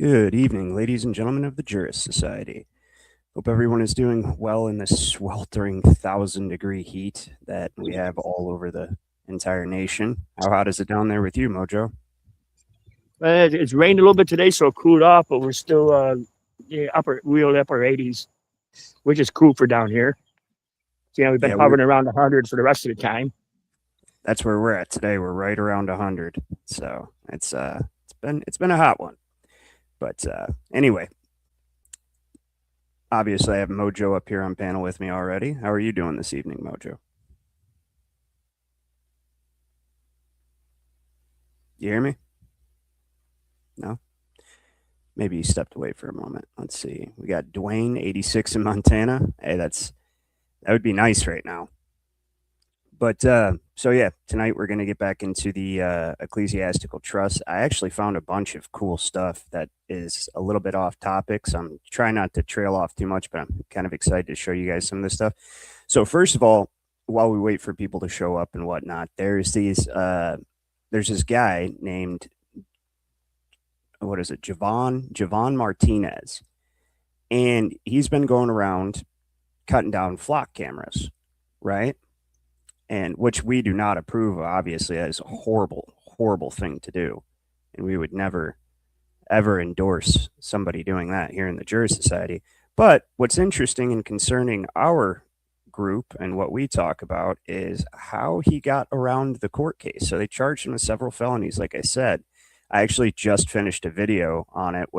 Good evening, ladies and gentlemen of the Jurist Society. Hope everyone is doing well in this sweltering 1,000-degree heat that we have all over the entire nation. How hot is it down there with you, Mojo? It's rained a little bit today, so it cooled off, but we're still upper 80s, which is cool for down here. So, we've been Yeah, hovering around 100 for the rest of the time. that's where we're at today. We're right around 100, so it's been a hot one. But anyway, obviously I have Mojo up here on panel with me already. How are you doing this evening, Mojo? You hear me? No? Maybe you stepped away for a moment. Let's see. We got Dwayne, 86 in Montana. Hey, that would be nice right now. But so yeah, tonight we're going to get back into the ecclesiastical trust. I actually found a bunch of cool stuff that is a little bit off topic, so I'm trying not to trail off too much, but I'm kind of excited to show you guys some of this stuff. So first of all, while we wait for people to show up and whatnot, there's this guy named, what is it, Javon Martinez, and he's been going around cutting down flock cameras, right? And which we do not approve of. Obviously, that is a horrible thing to do, and we would never ever endorse somebody doing that here in the Jurist Society. But what's interesting and concerning our group and what we talk about is how he got around the court case. So they charged him with several felonies, like I said. I actually just finished a video on it,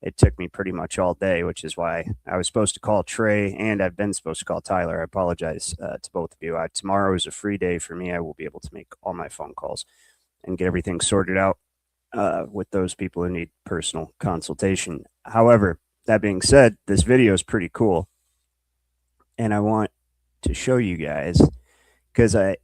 it took me pretty much all day, which is why I was supposed to call Trey and I've been supposed to call Tyler. I apologize to both of you. Tomorrow is a free day for me. I will be able to make all my phone calls and get everything sorted out with those people who need personal consultation. However, that being said, this video is pretty cool. And I want to show you guys because I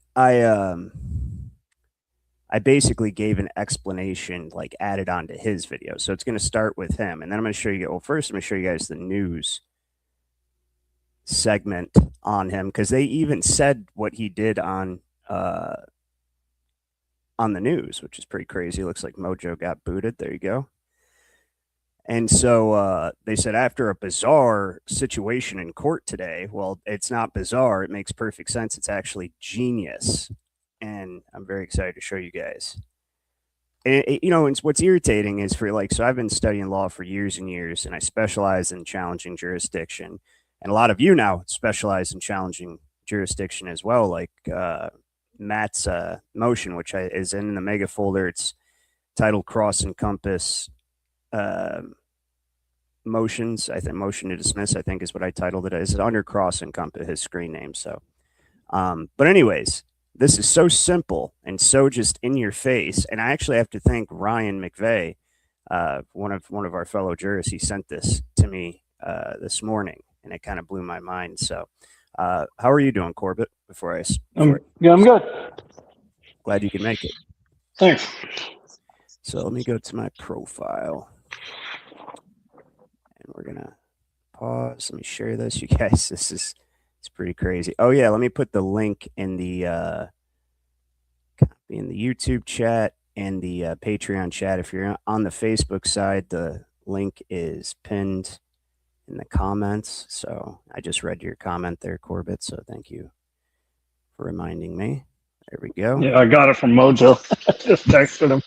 basically gave an explanation, like added on to his video. So it's going to start with him. And then I'm going to show you, well, first I'm going to show you guys the news segment on him, because they even said what he did on the news, which is pretty crazy. Looks like Mojo got booted. There you go. And so they said, after a bizarre situation in court today, well, it's not bizarre. It makes perfect sense. It's actually genius. And I'm very excited to show you guys. And what's irritating is so I've been studying law for years and years, and I specialize in challenging jurisdiction. And a lot of you now specialize in challenging jurisdiction as well, like Matt's motion, which is in the mega folder. It's titled Cross and Compass motions. I think motion to dismiss, I think, is what I titled it. Is it under Cross and Compass, his screen name? So, but anyways, this is so simple and so just in your face. And I actually have to thank Ryan McVeigh, one of our fellow jurists. He sent this to me this morning, and it kind of blew my mind. So, how are you doing, Corbett? I'm good. Glad you can make it. Thanks. So let me go to my profile, and we're gonna pause. Let me share this, you guys. It's pretty crazy. Oh yeah, let me put the link in the YouTube chat and the Patreon chat. If you're on the Facebook side, the link is pinned in the comments. So I just read your comment there, Corbett. So thank you for reminding me. There we go. Yeah, I got it from Mojo. Just texted him.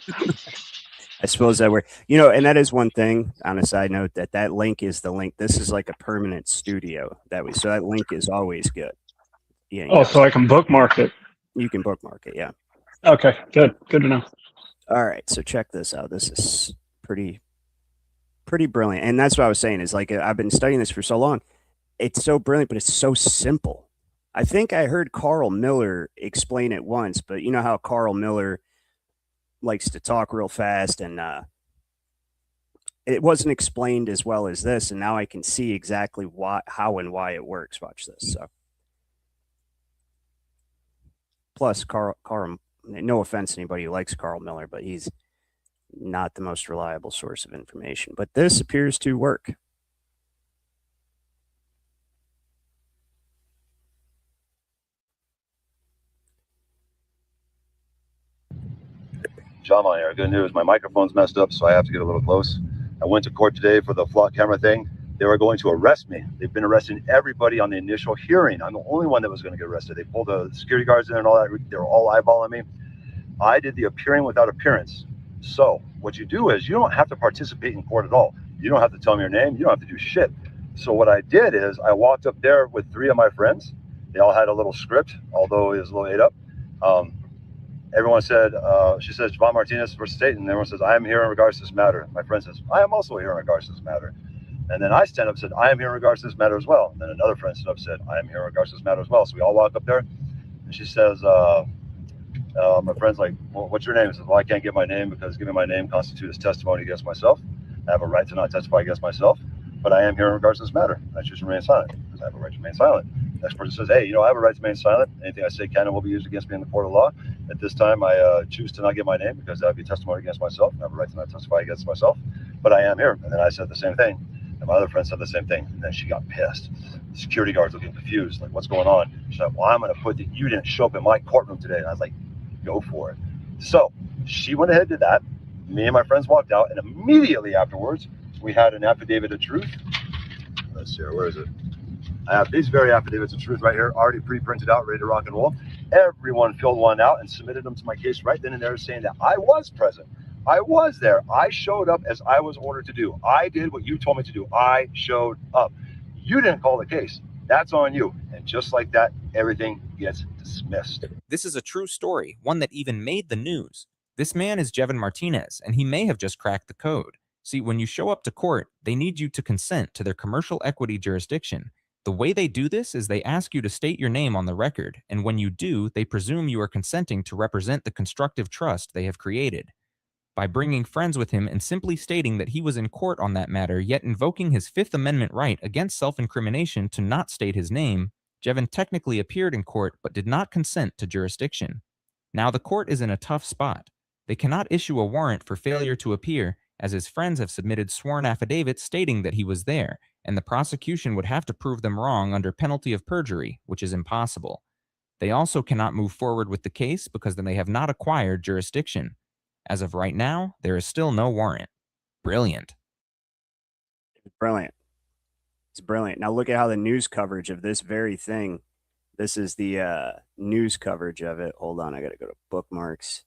I suppose that and that is one thing on a side note, that link is the link. This is like a permanent studio so that link is always good. Yeah. So I can bookmark it. You can bookmark it. Yeah. Okay, good to know. All right. So check this out. This is pretty brilliant. And that's what I was saying is I've been studying this for so long. It's so brilliant, but it's so simple. I think I heard Carl Miller explain it once, but you know how Carl Miller likes to talk real fast, and it wasn't explained as well as this, and now I can see exactly how and why it works. Watch this. So plus Carl, no offense to anybody who likes Carl Miller, but he's not the most reliable source of information, but this appears to work. John on here. Good news. My microphone's messed up, so I have to get a little close. I went to court today for the flock camera thing. They were going to arrest me. They've been arresting everybody on the initial hearing. I'm the only one that was going to get arrested. They pulled the security guards in and all that. They were all eyeballing me. I did the appearing without appearance. So what you do is you don't have to participate in court at all. You don't have to tell me your name. You don't have to do shit. So what I did is I walked up there with 3 of my friends. They all had a little script, although it was a little ate up. Everyone said, she says, Javon Martinez versus State, and everyone says, I am here in regards to this matter. My friend says, I am also here in regards to this matter. And then I stand up and said, I am here in regards to this matter as well. And then another friend stood up and said, I am here in regards to this matter as well. So we all walk up there, and she says, my friend's like, well, what's your name? He says, well, I can't give my name because giving my name constitutes testimony against myself. I have a right to not testify against myself, but I am here in regards to this matter. I choose to remain silent because I have a right to remain silent. Next person says, hey, I have a right to remain silent. Anything I say can and will be used against me in the court of law. At this time, I choose to not give my name because that would be testimony against myself. I have a right to not testify against myself, but I am here. And then I said the same thing. And my other friend said the same thing. And then she got pissed. The security guards looking confused, like, what's going on? She's like, well, I'm going to put that you didn't show up in my courtroom today. And I was like, go for it. So she went ahead and did that. Me and my friends walked out, and immediately afterwards, we had an affidavit of truth. Let's see here, where is it? I have these very affidavits of truth right here, already pre-printed out, ready to rock and roll. Everyone filled one out and submitted them to my case right then and there, saying that I was present. I was there. I showed up as I was ordered to do. I did what you told me to do. I showed up. You didn't call the case. That's on you. And just like that, everything gets dismissed. This is a true story, one that even made the news. This man is Jevon Martinez, and he may have just cracked the code. See, when you show up to court, they need you to consent to their commercial equity jurisdiction. The way they do this is they ask you to state your name on the record, and when you do, they presume you are consenting to represent the constructive trust they have created. By bringing friends with him and simply stating that he was in court on that matter, yet invoking his Fifth Amendment right against self-incrimination to not state his name, Jevon technically appeared in court but did not consent to jurisdiction. Now the court is in a tough spot. They cannot issue a warrant for failure to appear, as his friends have submitted sworn affidavits stating that he was there, and the prosecution would have to prove them wrong under penalty of perjury, which is impossible. They also cannot move forward with the case because then they have not acquired jurisdiction. As of right now, there is still no warrant. Brilliant. Brilliant. It's brilliant. Now look at how the news coverage of this very thing. This is the news coverage of it. Hold on, I got to go to bookmarks.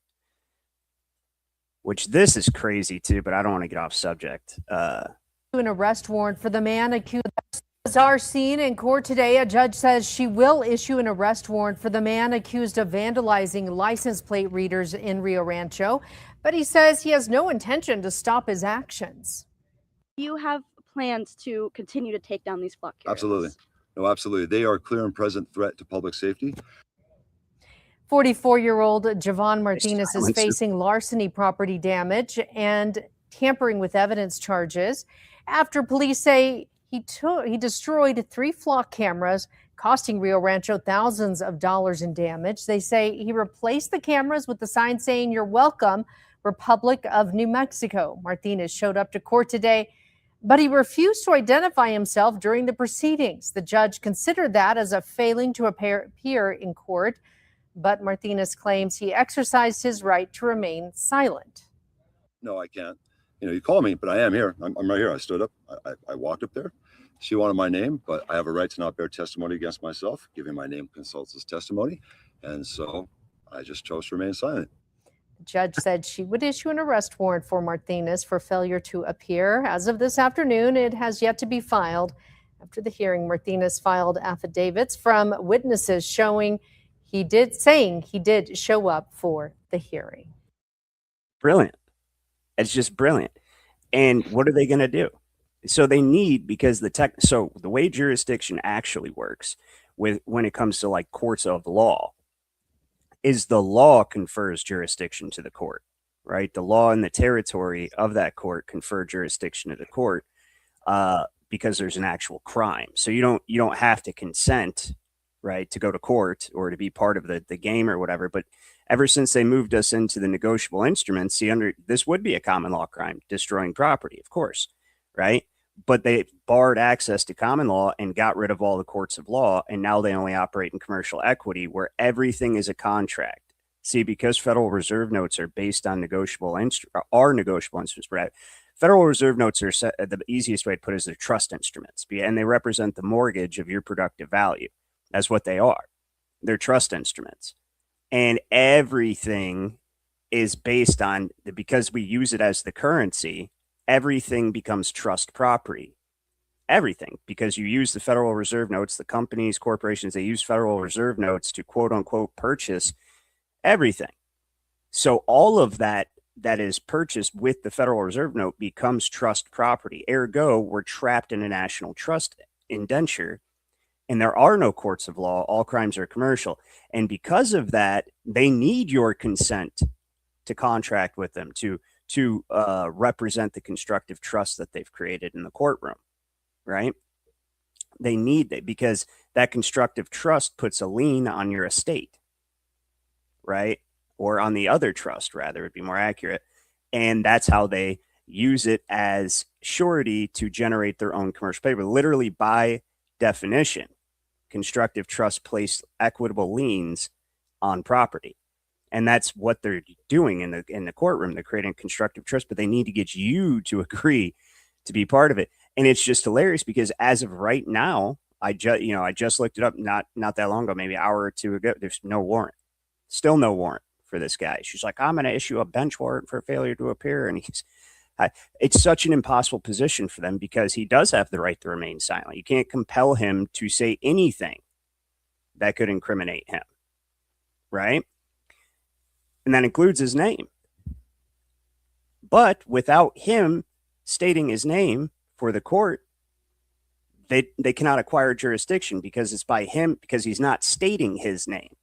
Which this is crazy too, but I don't want to get off subject. An arrest warrant for the man accused of bizarre scene in court today. A judge says she will issue an arrest warrant for the man accused of vandalizing license plate readers in Rio Rancho, but he says he has no intention to stop his actions. You have plans to continue to take down these flock carriers? Absolutely. No, absolutely. They are a clear and present threat to public safety. 44-year-old Javon Martinez is facing larceny, property damage, and tampering with evidence charges after police say he destroyed 3 flock cameras, costing Rio Rancho thousands of dollars in damage. They say he replaced the cameras with the sign saying, "You're welcome, Republic of New Mexico." Martinez showed up to court today, but he refused to identify himself during the proceedings. The judge considered that as a failing to appear in court, but Martinez claims he exercised his right to remain silent. No, I can't. You call me, but I am here. I'm right here. I stood up. I walked up there. She wanted my name, but I have a right to not bear testimony against myself. Giving my name consults as testimony. And so I just chose to remain silent. The judge said she would issue an arrest warrant for Martinez for failure to appear. As of this afternoon, it has yet to be filed. After the hearing, Martinez filed affidavits from witnesses saying he did show up for the hearing. Brilliant. It's just brilliant. And what are they going to do? So they need, because the way jurisdiction actually works when it comes to like courts of law is the law confers jurisdiction to the court, right? The law and the territory of that court confer jurisdiction to the court because there's an actual crime. So you don't have to consent, right, to go to court or to be part of the game or whatever. But ever since they moved us into the negotiable instruments, this would be a common law crime, destroying property, of course, right? But they barred access to common law and got rid of all the courts of law, and now they only operate in commercial equity where everything is a contract. See, because Federal Reserve notes are based on negotiable instruments, right? Federal Reserve notes are the easiest way to put it is they're trust instruments, and they represent the mortgage of your productive value. That's what they are. They're trust instruments. And everything is based on, because we use it as the currency, everything becomes trust property. Everything, because you use the Federal Reserve notes, the companies, corporations, they use Federal Reserve notes to quote unquote purchase everything. So all of that is purchased with the Federal Reserve note becomes trust property. Ergo, we're trapped in a national trust indenture, and there are no courts of law. All crimes are commercial. And because of that, they need your consent to contract with them, to represent the constructive trust that they've created in the courtroom, right? They need it because that constructive trust puts a lien on your estate, right? Or on the other trust, rather, would be more accurate. And that's how they use it as surety to generate their own commercial paper. Literally, by definition, constructive trust place equitable liens on property. And that's what they're doing in the courtroom. They're creating constructive trust, but they need to get you to agree to be part of it. And it's just hilarious because as of right now, I just looked it up not that long ago, maybe an hour or two ago. There's no warrant, still no warrant for this guy. She's like, I'm going to issue a bench warrant for failure to appear, and it's such an impossible position for them because he does have the right to remain silent. You can't compel him to say anything that could incriminate him, right? And that includes his name. But without him stating his name for the court, they cannot acquire jurisdiction because it's by him, because he's not stating his name.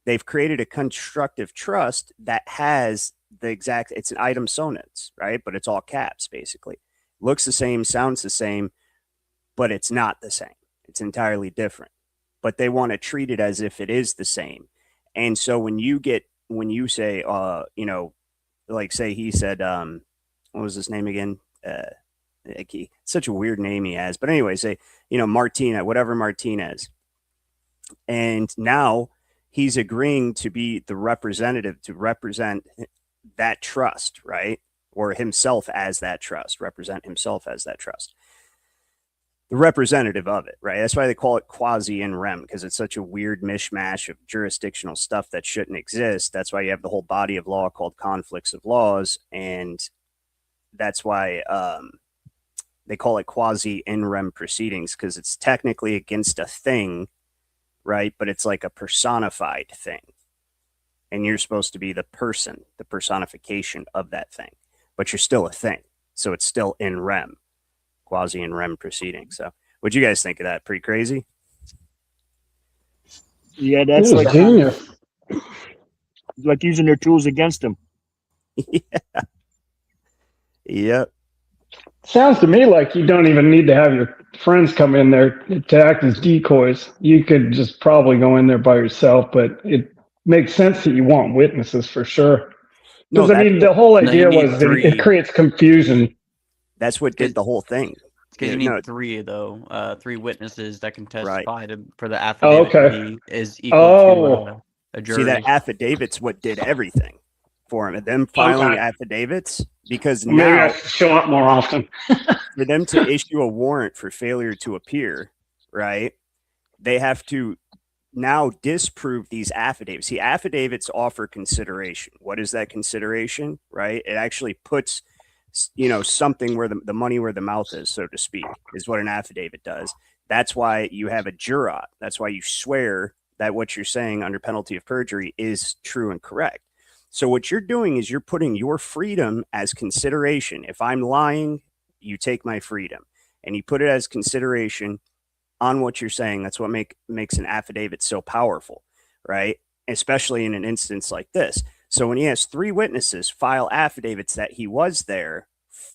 They've created a constructive trust that has it's an item sonance, right? But it's all caps, basically. Looks the same, sounds the same, but it's not the same. It's entirely different. But they want to treat it as if it is the same. And so when you say, like say he said, what was his name again? Such a weird name he has. But anyway, say, Martinez. And now he's agreeing to be the representative to represent that trust, right? Or himself as that trust, represent himself as that trust. The representative of it, right? That's why they call it quasi in rem, because it's such a weird mishmash of jurisdictional stuff that shouldn't exist. That's why you have the whole body of law called conflicts of laws. And that's why they call it quasi in rem proceedings, because it's technically against a thing, right? But it's like a personified thing. And you're supposed to be the person, the personification of that thing. But you're still a thing. So it's still in rem, quasi in rem proceedings. So what'd you guys think of that? Pretty crazy? Yeah, that's like genius. Like using their tools against them. Yeah. Yep. Sounds to me like you don't even need to have your friends come in there to act as decoys. You could just probably go in there by yourself, but it makes sense that you want witnesses for sure. Because, the whole idea was that it creates confusion. That's what did the whole thing. Because you need three, though. 3 witnesses that can testify for the affidavit to be is equal to a jury. See, that affidavit's what did everything for him. And them filing affidavits, because maybe now I should show up more often. for them to issue a warrant for failure to appear, right? They have to now disprove these affidavits. See, affidavits offer consideration. What is that consideration, right? It actually puts, something where the money where the mouth is, so to speak, is what an affidavit does. That's why you have a jurat. That's why you swear that what you're saying under penalty of perjury is true and correct. So what you're doing is you're putting your freedom as consideration. If I'm lying, you take my freedom, and you put it as consideration on what you're saying. That's what makes an affidavit so powerful, right? Especially in an instance like this. So when he has 3 witnesses file affidavits that he was there,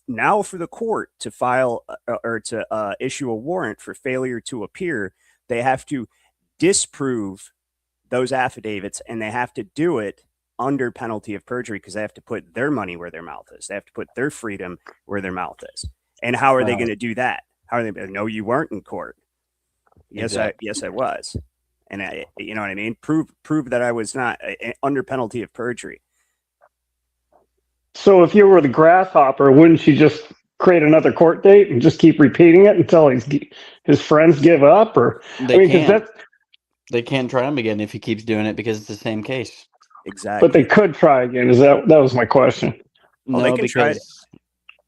now for the court to file or to issue a warrant for failure to appear, they have to disprove those affidavits, and they have to do it under penalty of perjury because they have to put their money where their mouth is. They have to put their freedom where their mouth is. And how are they going to do that? How are they going to know you weren't in court? Yes, I was. And you know what I mean? Prove that I was not under penalty of perjury. So if you were the grasshopper, wouldn't you just create another court date and just keep repeating it until his friends give up? Or they can't try him again if he keeps doing it because it's the same case. Exactly. But they could try again. That was my question? Well, no, they can try.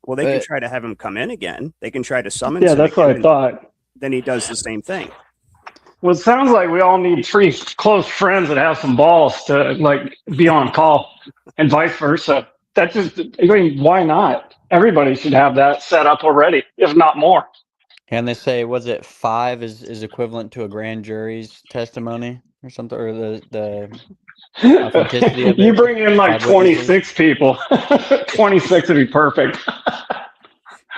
Well, they can but- try to have him come in again. They can try to summon. Yeah, that's what I thought. Then he does the same thing. Well, it sounds like we all need 3 close friends that have some balls to like be on call, and vice versa. That's just, I mean, why not? Everybody should have that set up already, if not more. And they say, was it 5 is equivalent to a grand jury's testimony or something, or the authenticity of it? You bring in like 5 witnesses? 26 people. 26 would be perfect.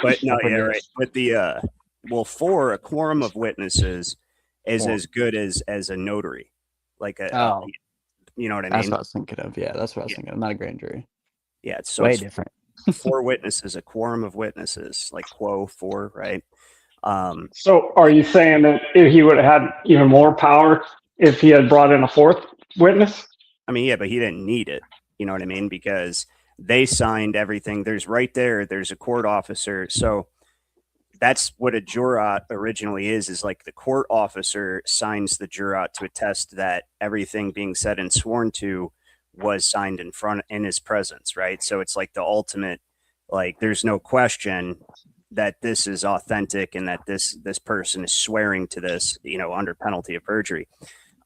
But no, yeah, right. But the 4, a quorum of witnesses is as good as a notary, like you know what I mean? That's what I was thinking of. Yeah, that's what I was thinking of. Not a grand jury. Yeah, it's so way different. 4 witnesses, a quorum of witnesses, like quo 4, right? So are you saying that if he would have had even more power if he had brought in a 4th witness? I mean, yeah, but he didn't need it. You know what I mean? Because they signed everything. There's a court officer. So that's what a jurat originally is like the court officer signs the jurat to attest that everything being said and sworn to was signed in his presence, right? So it's like the ultimate, like there's no question that this is authentic and that this person is swearing to this, under penalty of perjury.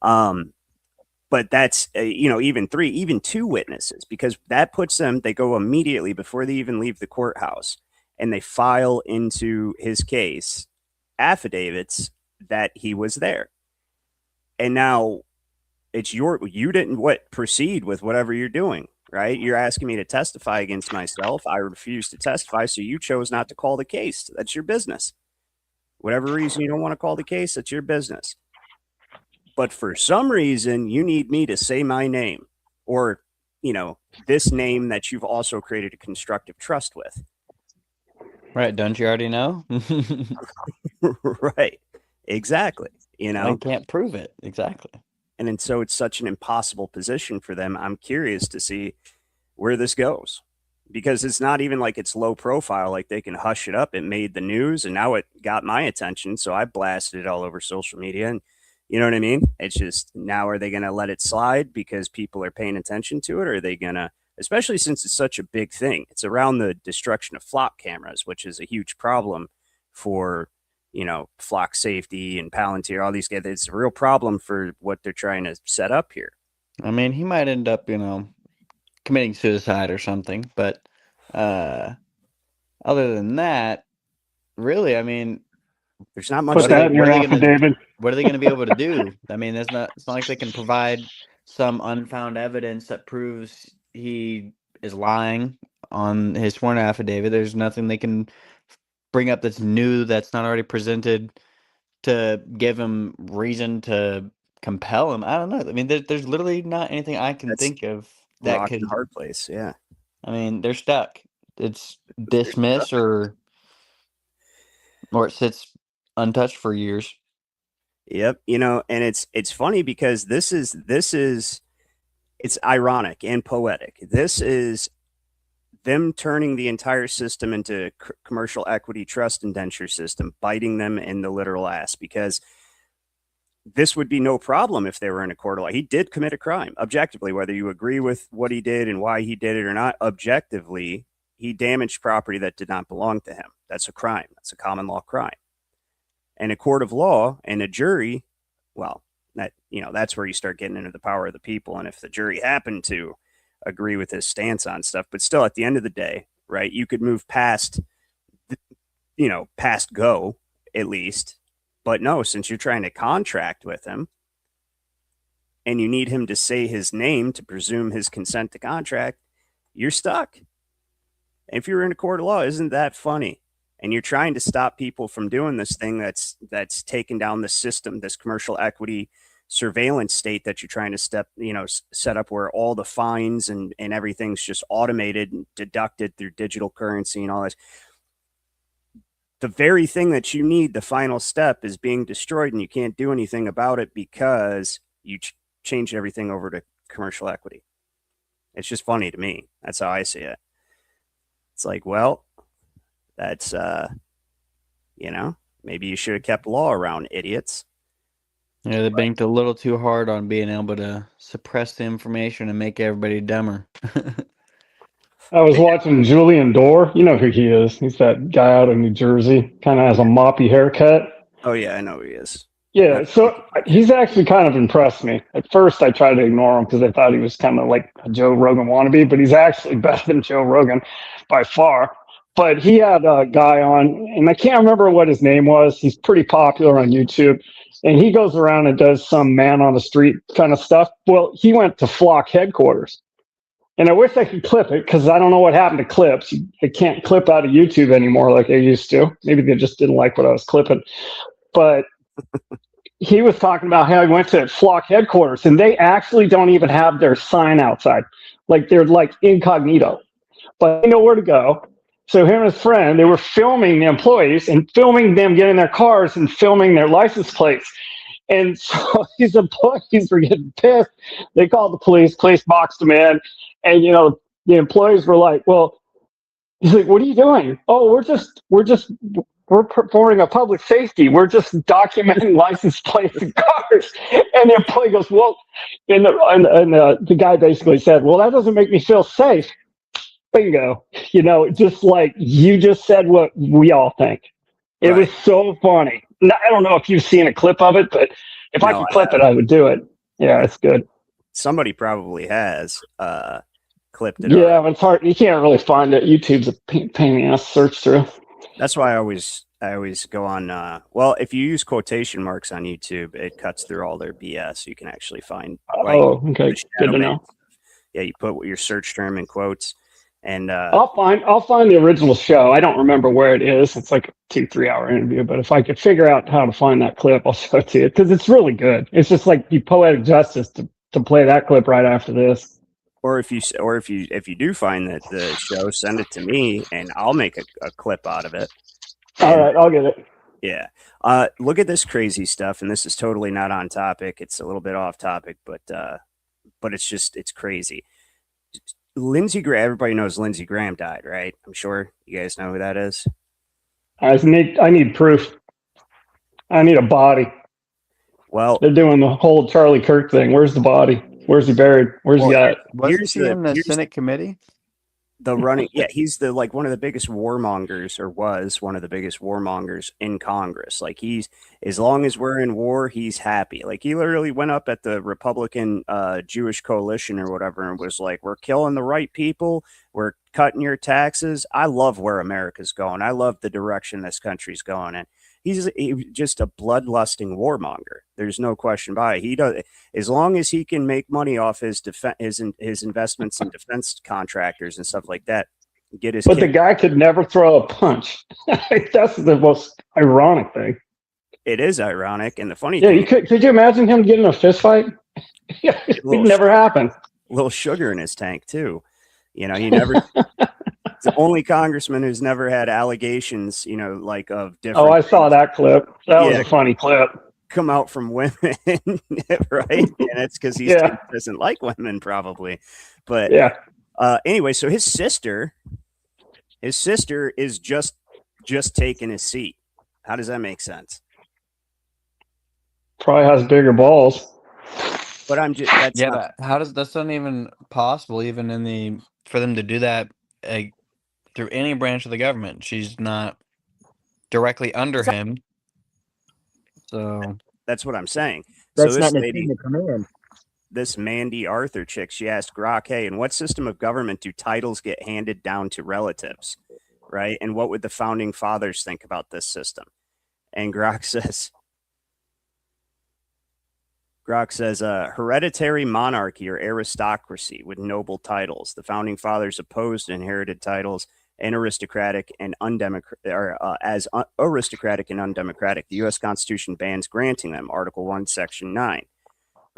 But that's, even 3, even 2 witnesses, because that puts them, they go immediately before they even leave the courthouse and they file into his case affidavits that he was there. And now it's you didn't proceed with whatever you're doing, right? You're asking me to testify against myself. I refuse to testify. So you chose not to call the case. That's your business. Whatever reason you don't want to call the case, that's your business. But for some reason, you need me to say my name or, this name that you've also created a constructive trust with. Right. Don't you already know? Right. Exactly. I can't prove it. Exactly. And so it's such an impossible position for them. I'm curious to see where this goes, because it's not even like it's low profile. Like they can hush it up. It made the news and now it got my attention. So I blasted it all over social media, and you know what I mean? It's just, now are they going to let it slide because people are paying attention to it? Or are they going to, especially since it's such a big thing, it's around the destruction of flock cameras, which is a huge problem for, flock safety and Palantir, all these guys. It's a real problem for what they're trying to set up here. I mean, he might end up, committing suicide or something. But other than that, really, I mean, there's not much. Put that in your affidavit. What are they going to be able to do? I mean, it's not like they can provide some unfound evidence that proves he is lying on his sworn affidavit. There's nothing they can bring up that's new, that's not already presented, to give him reason to compel him. I don't know. I mean, there's literally not anything I can think of that could. Hard place. Yeah. I mean, they're stuck. It's dismiss or it sits untouched for years. Yep. And it's funny because this is it's ironic and poetic. This is them turning the entire system into commercial equity trust indenture system, biting them in the literal ass, because this would be no problem if they were in a court of law. He did commit a crime objectively, whether you agree with what he did and why he did it or not. Objectively, he damaged property that did not belong to him. That's a crime. That's a common law crime. And a court of law and a jury, well, that's where you start getting into the power of the people. And if the jury happened to agree with his stance on stuff, but still at the end of the day, right, you could move past go at least. But no, since you're trying to contract with him and you need him to say his name to presume his consent to contract, you're stuck. If you're in a court of law, isn't that funny? And you're trying to stop people from doing this thing that's taken down the system, this commercial equity surveillance state that you're trying to set up, where all the fines and everything's just automated and deducted through digital currency and all this. The very thing that you need, the final step, is being destroyed, and you can't do anything about it because you changed everything over to commercial equity. It's just funny to me. That's how I see it. It's like, well, That's maybe you should have kept law around, idiots. Yeah, they banked a little too hard on being able to suppress the information and make everybody dumber. I was watching Julian Dorr. You know who he is. He's that guy out of New Jersey, kind of has a moppy haircut. Oh yeah, I know who he is. Yeah, so he's actually kind of impressed me. At first, I tried to ignore him because I thought he was kind of like a Joe Rogan wannabe, but he's actually better than Joe Rogan by far. But he had a guy on, and I can't remember what his name was. He's pretty popular on YouTube, and he goes around and does some man on the street kind of stuff. Well, he went to Flock headquarters. And I wish I could clip it because I don't know what happened to clips. I can't clip out of YouTube anymore like I used to. Maybe they just didn't like what I was clipping. But he was talking about how he went to Flock headquarters and they actually don't even have their sign outside. Like they're like incognito, but they know where to go. So him and his friend, they were filming the employees and filming them getting in their cars and filming their license plates. And so these employees were getting pissed. They called the police. Police boxed them in. And, the employees were like, well, he's like, what are you doing? Oh, we're performing a public safety. We're just documenting license plates and cars. And the employee goes, well, and the guy basically said, well, that doesn't make me feel safe. Bingo. Just like you just said what we all think. It was so funny. I don't know if you've seen a clip of it, but if I could clip it, I would do it. Yeah, it's good. Somebody probably has clipped it. Yeah, but it's hard. You can't really find it. YouTube's a pain in the ass to search through. That's why I always go on. Well, if you use quotation marks on YouTube, it cuts through all their BS. You can actually find. Oh, okay. Good to know. Yeah, you put your search term in quotes, and I'll find the original show. I don't remember where it is. It's like a 2-3 hour interview. But if I could figure out how to find that clip, I'll show it to you because it's really good. It's just like you poetic justice to play that clip right after this. Or if you do find that the show, send it to me and I'll make a clip out of it. All right, I'll get it. Yeah. Look at this crazy stuff, and this is totally not on topic. It's a little bit off topic, but it's crazy. Lindsey Graham. Everybody knows Lindsey Graham died, right? I'm sure you guys know who that is. I need proof. I need a body. Well, they're doing the whole Charlie Kirk thing. Where's the body? Where's he buried? Where's he at? Wasn't he in the Senate committee? He's one of the biggest warmongers, or was one of the biggest warmongers in Congress. Like as long as we're in war, he's happy. Like he literally went up at the Republican Jewish coalition or whatever and was like, we're killing the right people. We're cutting your taxes. I love where America's going. I love the direction this country's going in. He's just a bloodlusting warmonger. There's no question about it. He does, as long as he can make money off his investments in defense contractors and stuff like that. But the guy could never throw a punch. That's the most ironic thing. It is ironic, and the funny thing. Could you imagine him getting a fist fight? It never happened. A little sugar in his tank too. He never. The only congressman who's never had allegations, like of different. Oh, I saw that clip. That was a funny clip. Come out from women, right? And it's because he doesn't like women, probably. But anyway, so his sister is just taking his seat. How does that make sense? Probably has bigger balls. But I'm just but how does that's not even possible? Even for them to do that. Through any branch of the government. She's not directly under him. So that's what I'm saying. That's so not the thing to come in. This Mandy Arthur chick, she asked Grok, hey, in what system of government do titles get handed down to relatives? Right? And what would the founding fathers think about this system? And Grok says, hereditary monarchy or aristocracy with noble titles. The founding fathers opposed inherited titles and aristocratic and undemocratic, aristocratic and undemocratic. The U.S. Constitution bans granting them, Article 1, Section 9,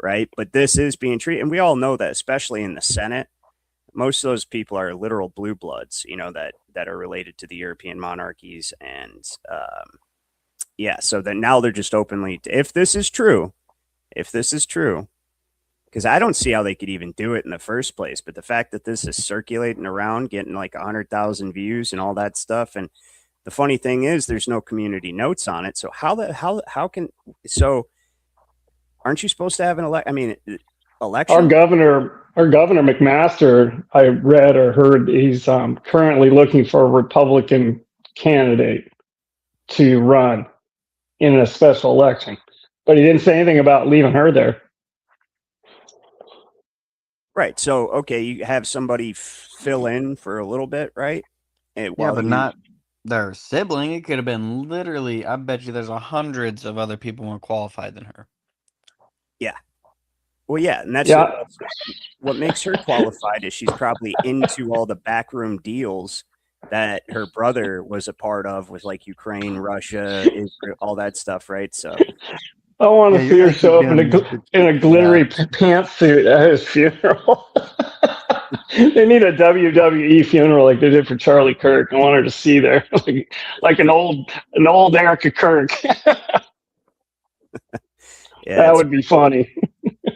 right? But this is being treated, and we all know that, especially in the Senate, most of those people are literal blue bloods, that are related to the European monarchies. And so that now they're just openly, if this is true, because I don't see how they could even do it in the first place. But the fact that this is circulating around, getting like 100,000 views and all that stuff, and The funny thing is there's no community notes on it. So how can, so aren't you supposed to have an election? Our governor McMaster, I read or heard, he's currently looking for a Republican candidate to run in a special election, but he didn't say anything about leaving her there. Right. So, okay, you have somebody fill in for a little bit, right? Yeah, but not their sibling. It could have been literally, I bet you there's hundreds of other people more qualified than her. Yeah. Well, yeah, and that's what makes her qualified is she's probably into all the backroom deals that her brother was a part of with like Ukraine, Russia, Israel, all that stuff, right? So I want to see her show up in a glittery pantsuit at his funeral. They need a WWE funeral like they did for Charlie Kirk. I want her to see there, like an old Erica Kirk. Yeah, that would be funny.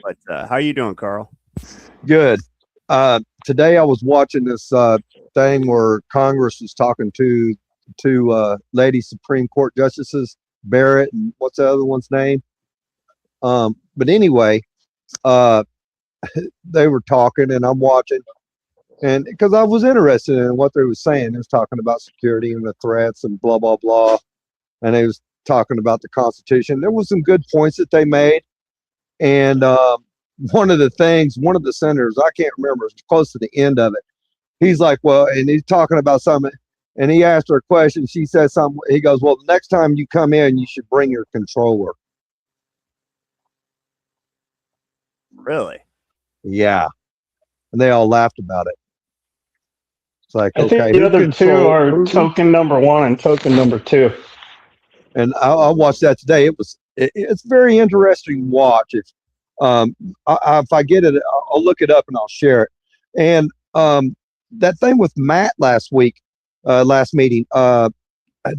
But how you doing, Carl? Good. Today I was watching this thing where Congress was talking to two lady Supreme Court justices, Barrett and what's the other one's name? But anyway, they were talking and I'm watching, and because I was interested in what they were saying. They was talking about security and the threats and blah blah blah, and they was talking about the Constitution. There was some good points that they made, and one of the senators, I can't remember, it was close to the end of it. He's like, well, and he's talking about something, and he asked her a question. She said something. He goes, well, the next time you come in, you should bring your controller. Really? Yeah. And they all laughed about it. It's like, I think the other two are token number 1 and token number 2. And I watched that today. It's very interesting to watch. If I get it, I'll look it up and I'll share it. And that thing with Matt last meeting,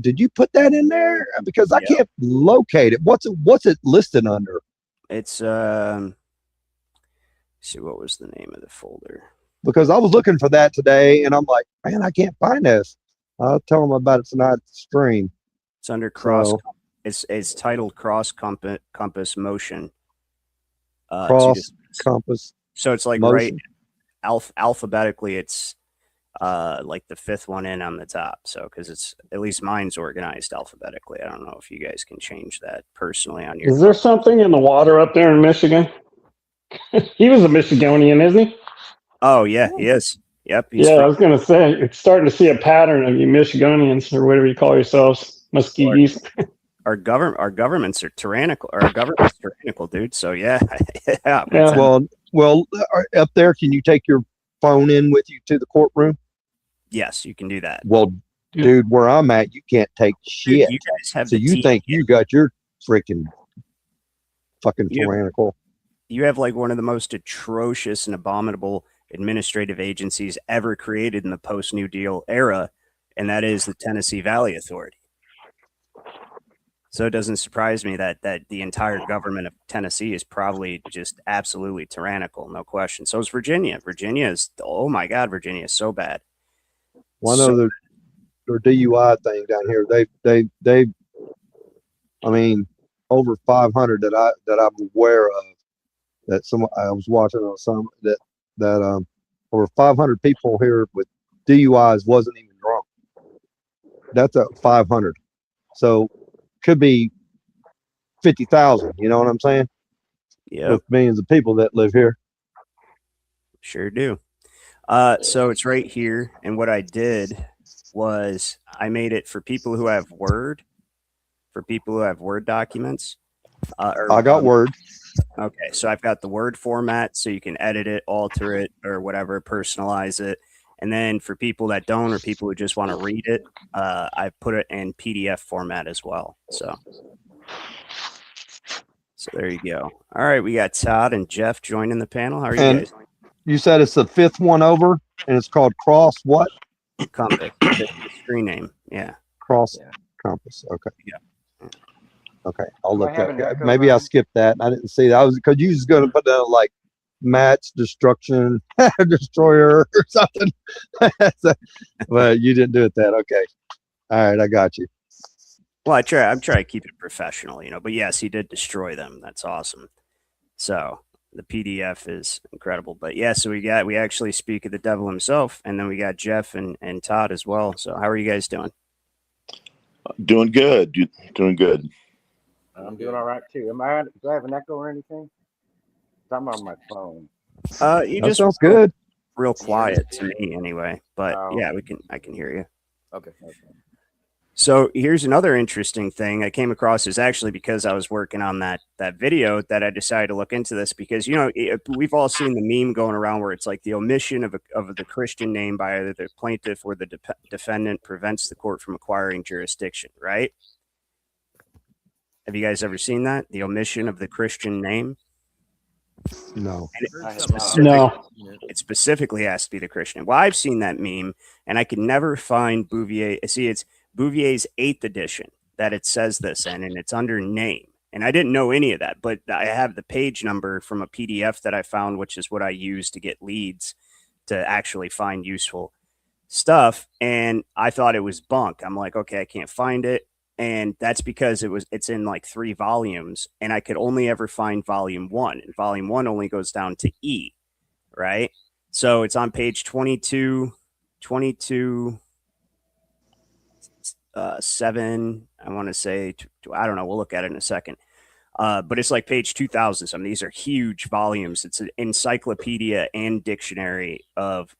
did you put that in there? Because I can't locate it. What's it listed under? It's see, what was the name of the folder? Because I was looking for that today, and I'm like, man, I can't find this. I'll tell them about it tonight at the stream. It's under cross. It's titled Cross Compass Motion. Cross Compass. So it's like motion. Right alphabetically. It's like the 5th one in on the top. So because it's, at least mine's organized alphabetically. I don't know if you guys can change that personally on your. Is there something in the water up there in Michigan? He was a Michigonian, isn't he? Oh yeah, he is. Yep. I was gonna say, it's starting to see a pattern of you Michigonians, or whatever you call yourselves, Muskegees. Our governments are tyrannical. Our government's tyrannical, dude. So yeah. Well, up there, can you take your phone in with you to the courtroom? Yes, you can do that. Well, dude, where I'm at, you can't take shit. You guys have so you think you got your freaking fucking tyrannical? You have like one of the most atrocious and abominable administrative agencies ever created in the post-New Deal era, and that is the Tennessee Valley Authority. So it doesn't surprise me that the entire government of Tennessee is probably just absolutely tyrannical, no question. So is Virginia. Virginia is, oh my God, Virginia is so bad. One of their DUI thing down here, they I mean, over 500 that I'm aware of. That I was watching on some that over 500 people here with DUIs wasn't even drunk. That's a 500. So could be 50,000. You know what I'm saying? Yeah. With millions of people that live here. Sure do. So it's right here, and what I did was I made it for people who have Word, documents. I got Word. Okay, so I've got the Word format, so you can edit it, alter it, or whatever, personalize it. And then for people that don't, or people who just want to read it, I put it in PDF format as well. So there you go. All right, we got Todd and Jeff joining the panel. How are you guys? You said it's the 5th one over, and it's called Cross what? Compass. The screen name. Yeah. Cross Compass. Okay. Yeah. Okay, I'll look at it. Maybe I skipped that. I didn't see that. I was because you was going to put down like Matt's Destruction Destroyer or something, but you didn't do it. That okay? right, I got you. Well, I'm trying to keep it professional, but yes, he did destroy them. That's awesome. So the PDF is incredible. But yeah, so we actually speak of the devil himself, and then we got Jeff and Todd as well. So how are you guys doing? Doing good. Doing good. I'm doing all right too. Do I have an echo or anything? I'm on my phone. You That just sounds good. real quiet to me anyway. But yeah, I can hear you. Okay. So here's another interesting thing I came across is actually because I was working on that video that I decided to look into this because we've all seen the meme going around where it's like the omission of the Christian name by either the plaintiff or the defendant prevents the court from acquiring jurisdiction, right? Have you guys ever seen that? The omission of the Christian name? No. No. It specifically has to be the Christian. Well, I've seen that meme and I can never find Bouvier. See, it's Bouvier's 8th edition that it says this in, and it's under name. And I didn't know any of that, but I have the page number from a PDF that I found, which is what I use to get leads to actually find useful stuff. And I thought it was bunk. I'm like, okay, I can't find it. And that's because it's in like 3 volumes, and I could only ever find volume 1. And volume 1 only goes down to E, right? So it's on page 22, 7, I want to say, I don't know. We'll look at it in a second. But it's like page 2000. Some of these are huge volumes. It's an encyclopedia and dictionary of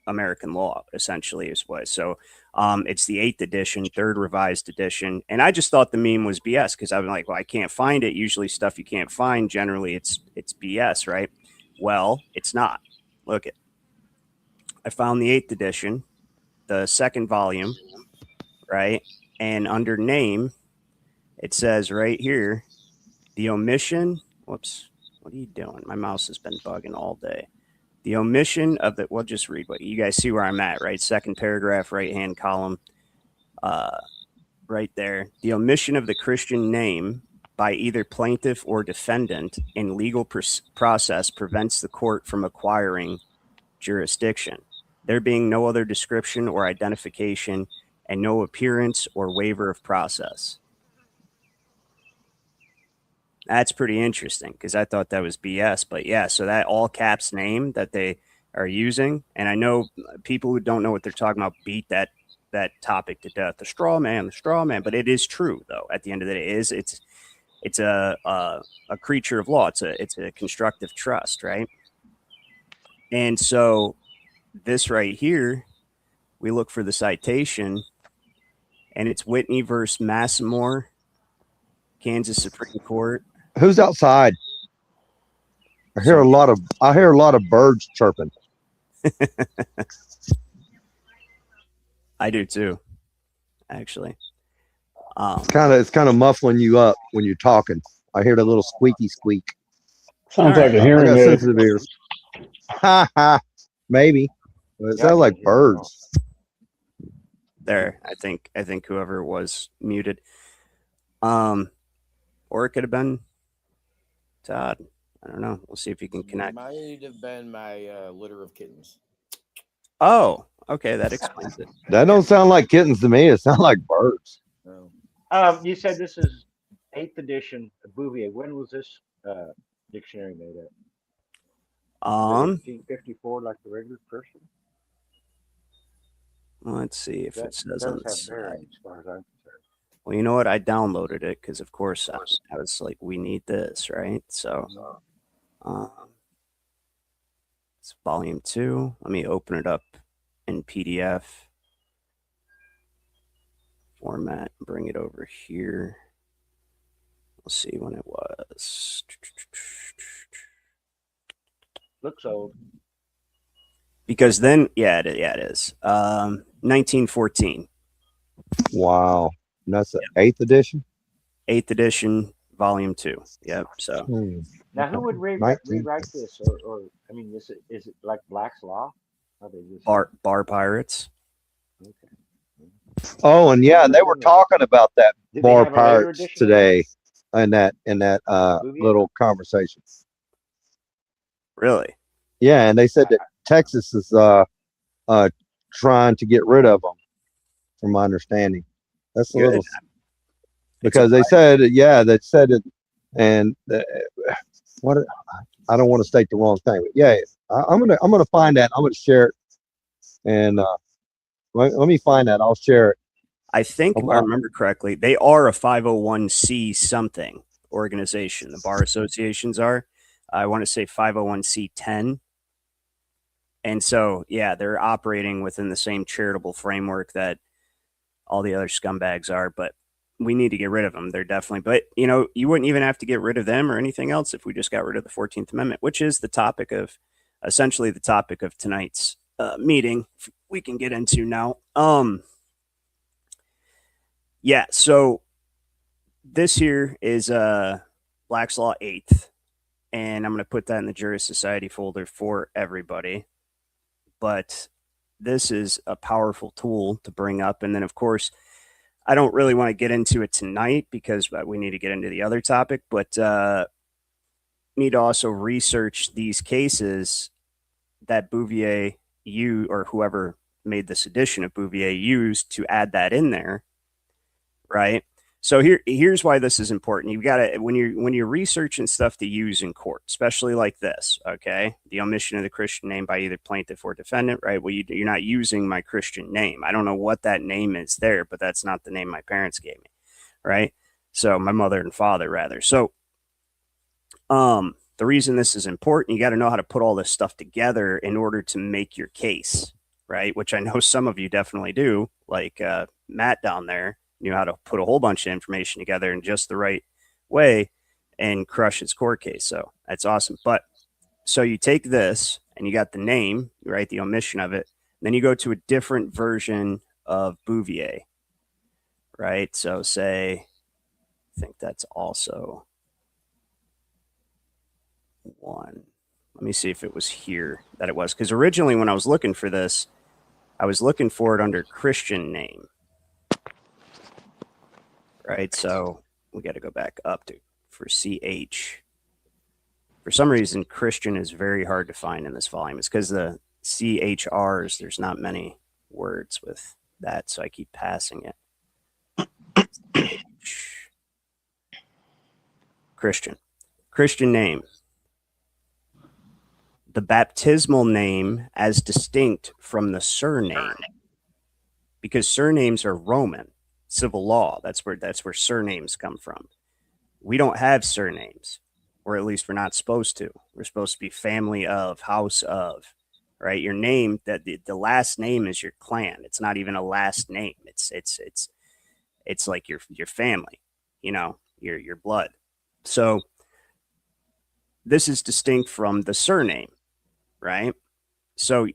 American law, essentially, is what. So it's the 8th edition, 3rd revised edition. And I just thought the meme was BS because I'm like, well, I can't find it. Usually stuff you can't find, generally it's BS, right? Well, it's not. Look it. I found the 8th edition, the 2nd volume, right? And under name, it says right here, the omission. Whoops. What are you doing? My mouse has been bugging all day. The omission of the, well, just read what you guys see where I'm at, right? 2nd paragraph, right-hand column, right there. The omission of the Christian name by either plaintiff or defendant in legal process prevents the court from acquiring jurisdiction. There being no other description or identification and no appearance or waiver of process. That's pretty interesting because I thought that was BS. But yeah, so that all caps name that they are using, and I know people who don't know what they're talking about beat that topic to death. The straw man, but it is true though. At the end of the day, it's a creature of law. It's a constructive trust, right? And so this right here, we look for the citation, and it's Whitney versus Massimore, Kansas Supreme Court. Who's outside? I hear a lot of birds chirping. I do too, actually. It's kind of muffling you up when you're talking. I hear the little squeaky squeak. Sounds like a hearing I got aid. sensitive ears. Ha ha. Maybe. But it sounds like birds. There, I think whoever it was muted. Or it could have been Todd. I don't know. We'll see if you can connect. Might have been my litter of kittens. Oh, okay, that explains it. That don't sound like kittens to me. It sounds like birds. You said this is 8th edition of Bouvier. When was this dictionary made up? 1854, like the regular person. Let's see if it says on the side. As far as I'm concerned. Well, you know what? I downloaded it because, of course, I was like, we need this, right? So, it's volume 2. Let me open it up in PDF format and bring it over here. We'll see when it was. Looks old. Because then, yeah, it is. 1914. Wow. And that's the 8th edition? 8th edition, volume 2. Yep. So Now, who would rewrite this? Or I mean, is it like Black's Law? Bar Pirates. Okay. Oh, and yeah, they were talking about that Bar Pirates today in that little conversation. Really? Yeah, and they said that Texas is trying to get rid of them. from my understanding. That's a Good. little because they said, yeah, they said it, and what I don't want to state the wrong thing, but yeah, I'm gonna find that. I'm gonna share it, and let me find that. I'll share it. I think if I remember correctly, they are a 501c something organization. The bar associations are. I want to say 501c10. And so, yeah, they're operating within the same charitable framework that all the other scumbags are, but we need to get rid of them. They're definitely, but you know, you wouldn't even have to get rid of them or anything else if we just got rid of the 14th Amendment, which is the topic of essentially the topic of tonight's meeting. We can get into now. Yeah, so this here is Black's Law 8th, and I'm going to put that in the Jurist Society folder for everybody. But this is a powerful tool to bring up. And then, of course, I don't really want to get into it tonight because we need to get into the other topic, but need to also research these cases that Bouvier or whoever made this edition of Bouvier used to add that in there. Right. So here's why this is important. You've got to, when you're researching stuff to use in court, especially like this, okay, the omission of the Christian name by either plaintiff or defendant, right? Well, you're not using my Christian name. I don't know what that name is there, but that's not the name my parents gave me, right? So my mother and father, rather. So the reason this is important, you got to know how to put all this stuff together in order to make your case, right? Which I know some of you definitely do, like Matt down there. Knew how to put a whole bunch of information together in just the right way and crush its court case. So that's awesome. But so you take this and you got the name, right? The omission of it. Then you go to a different version of Bouvier, right? So say, I think that's also one. Let me see if it was here that it was. Because originally when I was looking for this, I was looking for it under Christian name. Right, so we got to go back up to for CH. For some reason, Christian is very hard to find in this volume. It's because the CHRs, there's not many words with that, so I keep passing it. Christian name. The baptismal name as distinct from the surname, because surnames are Roman. Civil law, that's where surnames come from. We don't have surnames, or at least we're not supposed to. We're supposed to be family of, house of, right? Your name, that the last name is your clan. It's not even a last name. It's like your family, you know, your blood. So this is distinct from the surname, right? So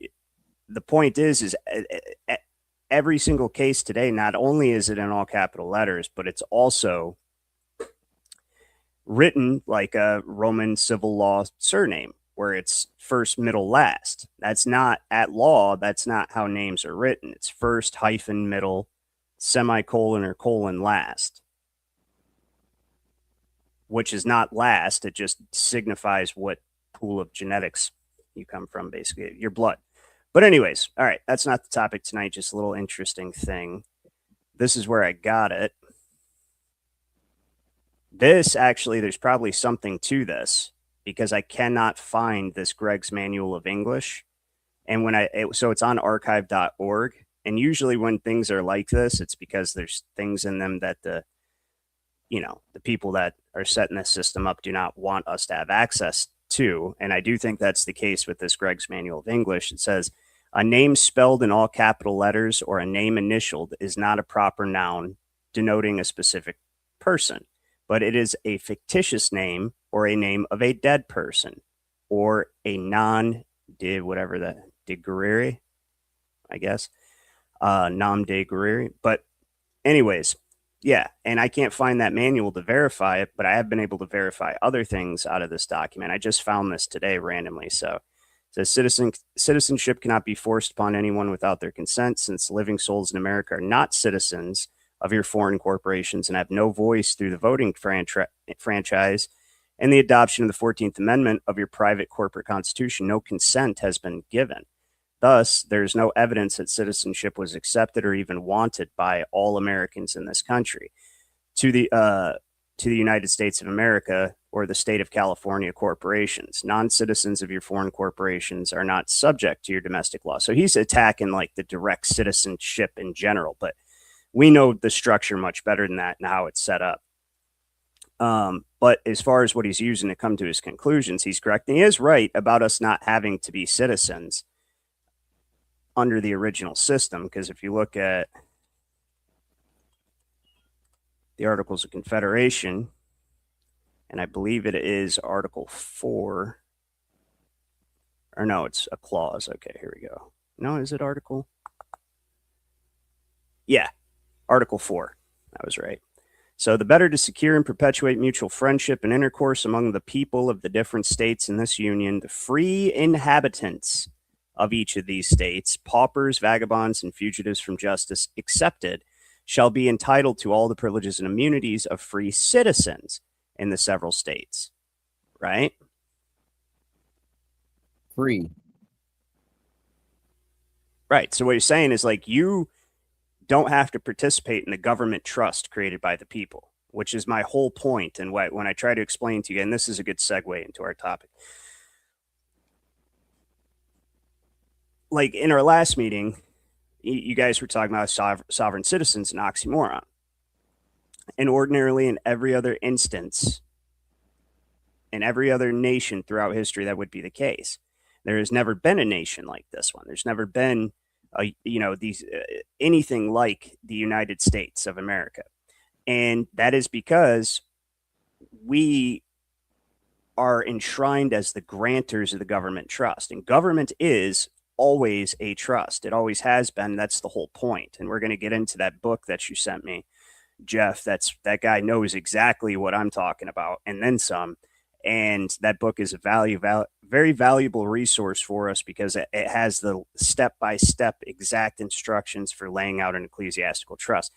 the point is every single case today, not only is it in all capital letters, but it's also written like a Roman civil law surname, where it's first, middle, last. That's not at law. That's not how names are written. It's first hyphen middle, semicolon or colon last, which is not last. It just signifies what pool of genetics you come from, basically, your blood. But anyways, all right, that's not the topic tonight, just a little interesting thing. This is where I got it. This actually, there's probably something to this because I cannot find this Greg's Manual of English. And so it's on archive.org. And usually when things are like this, it's because there's things in them that the people that are setting this system up do not want us to have access to. And I do think that's the case with this Greg's Manual of English. It says a name spelled in all capital letters or a name initialed is not a proper noun denoting a specific person, but it is a fictitious name or a name of a dead person or a de guerre, I guess, nom de guerre. But anyways, yeah, and I can't find that manual to verify it, but I have been able to verify other things out of this document. I just found this today randomly. So it says citizenship cannot be forced upon anyone without their consent, since living souls in America are not citizens of your foreign corporations and have no voice through the voting franchise and the adoption of the 14th Amendment of your private corporate constitution. No consent has been given. Thus, there's no evidence that citizenship was accepted or even wanted by all Americans in this country. To the United States of America or the state of California corporations, non-citizens of your foreign corporations are not subject to your domestic law. So he's attacking like the direct citizenship in general, but we know the structure much better than that and how it's set up. But as far as what he's using to come to his conclusions, he's correct. And he is right about us not having to be citizens under the original system. Because if you look at the Articles of Confederation, and I believe it is Article 4, or no, it's a clause. Okay, here we go. No, is it Article? Yeah, Article 4. That was right. So the better to secure and perpetuate mutual friendship and intercourse among the people of the different states in this union, the free inhabitants of each of these states, paupers, vagabonds, and fugitives from justice excepted, shall be entitled to all the privileges and immunities of free citizens in the several states. Right? Free. Right. So what you're saying is like you don't have to participate in the government trust created by the people, which is my whole point. And when I try to explain to you, and this is a good segue into our topic. Like in our last meeting, you guys were talking about sovereign citizens, an oxymoron. And ordinarily in every other instance, in every other nation throughout history, that would be the case. There has never been a nation like this one. There's never been anything like the United States of America. And that is because we are enshrined as the grantors of the government trust. And government is always a trust. It always has been. That's the whole point. And we're going to get into that book that you sent me, Jeff. That guy knows exactly what I'm talking about and then some. And that book is a very valuable resource for us because it has the step-by-step exact instructions for laying out an ecclesiastical trust.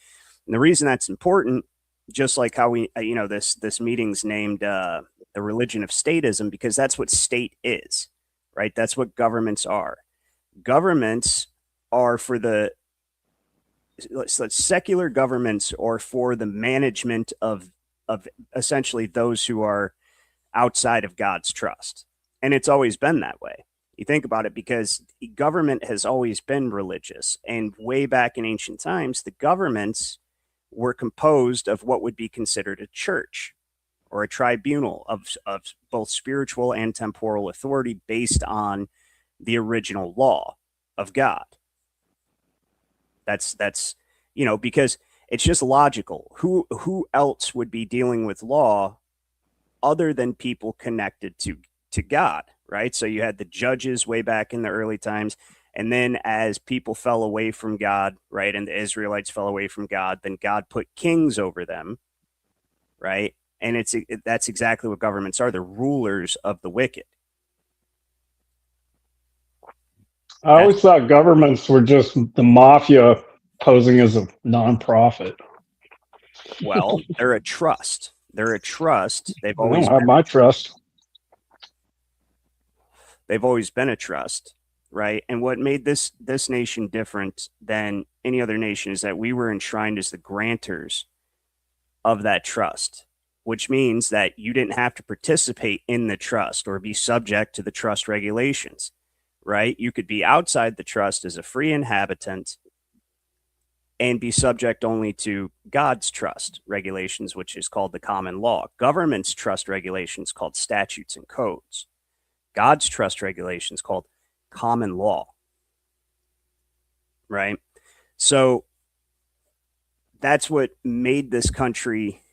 And the reason that's important, just like how we, this meeting's named the religion of statism, because that's what state is, right? That's what governments are. Governments are for the, secular governments are for the management of essentially those who are outside of God's trust. And it's always been that way. You think about it, because government has always been religious. And way back in ancient times, the governments were composed of what would be considered a church or a tribunal of both spiritual and temporal authority based on the original law of God. That's because it's just logical. Who else would be dealing with law other than people connected to God, right? So you had the judges way back in the early times. And then as people fell away from God, right, and the Israelites fell away from God, then God put kings over them, right? And that's exactly what governments are. They're rulers of the wicked. I always thought governments were just the mafia posing as a nonprofit. Well, they're a trust. They're a trust. They've I always don't have my trust. They've always been a trust, right? And what made this nation different than any other nation is that we were enshrined as the grantors of that trust, which means that you didn't have to participate in the trust or be subject to the trust regulations, right? You could be outside the trust as a free inhabitant and be subject only to God's trust regulations, which is called the common law. Government's trust regulations called statutes and codes. God's trust regulations called common law, right? So that's what made this country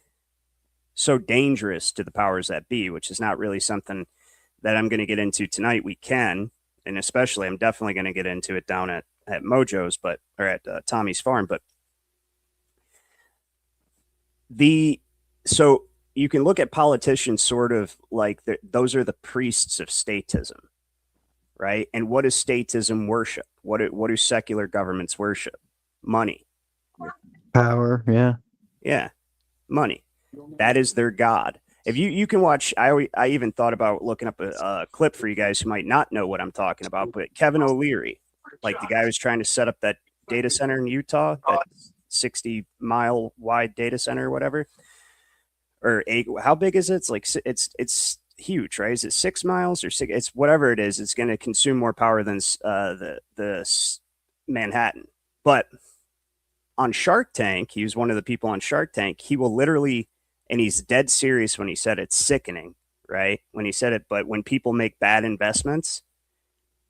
so dangerous to the powers that be, which is not really something that I'm going to get into tonight. We can, and especially I'm definitely going to get into it down at Mojo's, or at Tommy's farm. But so you can look at politicians sort of like those are the priests of statism, right? And what does statism worship? What do secular governments worship? Money, Power, yeah, money. That is their god. If you can watch, I even thought about looking up a clip for you guys who might not know what I'm talking about, but Kevin O'Leary, like the guy who's trying to set up that data center in Utah, that 60-mile wide data center or whatever, or how big is it? It's like it's huge, right? Is it 6 miles or 6? It's whatever it is. It's going to consume more power than the Manhattan. But on Shark Tank, he was one of the people on Shark Tank. He will literally, and he's dead serious when he said it's sickening, right? When he said it, but when people make bad investments,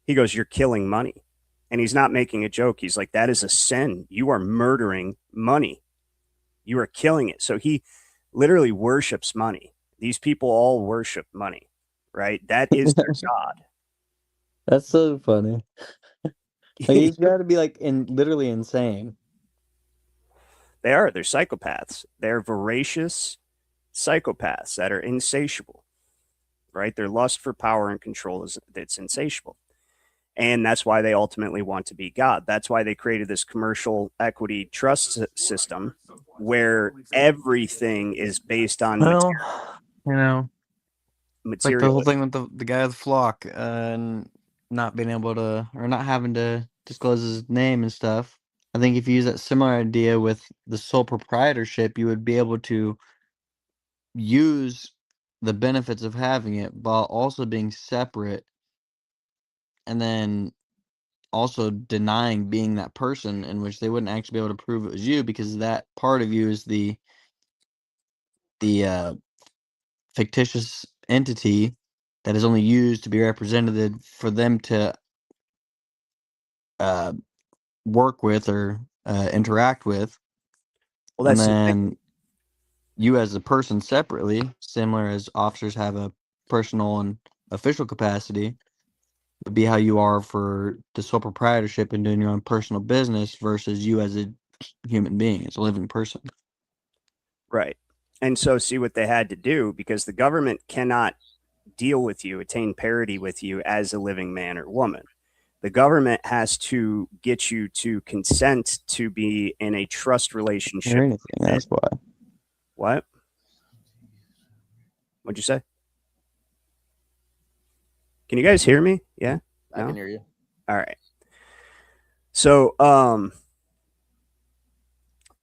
he goes, "You're killing money." And he's not making a joke. He's like, "That is a sin. You are murdering money. You are killing it." So he literally worships money. These people all worship money, right? That is their god. That's so funny. Like, he's got to be like literally insane. They are. They're psychopaths. They're voracious psychopaths that are insatiable, right? Their lust for power and control it's insatiable. And that's why they ultimately want to be God. That's why they created this commercial equity trust system where everything is based on Well, you know, material. like the whole thing with the guy with the flock and not being able to, or not having to disclose his name and stuff. I think if you use that similar idea with the sole proprietorship, you would be able to use the benefits of having it while also being separate, and then also denying being that person, in which they wouldn't actually be able to prove it was you, because that part of you is the fictitious entity that is only used to be represented for them to work with or interact with. Well, And that's then you as a person separately, similar as officers have a personal and official capacity, would be how you are for the sole proprietorship and doing your own personal business versus you as a human being, as a living person. right. And so see what they had to do, because the government cannot deal with you, attain parity with you as a living man or woman. The government has to get you to consent to be in a trust relationship. Or anything, that's why. What? What'd you say? Can you guys hear me? Yeah? I can hear you. All right. So,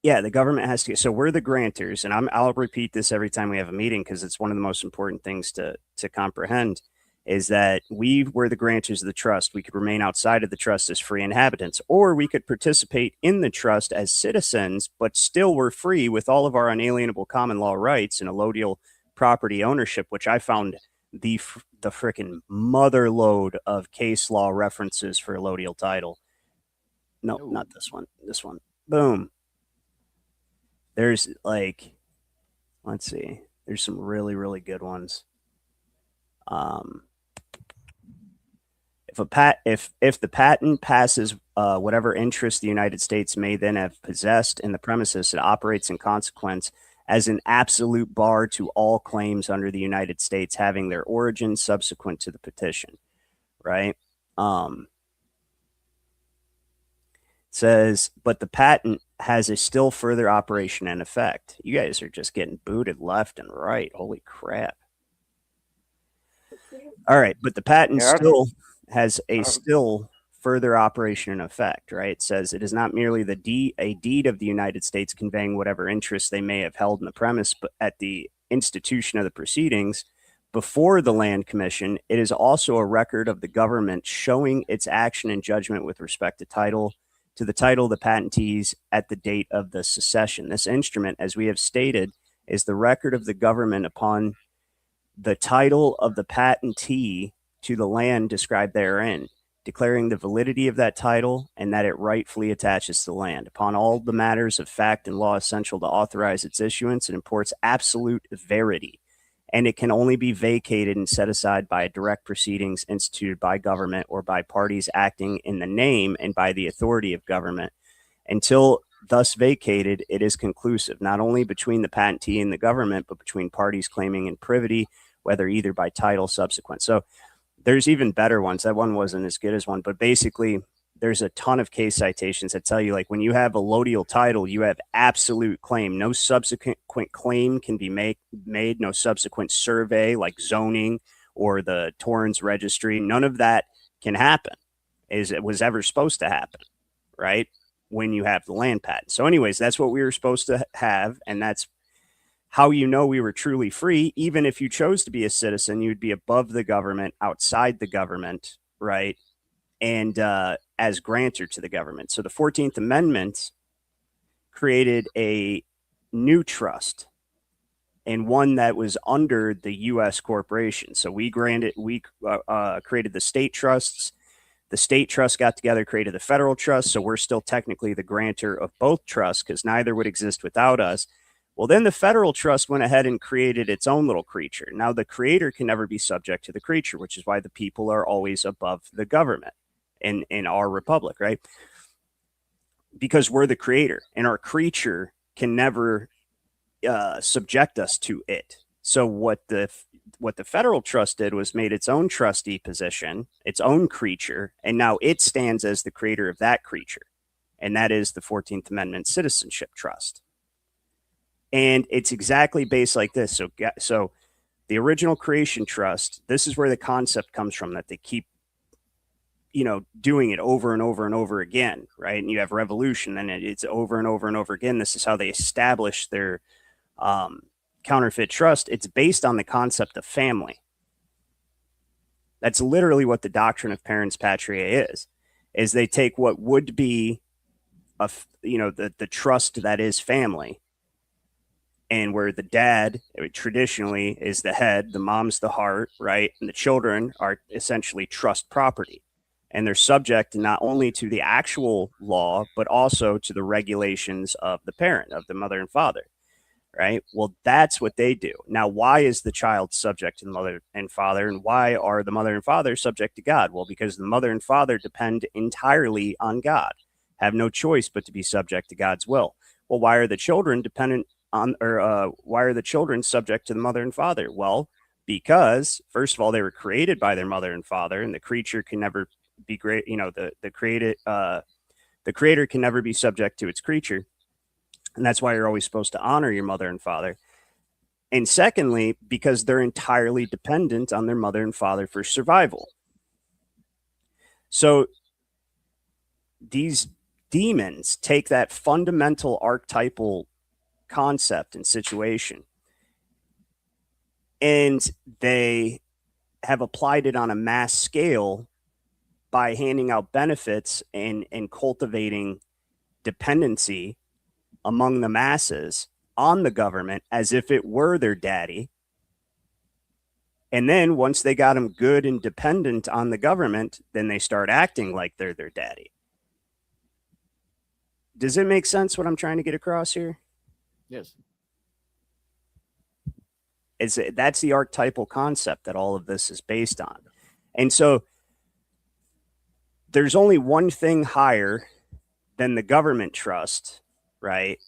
yeah, the government has to. So we're the grantors, and I'll repeat this every time we have a meeting because it's one of the most important things to comprehend. Is that we were the grantors of the trust. We could remain outside of the trust as free inhabitants, or we could participate in the trust as citizens, but still we're free with all of our unalienable common law rights and allodial property ownership, which I found the freaking mother load of case law references for allodial title. No, not this one. This one. Boom. There's like, let's see. There's some really, really good ones. If the patent passes whatever interest the United States may then have possessed in the premises, it operates in consequence as an absolute bar to all claims under the United States having their origin subsequent to the petition, right? Says, but the patent has a still further operation and effect. You guys are just getting booted left and right. Holy crap. All right, but the patent still has a still further operation and effect, right? It says it is not merely a deed of the United States conveying whatever interest they may have held in the premise, but at the institution of the proceedings before the Land Commission, it is also a record of the government showing its action and judgment with respect to the title of the patentees at the date of the secession. This instrument, as we have stated, is the record of the government upon the title of the patentee to the land described therein, declaring the validity of that title and that it rightfully attaches to the land. Upon all the matters of fact and law essential to authorize its issuance, it imports absolute verity, and it can only be vacated and set aside by direct proceedings instituted by government or by parties acting in the name and by the authority of government. Until thus vacated, it is conclusive, not only between the patentee and the government, but between parties claiming in privity, whether either by title subsequent. So there's even better ones. That one wasn't as good as one, but basically there's a ton of case citations that tell you, like, when you have a allodial title, you have absolute claim. No subsequent claim can be made, no subsequent survey like zoning or the Torrens registry. None of that can happen. it was ever supposed to happen, right? When you have the land patent. So anyways, that's what we were supposed to have. And that's how you know we were truly free. Even if you chose to be a citizen, you'd be above the government, outside the government, right? And as grantor to the government. So the 14th Amendment created a new trust, and one that was under the U.S. corporation. So we created the state trusts. The state trust got together, created the federal trust. So we're still technically the grantor of both trusts because neither would exist without us. Well, then the federal trust went ahead and created its own little creature. Now the creator can never be subject to the creature, which is why the people are always above the government in our republic, right? Because we're the creator, and our creature can never subject us to it. So what the federal trust did was made its own trustee position, its own creature, and now it stands as the creator of that creature, and that is the 14th Amendment Citizenship Trust. And it's exactly based like this. So the original creation trust, this is where the concept comes from, that they keep doing it over and over and over again, right? And you have revolution, and it's over and over and over again. This is how they establish their counterfeit trust. It's based on the concept of family. That's literally what the doctrine of parens patriae is they take what would be the trust that is family, and where the dad traditionally is the head, the mom's the heart, right? And the children are essentially trust property. And they're subject not only to the actual law, but also to the regulations of the parent, of the mother and father, right? Well, that's what they do. Now, why is the child subject to the mother and father? And why are the mother and father subject to God? Well, because the mother and father depend entirely on God, have no choice but to be subject to God's will. Well, why are the children dependent on, or why are the children subject to the mother and father? Well, because first of all, they were created by their mother and father, and the creature can never be great. The creator can never be subject to its creature. And that's why you're always supposed to honor your mother and father. And secondly, because they're entirely dependent on their mother and father for survival. So these demons take that fundamental archetypal concept and situation, and they have applied it on a mass scale by handing out benefits and cultivating dependency among the masses on the government as if it were their daddy. And then once they got them good and dependent on the government, then they start acting like they're their daddy. Does it make sense what I'm trying to get across here? Yes. That's the archetypal concept that all of this is based on. And so there's only one thing higher than the government trust, right?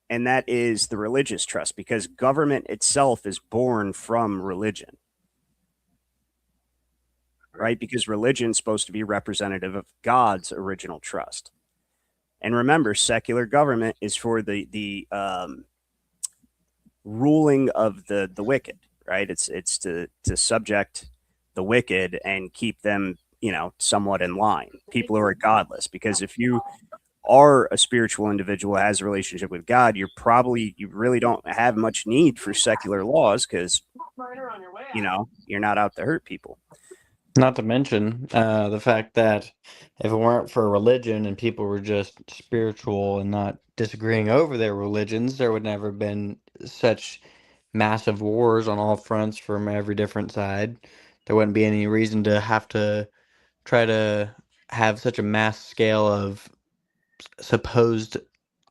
And that is the religious trust, because government itself is born from religion, right? Because religion is supposed to be representative of God's original trust. And remember, secular government is for the ruling of the wicked, right? It's to subject the wicked and keep them, somewhat in line, people who are godless. Because if you are a spiritual individual who has a relationship with God, you really don't have much need for secular laws, because you're not out to hurt people. Not to mention the fact that if it weren't for religion and people were just spiritual and not disagreeing over their religions, there would never have been such massive wars on all fronts from every different side. There wouldn't be any reason to have to try to have such a mass scale of supposed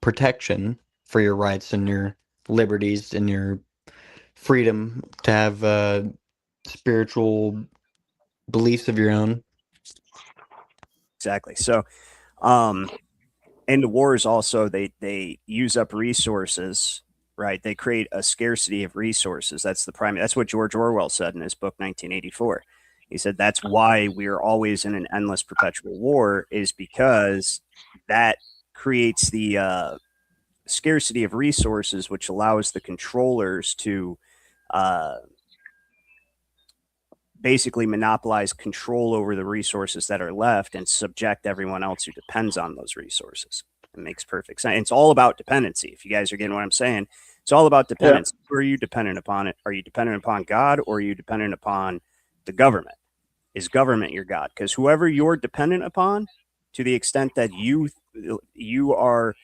protection for your rights and your liberties and your freedom to have spiritual beliefs of your own. Exactly. So, in the wars also, they use up resources, right? They create a scarcity of resources. That's what George Orwell said in his book, 1984. He said that's why we are always in an endless perpetual war, is because that creates the scarcity of resources, which allows the controllers to basically monopolize control over the resources that are left and subject everyone else who depends on those resources. It makes perfect sense. It's all about dependency. If you guys are getting what I'm saying, it's all about dependence. Yeah. Who are you dependent upon? Are you dependent upon God, or are you dependent upon the government? Is government your God? Because whoever you're dependent upon, to the extent that you are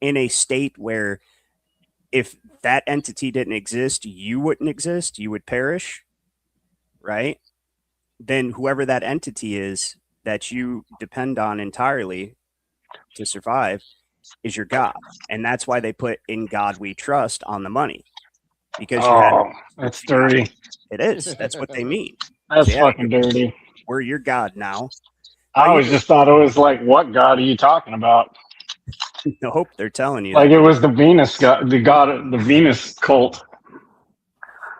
in a state where if that entity didn't exist, you wouldn't exist, you would perish, right? Then whoever that entity is that you depend on entirely to survive is your God. And that's why they put "in God we trust" on the money. Because that's dirty. It is. That's what they mean. That's fucking dirty. We're your God now. I always just thought it was like, what God are you talking about? Nope, they're telling you. Like it was the Venus God, the Venus cult.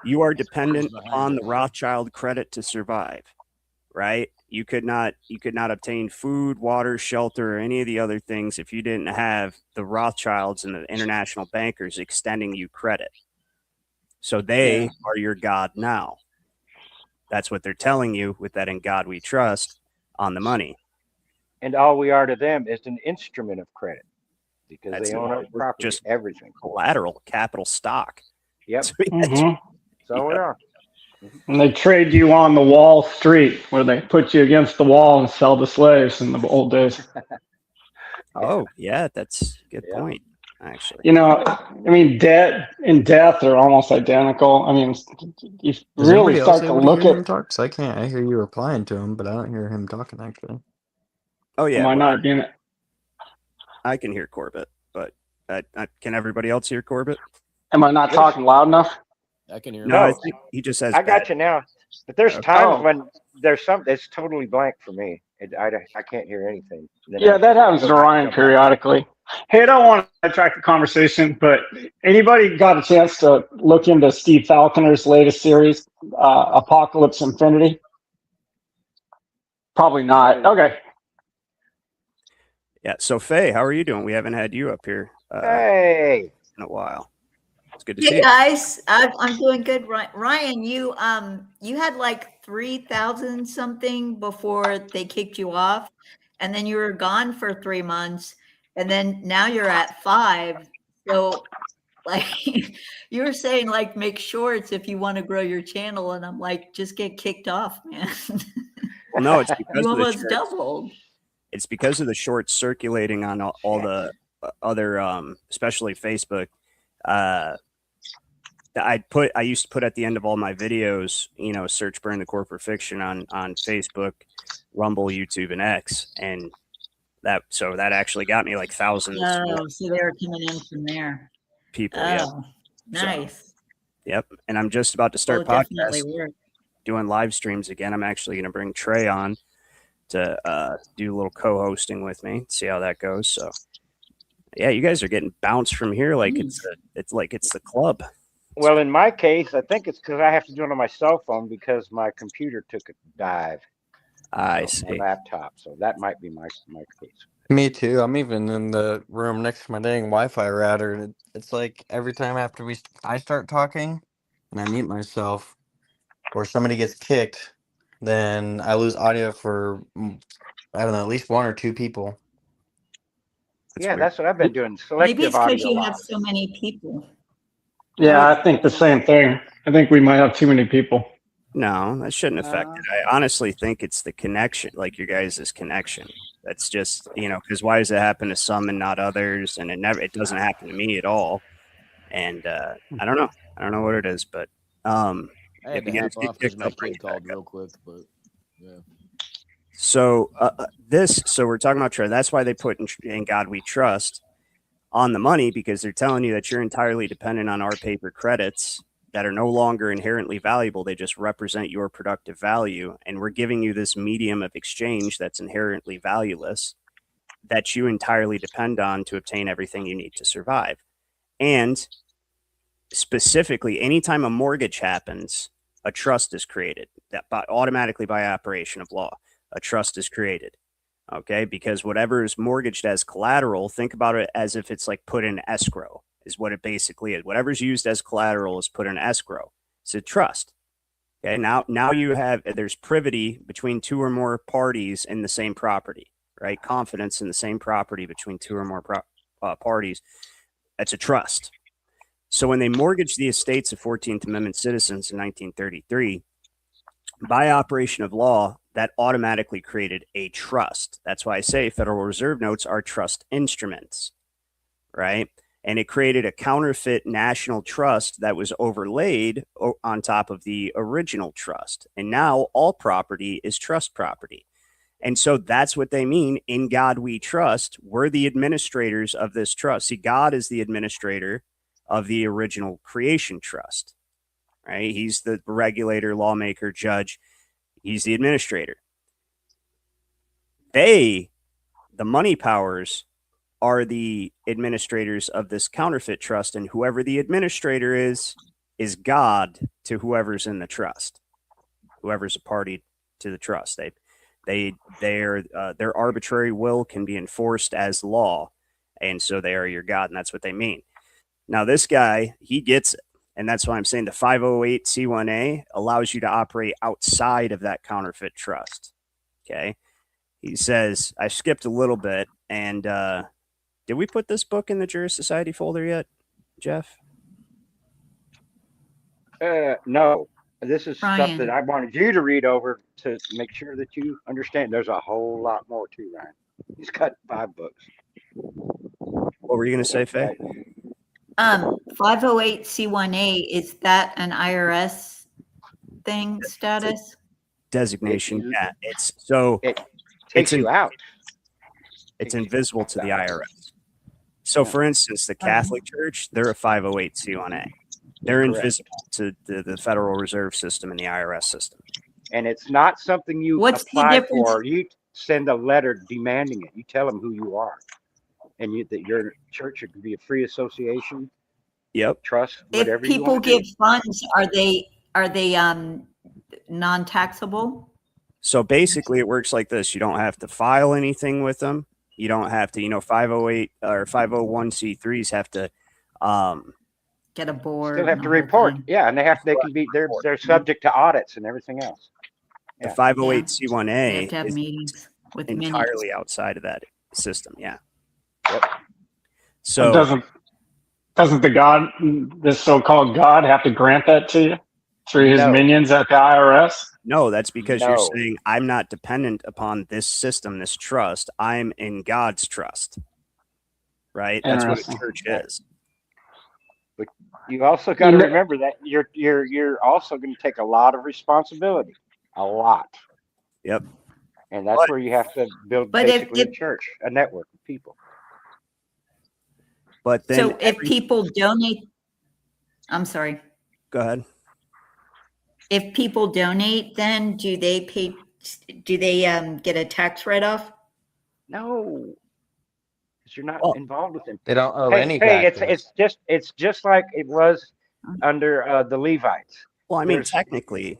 You are dependent on the Rothschild credit to survive, right? You could not obtain food, water, shelter, or any of the other things if you didn't have the Rothschilds and the international bankers extending you credit. So they are your God now. That's what they're telling you with that "in God we trust" on the money. And all we are to them is an instrument of credit, because they own our property, just everything. Collateral, capital stock. Yep. So we are. And they trade you on the Wall Street, where they put you against the wall and sell the slaves in the old days. Oh, yeah, that's a good point, actually. You know, I mean, debt and death are almost identical. I mean, you really start to look at. Talk? So I hear you replying to him, but I don't hear him talking actually. Oh yeah, am I not being? I can hear Corbett, but can everybody else hear Corbett? Am I not talking loud enough? I can hear him. No, I think he just says. I got you now, but there's times when there's something that's totally blank for me. I can't hear anything. Yeah, that happens to Ryan periodically. Hey, I don't want to attract the conversation, but anybody got a chance to look into Steve Falconer's latest series, Apocalypse Infinity? Probably not. Okay. Yeah. So Faye, how are you doing? We haven't had you up here hey in a while. It's good to see you. Guys, I'm doing good. Ryan, you had like 3,000 something before they kicked you off, and then you were gone for 3 months, and then now you're at 5. So like you were saying, like, make shorts if you want to grow your channel, and I'm like, just get kicked off, man. Well, no, it's because you almost doubled. It's because of the shorts circulating on all the other, especially Facebook. I used to put at the end of all my videos, search "Burn the Corporate Fiction" on Facebook, Rumble, YouTube, and X, and that actually got me like thousands. Oh, so they were coming in from there. People, nice. So, yep, and I'm just about to start doing live streams again. I'm actually going to bring Trey on to do a little co-hosting with me, see how that goes. So, yeah, you guys are getting bounced from here like it's the club. Well, in my case, I think it's because I have to do it on my cell phone because my computer took a dive. I see. My laptop, so that might be my case. Me too. I'm even in the room next to my dang Wi-Fi router, and it's like every time after I start talking and I mute myself, or somebody gets kicked, then I lose audio for I don't know, at least 1 or 2 people. That's what I've been doing. Maybe it's because you have so many people. Yeah, I think the same thing. I think we might have too many people. No, that shouldn't affect it. I honestly think it's the connection, like your guys' connection. That's just, because why does it happen to some and not others? And it doesn't happen to me at all. And I don't know. I don't know what it is, but I had to hop off because my kid called real quick, but yeah. So so we're talking about trust. That's why they put in God we trust on the money, because they're telling you that you're entirely dependent on our paper credits that are no longer inherently valuable. They just represent your productive value. And we're giving you this medium of exchange that's inherently valueless that you entirely depend on to obtain everything you need to survive. And specifically, anytime a mortgage happens, a trust is created automatically by operation of law. A trust is created. Okay, because whatever is mortgaged as collateral, think about it as if it's like put in escrow, is what it basically is. Whatever's used as collateral is put in escrow. It's a trust. Okay, now you have, there's privity between two or more parties in the same property, right? Confidence in the same property between two or more parties. That's a trust. So when they mortgaged the estates of 14th Amendment citizens in 1933, by operation of law, that automatically created a trust. That's why I say Federal Reserve notes are trust instruments, right? And it created a counterfeit national trust that was overlaid on top of the original trust. And now all property is trust property. And so that's what they mean. In God we trust. We're the administrators of this trust. See, God is the administrator of the original creation trust, right? He's the regulator, lawmaker, judge. He's the administrator. They, the money powers, are the administrators of this counterfeit trust, and whoever the administrator is God to whoever's in the trust, whoever's a party to the trust. Their arbitrary will can be enforced as law, and so they are your God, and that's what they mean. Now this guy, he gets it, and that's why I'm saying the 508c1a allows you to operate outside of that counterfeit trust. Okay, he says, I skipped a little bit, and did we put this book in the Jurist Society folder yet, Jeff? No. This is stuff Ryan. that I wanted you to read over to make sure that you understand. There's a whole lot more to Ryan. He's got 5 books. What were you going to say, Faye? 508c1a, is that an IRS thing status? Designation. Yeah, it's so it takes you out. It's invisible to the IRS. So, for instance, the Catholic Church, they're a 508c1a. They're invisible to the Federal Reserve System and the IRS system. And it's not something you What's the apply difference? for. You send a letter demanding it. You tell them who you are, and that your church could be a free association. Yep. Trust. If Whatever you people want to give do. funds, are they non-taxable? So basically, it works like this: you don't have to file anything with them. You don't have to, 508 or 501c3s have to get a board. Still have to report. Yeah, and they're subject to audits and everything else. The 508c1a They have to have is meetings with entirely minutes. outside of that system. Yeah. Yep. So doesn't the God, this so-called God, have to grant that to you through his minions at the IRS? No, that's because you're saying I'm not dependent upon this system, this trust. I'm in God's trust. Right? That's what a church is. But you also got to remember that you're also going to take a lot of responsibility. A lot. Yep. And that's where you have to build basically a church, a network of people. But then So if people donate, I'm sorry. Go ahead. If people donate, then do they get a tax write-off? No, because you're not involved with them. They don't owe any Hey, taxes. it's just like it was under the Levites. Well, I mean, technically,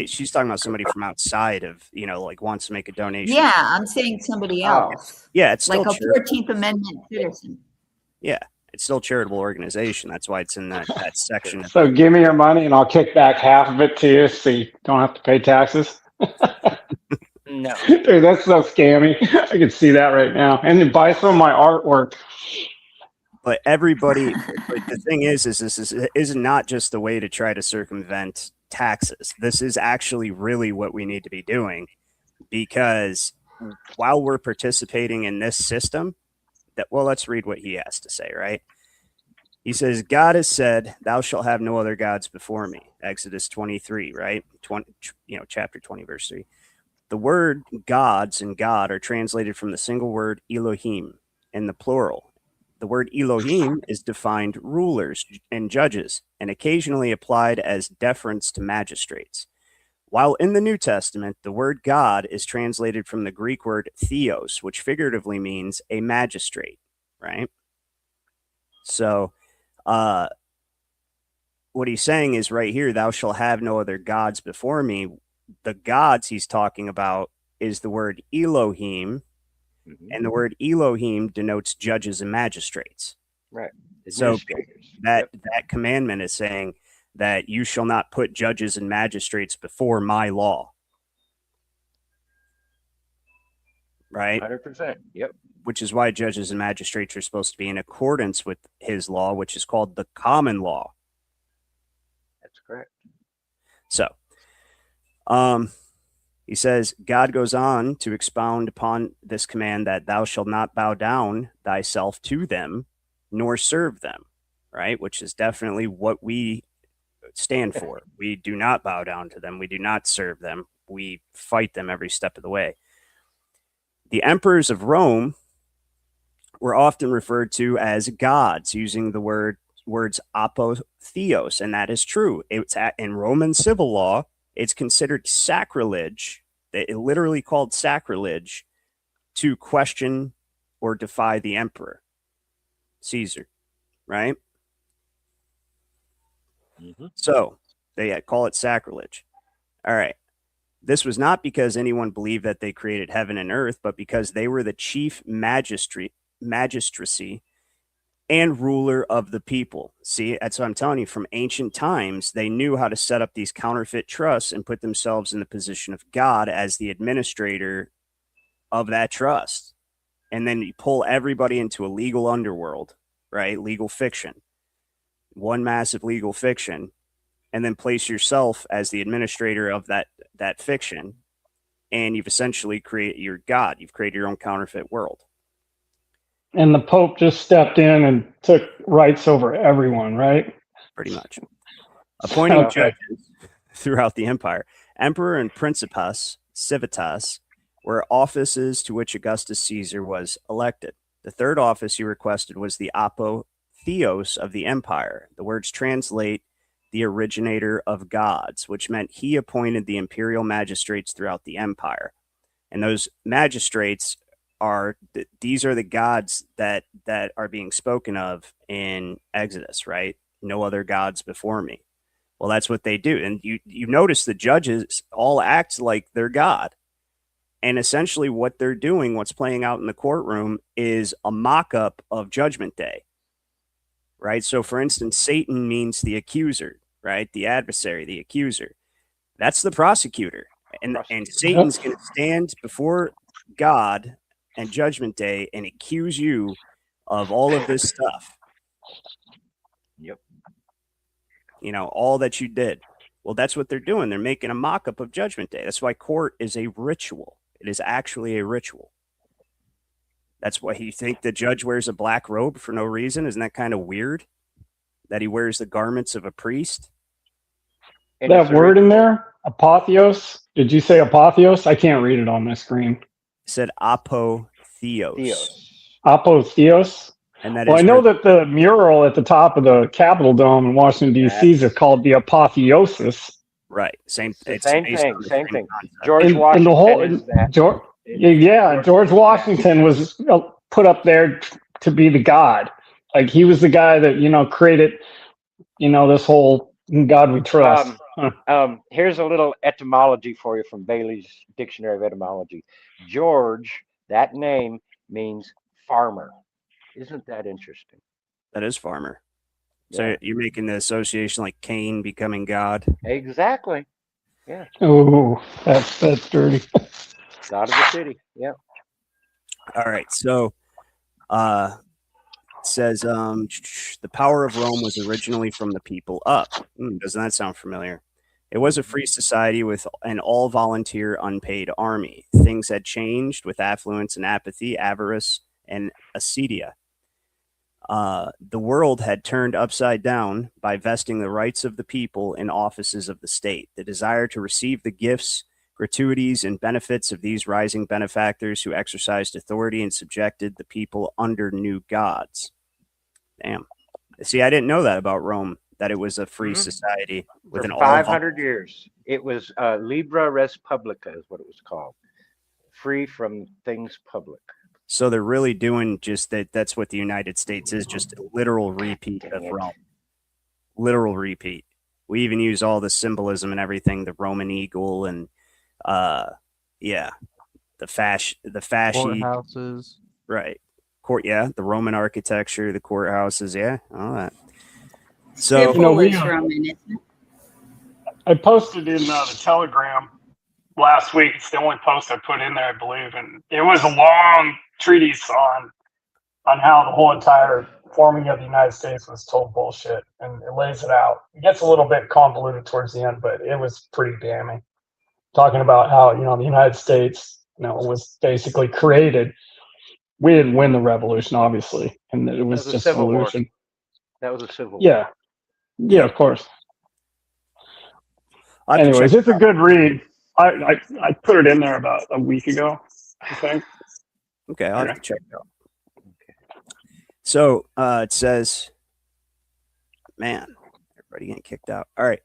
she's talking about somebody from outside of, like wants to make a donation. Yeah, I'm saying somebody else. Yeah, it's like still a 14th Amendment citizen. Yeah, it's still a charitable organization. That's why it's in that section. So give me your money and I'll kick back half of it to you so you don't have to pay taxes. No. Dude, that's so scammy. I can see that right now. And then buy some of my artwork. But everybody, but the thing is this is not just a way to try to circumvent taxes. This is actually really what we need to be doing, because while we're participating in this system, let's read what he has to say, right? He says, God has said, thou shalt have no other gods before me. Exodus 23, right? Chapter 20, verse 3. The word gods and God are translated from the single word Elohim in the plural. The word Elohim is defined rulers and judges and occasionally applied as deference to magistrates. While in the New Testament, the word God is translated from the Greek word theos, which figuratively means a magistrate, right? So what he's saying is right here, thou shalt have no other gods before me. The gods he's talking about is the word Elohim, and the word Elohim denotes judges and magistrates. Right. So that commandment is saying that you shall not put judges and magistrates before my law. Right? 100%. Yep. Which is why judges and magistrates are supposed to be in accordance with his law, which is called the common law. That's correct. So, he says, God goes on to expound upon this command that thou shalt not bow down thyself to them, nor serve them, right? Which is definitely what we stand for. We do not bow down to them. We do not serve them. We fight them every step of the way. The emperors of Rome were often referred to as gods, using the words apotheos, and that is true. It's in Roman civil law, it's considered sacrilege. It literally called sacrilege to question or defy the emperor, Caesar, right? Mm-hmm. So they call it sacrilege. All right. This was not because anyone believed that they created heaven and earth, but because they were the chief magistracy and ruler of the people. See, that's what I'm telling you. From ancient times, they knew how to set up these counterfeit trusts and put themselves in the position of God as the administrator of that trust. And then you pull everybody into a legal underworld, right? Legal fiction. One massive legal fiction. And then place yourself as the administrator of that fiction. And you've essentially created your God. You've created your own counterfeit world. And the Pope just stepped in and took rights over everyone, right? Pretty much. Appointing judges throughout the empire. Emperor and Principes, civitas, were offices to which Augustus Caesar was elected. The third office he requested was the apotheos of the empire. The words translate the originator of gods, which meant he appointed the imperial magistrates throughout the empire. And those magistrates these are the gods that are being spoken of in Exodus, right? No other gods before me. Well, that's what they do. And you notice the judges all act like they're God. And essentially what they're doing, what's playing out in the courtroom, is a mock-up of Judgment Day, right? So, for instance, Satan means the accuser, right? The adversary, the accuser. That's the prosecutor. And Satan's going to stand before God and Judgment Day and accuse you of all of this stuff. Yep. You know, all that you did. Well, that's what they're doing. They're making a mock-up of Judgment Day. That's why court is a ritual. It is actually a ritual. That's why you think the judge wears a black robe for no reason. Isn't that kind of weird? That he wears the garments of a priest? And that word in there, apotheos. Did you say apotheos? I can't read it on my screen. It said apotheos. Apotheos. And that well, is I know that the mural at the top of the Capitol Dome in Washington, D.C. is called the apotheosis. Right. Same thing. Same thing. George Washington George Washington was put up there to be the god. Like he was the guy that, created, this whole God we trust. Here's a little etymology for you from Bailey's Dictionary of Etymology. George, that name means farmer. Isn't that interesting? That is farmer. So you're making the association like Cain becoming God. Exactly. Yeah. Oh, that's dirty. God of the city. Yeah. All right. So it says the power of Rome was originally from the people up. Doesn't that sound familiar? It was a free society with an all-volunteer unpaid army. Things had changed with affluence and apathy, avarice, and acedia. The world had turned upside down by vesting the rights of the people in offices of the state. The desire to receive the gifts, gratuities, and benefits of these rising benefactors who exercised authority and subjected the people under new gods. Damn. See, I didn't know that about Rome, that it was a free society with an 500 years. It was Libra Res Publica is what it was called. Free from things public. So they're really doing just that. That's what the United States is, just a literal repeat of Rome. Literal repeat. We even use all the symbolism and everything, the Roman eagle and the fasci courthouses. Right. The Roman architecture, the courthouses, all that. So, we, for a minute. I posted in the Telegram last week. It's the only post I put in there, I believe, and it was a long treatise on how the whole entire forming of the United States was total bullshit, and it lays it out. It gets a little bit convoluted towards the end, but it was pretty damning. Talking about how the United States was basically created. We didn't win the revolution, obviously, and it was just an illusion. That was a civil war. Yeah, of course. Anyways, it's a good read. I put it in there about a week ago, I think. Okay, I'll have to check it out. So it says, man, everybody getting kicked out. All right.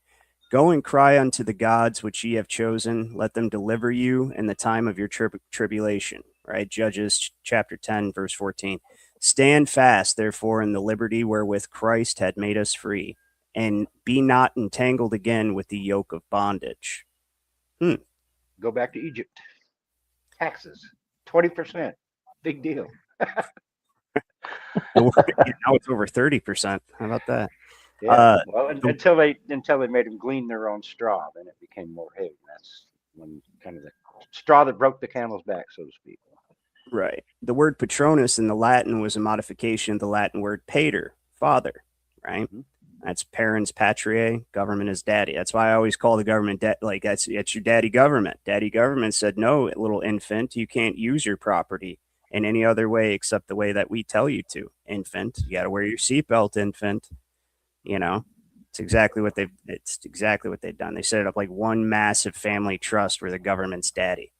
Go and cry unto the gods which ye have chosen. Let them deliver you in the time of your tribulation. Right? Judges chapter 10, verse 14. Stand fast, therefore, in the liberty wherewith Christ had made us free, and be not entangled again with the yoke of bondage. Go back to Egypt. Taxes, 20%. Big deal. Now it's over 30%. How about that? Yeah. Well, until they made them glean their own straw, then it became more heavy. That's when kind of the straw that broke the camel's back, so to speak. Right. The word patronus in the Latin was a modification of the Latin word pater, father. Right. Mm-hmm. That's parens patriae. Government is daddy. That's why I always call the government like that's your daddy government. Daddy government said, no, little infant, you can't use your property in any other way except the way that we tell you to. Infant, you got to wear your seatbelt, infant. It's exactly what they've done. They set it up like one massive family trust where the government's daddy.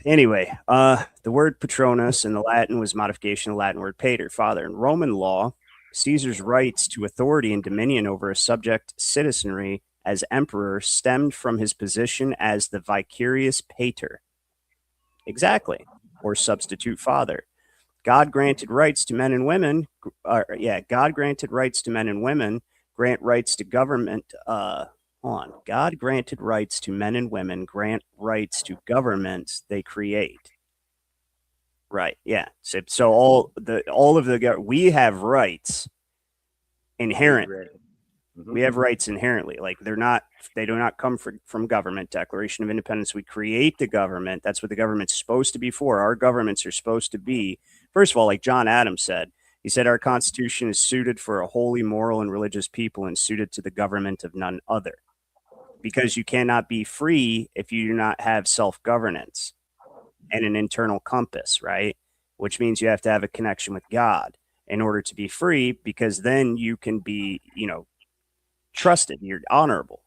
Anyway, the word patronus in the Latin was modification of the Latin word pater, father. In Roman law, Caesar's rights to authority and dominion over a subject citizenry as emperor stemmed from his position as the vicarious pater. Exactly. Or substitute father. God granted rights to men and women. God granted rights to men and women. Grant rights to government. God granted rights to men and women. Grant rights to governments they create. Right. Yeah. So we have rights inherently. Mm-hmm. We have rights inherently. Like they do not come from government. Declaration of Independence. We create the government. That's what the government's supposed to be for. Our governments are supposed to be, first of all, like John Adams said, he said, our Constitution is suited for a holy, moral, and religious people and suited to the government of none other. Because you cannot be free if you do not have self-governance and an internal compass, right? Which means you have to have a connection with God in order to be free, because then you can be, trusted. You're honorable.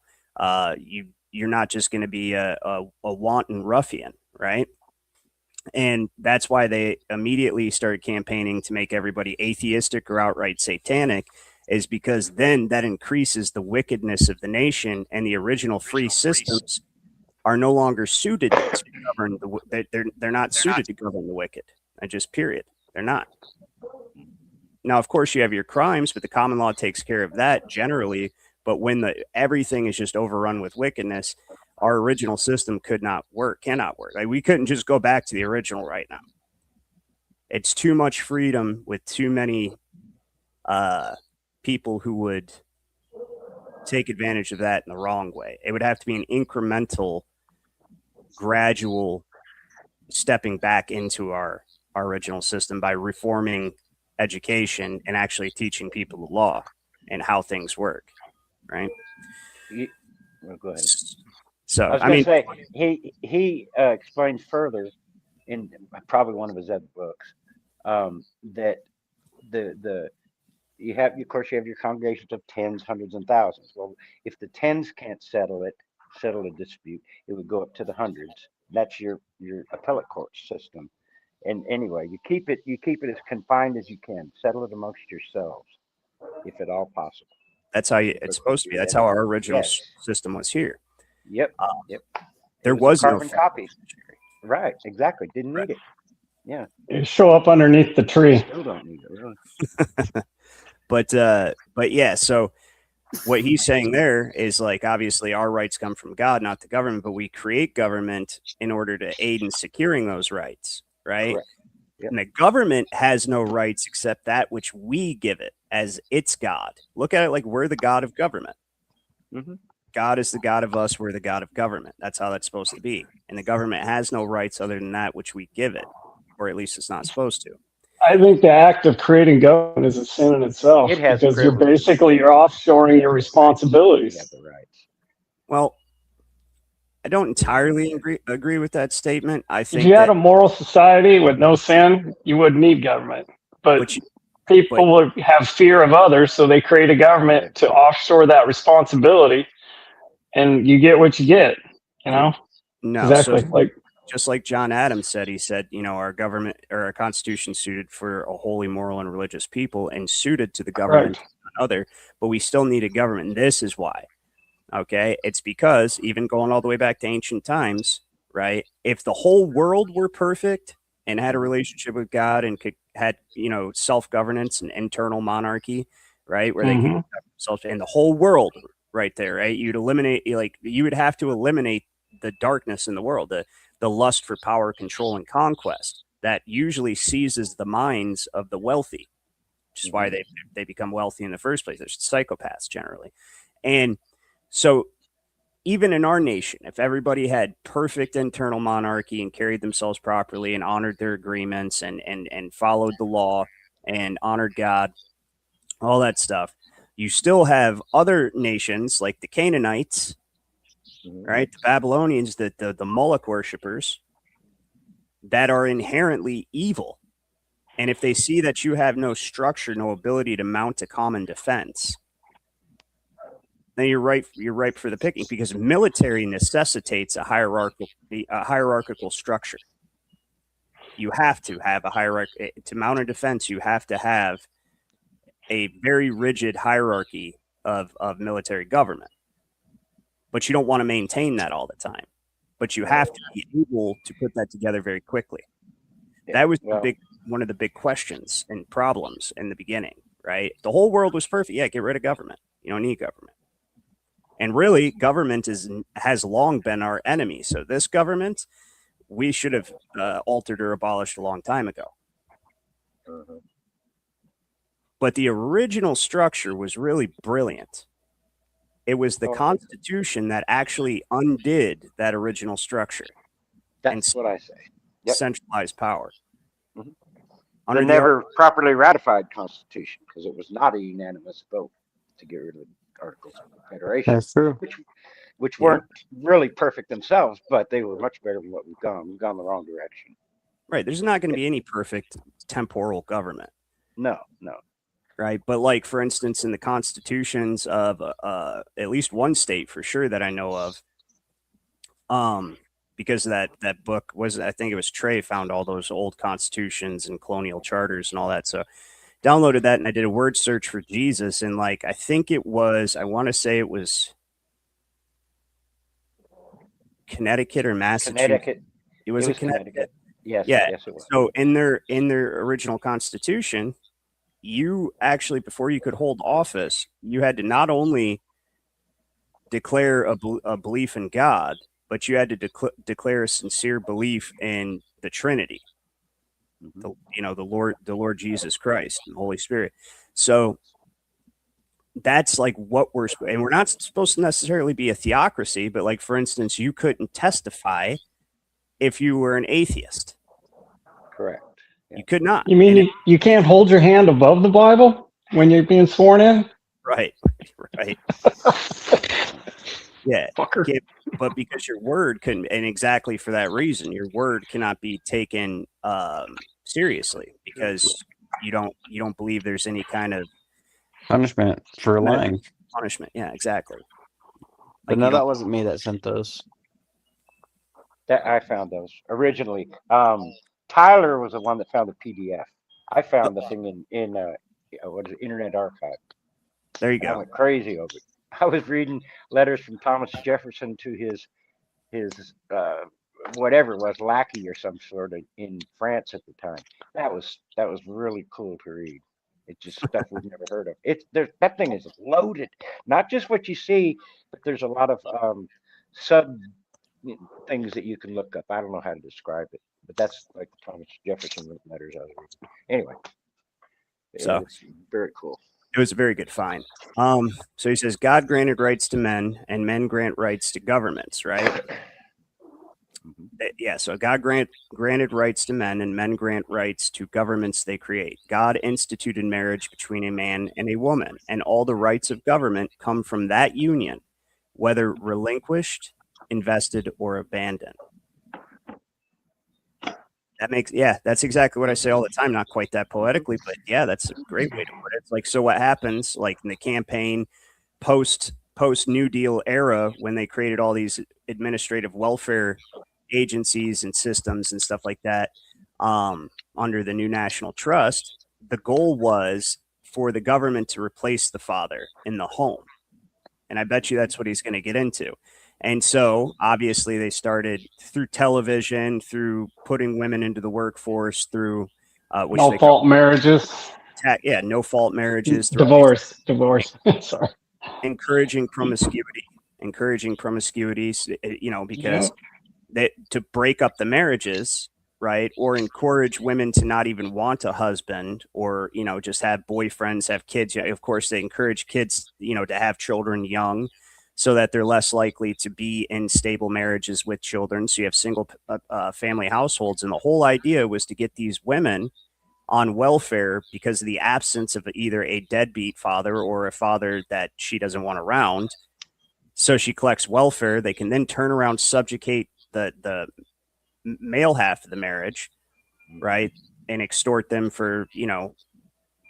You're not just going to be a wanton ruffian, right? And that's why they immediately started campaigning to make everybody atheistic or outright satanic, is because then that increases the wickedness of the nation, and the original free systems are no longer suited to govern they're not suited to govern the wicked. Just period. They're not. Now, of course, you have your crimes, but the common law takes care of that generally. But when everything is just overrun with wickedness, our original system cannot work. Like, we couldn't just go back to the original right now. It's too much freedom with too many people who would take advantage of that in the wrong way. It would have to be an incremental, gradual stepping back into our original system by reforming education and actually teaching people the law and how things work. Right. Go ahead. So I was going to say he explains further in probably one of his other books that you have your congregations of tens, hundreds, and thousands. Well, if the tens can't settle a dispute, it would go up to the hundreds. That's your appellate court system. And anyway, you keep it as confined as you can. Settle it amongst yourselves, if at all possible. That's how it's supposed to be. That's how our original system was here. Yep. There was no carbon copy. Right. Exactly. Didn't need it. Yeah. You show up underneath the tree. Still don't need it, really. But yeah. So what he's saying there is, like, obviously our rights come from God, not the government, but we create government in order to aid in securing those rights. Right. Yep. And the government has no rights except that which we give it. as its God. Look at it like we're the God of government. Mm-hmm. God is the God of us. We're the God of government. That's how that's supposed to be. And the government has no rights other than that which we give it, or at least it's not supposed to. I think the act of creating government is a sin in itself It has because you're privileges. basically offshoring your You responsibilities. have the rights. Well, I don't entirely agree with that statement. I If think you had that, a moral society with no sin, you wouldn't need government. But but people would have fear of others, so they create a government to offshore that responsibility, and you get what you get. You know, no, exactly. so Like just like John Adams said, he said, you know, our government or our constitution suited for a holy, moral, and religious people and suited to the government other, but we still need a government. This is why. Okay. It's because even going all the way back to ancient times, right? If the whole world were perfect and had a relationship with God and had, you know, self-governance and internal monarchy, right? Where they could govern themselves and the whole world right there, right? You'd eliminate, like, you would have to eliminate the darkness in the world, the lust for power, control, and conquest that usually seizes the minds of the wealthy, which is why they become wealthy in the first place. They're psychopaths generally. And so even in our nation, if everybody had perfect internal monarchy and carried themselves properly and honored their agreements and followed the law and honored God, all that stuff, you still have other nations like the Canaanites, right? The Babylonians, the Moloch worshippers that are inherently evil. And if they see that you have no structure, no ability to mount a common defense, then you're ripe for the picking, because military necessitates a hierarchical structure. You have to have a hierarchy to mount a defense. You have to have a very rigid hierarchy of military government, but you don't want to maintain that all the time. But you have to be able to put that together very quickly. That was one of the big questions and problems in the beginning, right? The whole world was perfect. Yeah, get rid of government. You don't need government. And really, government has long been our enemy. So this government, we should have altered or abolished a long time ago. But the original structure was really brilliant. It was the Constitution that actually undid that original structure. That's what I say. Yep. Centralized power. The never properly ratified Constitution, because it was not a unanimous vote to get rid of the Articles of Confederation. That's true. Which weren't really perfect themselves, but they were much better than what we've gone. We've gone the wrong direction. Right. There's not going to be any perfect temporal government. No. Right. But like, for instance, in the constitutions of at least one state for sure that I know of, because that book was, I think it was Trey found all those old constitutions and colonial charters and all that. So downloaded that and I did a word search for Jesus. And like, I think it was, I want to say it was Connecticut or Massachusetts. Connecticut. It was Connecticut. Yes. Yeah. Yes, it was. So in their original constitution, you actually, before you could hold office, you had to not only declare a belief in God, but you had to declare a sincere belief in the Trinity, the Lord Jesus Christ and the Holy Spirit. So that's like what and we're not supposed to necessarily be a theocracy, but like, for instance, you couldn't testify if you were an atheist. Correct. Yeah. You could not. You mean you can't hold your hand above the Bible when you're being sworn in? Right. Yeah. But because your word couldn't, and exactly for that reason, your word cannot be taken seriously, because you don't believe there's any kind of punishment for lying. Punishment. Yeah, exactly. But no, that wasn't me that sent those. That I found those originally. Tyler was the one that found the PDF. I found the thing in what is it, Internet Archive. There you go. I went crazy over it. I was reading letters from Thomas Jefferson to his whatever it was, lackey or some sort in France at the time. That was really cool to read. It's just stuff we've never heard of. That thing is loaded. Not just what you see, but there's a lot of sub things that you can look up. I don't know how to describe it, but that's like the Thomas Jefferson letters I was reading. Anyway, so it's very cool. It was a very good find. So he says, God granted rights to men, and men grant rights to governments, right? Yeah, so God granted rights to men, and men grant rights to governments they create. God instituted marriage between a man and a woman, and all the rights of government come from that union, whether relinquished, invested, or abandoned. That makes, yeah, that's exactly what I say all the time. Not quite that poetically, but yeah, that's a great way to put it. It's like, so what happens, like in the campaign post New Deal era, when they created all these administrative welfare agencies and systems and stuff like that, under the new national trust, the goal was for the government to replace the father in the home. And I bet you that's what he's going to get into. And so obviously they started through television, through putting women into the workforce, through no fault marriages. Yeah, no fault marriages. Divorce. Sorry. Encouraging promiscuity, you know, because that to break up the marriages, right? Or encourage women to not even want a husband, or, you know, just have boyfriends, have kids. Of course, they encourage kids, you know, to have children young, so that they're less likely to be in stable marriages with children. So you have single family households. And the whole idea was to get these women on welfare because of the absence of either a deadbeat father or a father that she doesn't want around. So she collects welfare. They can then turn around, subjugate the male half of the marriage, right? And extort them for, you know,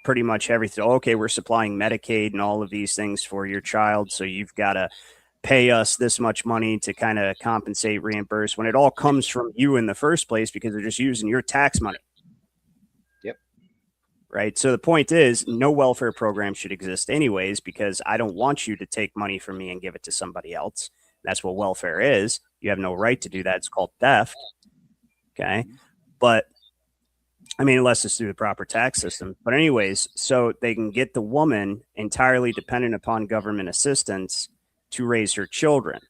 pretty much everything. Okay, we're supplying Medicaid and all of these things for your child, so you've got to pay us this much money to kind of compensate, reimburse, when it all comes from you in the first place, because they're just using your tax money. Yep. Right. So the point is, no welfare program should exist anyways, because I don't want you to take money from me and give it to somebody else. That's what welfare is. You have no right to do that. It's called theft. Okay. But I mean, unless it's through the proper tax system. But anyways, so they can get the woman entirely dependent upon government assistance to raise her children.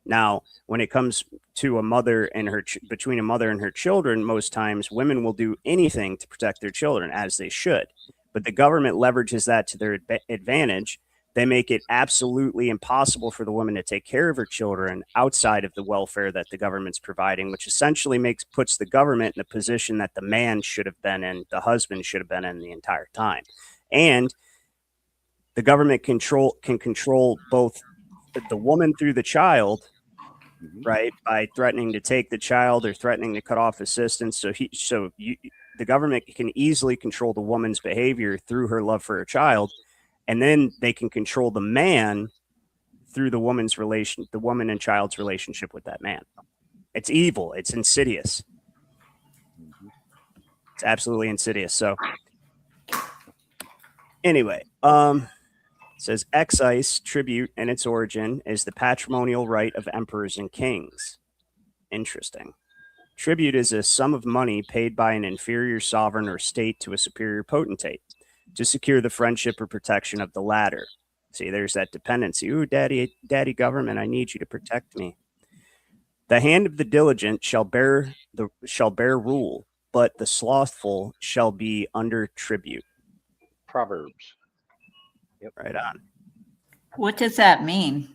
Now, when it comes to a mother and her between a mother and her children, most times women will do anything to protect their children, as they should. But the government leverages that to their advantage. They make it absolutely impossible for the woman to take care of her children outside of the welfare that the government's providing, which essentially puts the government in the position that the man should have been in, the husband should have been in the entire time. And the government can control both the woman through the child, right, by threatening to take the child or threatening to cut off assistance. The government can easily control the woman's behavior through her love for her child. And then they can control the man through the woman and child's relationship with that man. It's evil. It's insidious. It's absolutely insidious. So anyway, it says excise, tribute, and its origin is the patrimonial right of emperors and kings. Interesting. Tribute is a sum of money paid by an inferior sovereign or state to a superior potentate to secure the friendship or protection of the latter. See, there's that dependency. Ooh, daddy government, I need you to protect me. The hand of the diligent shall bear rule, but the slothful shall be under tribute. Proverbs. Yep. Right on. What does that mean?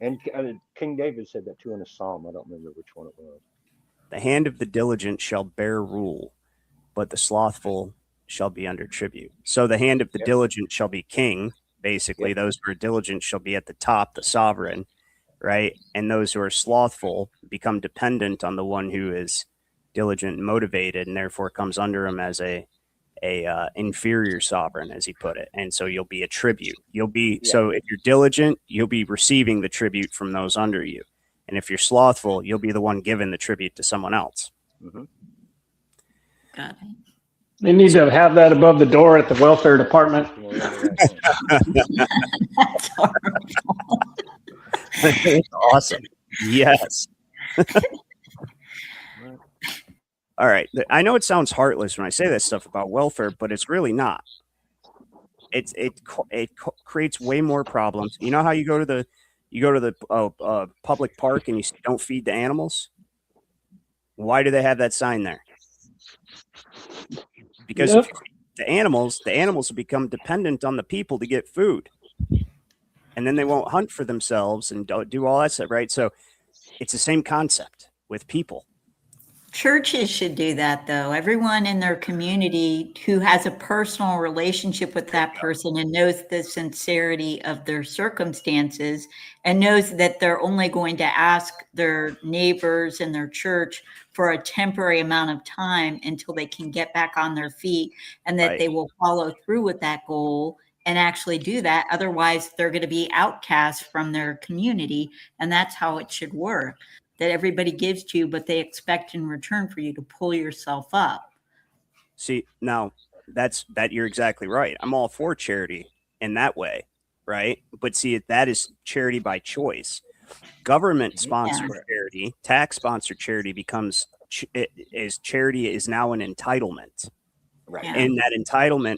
And King David said that too in a psalm. I don't remember which one it was. The hand of the diligent shall bear rule, but the slothful shall be under tribute. So the hand of the diligent shall be king. Basically, those who are diligent shall be at the top, the sovereign, right? And those who are slothful become dependent on the one who is diligent and motivated, and therefore comes under him as a inferior sovereign, as he put it. And so you'll be a tribute. So if you're diligent, you'll be receiving the tribute from those under you. And if you're slothful, you'll be the one giving the tribute to someone else. Mm-hmm. Got it. They need to have that above the door at the welfare department. That's horrible. Awesome. Yes. All right. I know it sounds heartless when I say that stuff about welfare, but it's really not. It creates way more problems. You know how you go to the public park and you don't feed the animals? Why do they have that sign there? Because if you feed the animals will become dependent on the people to get food. And then they won't hunt for themselves and do all that stuff, right? So it's the same concept with people. Churches should do that, though. Everyone in their community who has a personal relationship with that person and knows the sincerity of their circumstances and knows that they're only going to ask their neighbors in their church for a temporary amount of time until they can get back on their feet, and that they will follow through with that goal and actually do that. Otherwise, they're going to be outcast from their community, and that's how it should work. That everybody gives to you, but they expect in return for you to pull yourself up. See, now that you're exactly right. I'm all for charity in that way, right? But see, that is charity by choice. Government sponsored charity, tax sponsored charity becomes charity is now an entitlement. Right. Yeah. And that entitlement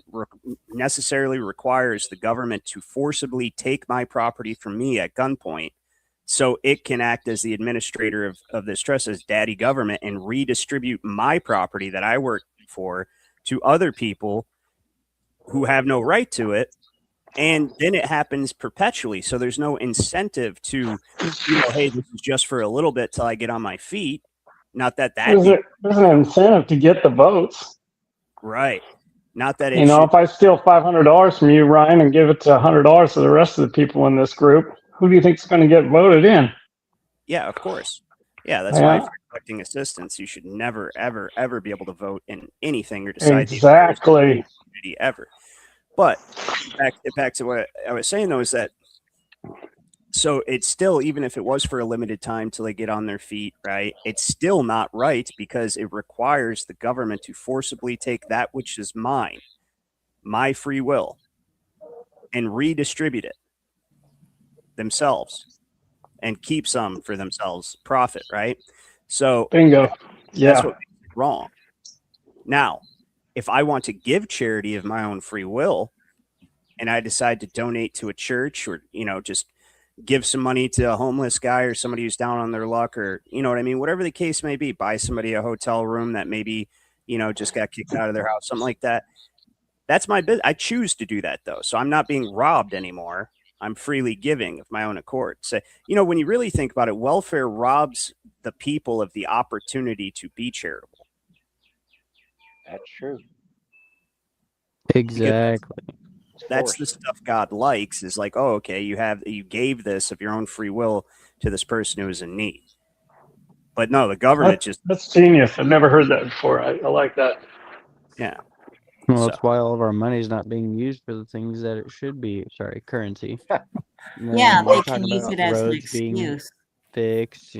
necessarily requires the government to forcibly take my property from me at gunpoint, so it can act as the administrator of this trust, as daddy government, and redistribute my property that I work for to other people who have no right to it. And then it happens perpetually. So there's no incentive to, hey, this is just for a little bit till I get on my feet. Not that there's an incentive to get the votes. Right. Not that if I steal $500 from you, Ryan, and give it to $100 to the rest of the people in this group, who do you think is going to get voted in? Yeah, of course. Yeah, that's why if you're collecting assistance, you should never, ever, ever be able to vote in anything or decide exactly ever. But back to what I was saying, though, is that so it's still, even if it was for a limited time till they get on their feet, right, it's still not right, because it requires the government to forcibly take that which is mine, my free will, and redistribute it themselves and keep some for themselves, profit, right? So bingo. Yeah, that's what makes it wrong. Now, if I want to give charity of my own free will and I decide to donate to a church, or just give some money to a homeless guy or somebody who's down on their luck, or what I mean, whatever the case may be, buy somebody a hotel room that maybe just got kicked out of their house, something like that, that's my business. I choose to do that, though, so I'm not being robbed anymore. I'm freely giving of my own accord. So, when you really think about it, welfare robs the people of the opportunity to be charitable. That's true. Exactly. That's the stuff God likes, is like, oh, okay, you gave this of your own free will to this person who is in need. But no, the government that's genius. I've never heard that before. I like that. Yeah. Well, that's why all of our money is not being used for the things that it should be. Sorry, currency. Yeah, they can use it as an excuse. Fixed,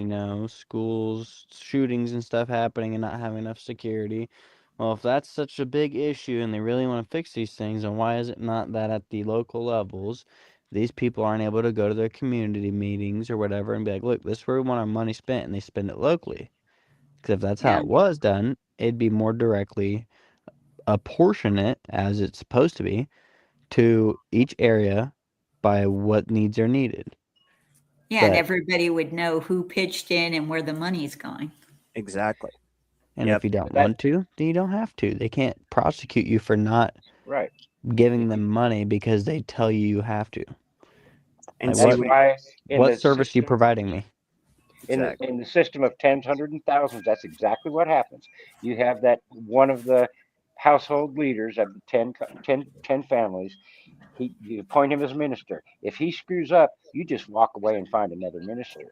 schools, shootings and stuff happening and not having enough security. Well, if that's such a big issue and they really want to fix these things, then why is it not that at the local levels, these people aren't able to go to their community meetings or whatever and be like, look, this is where we want our money spent, and they spend it locally? Because if that's how it was done, it'd be more directly apportionate, as it's supposed to be, to each area by what needs are needed. Yeah, and everybody would know who pitched in and where the money's going. Exactly. And if you don't want to, then you don't have to. They can't prosecute you for not giving them money because they tell you have to. And that's why what service are you providing me? In the system of tens, hundreds, and thousands, that's exactly what happens. You have that one of the household leaders of the 10 families. You appoint him as minister. If he screws up, you just walk away and find another minister,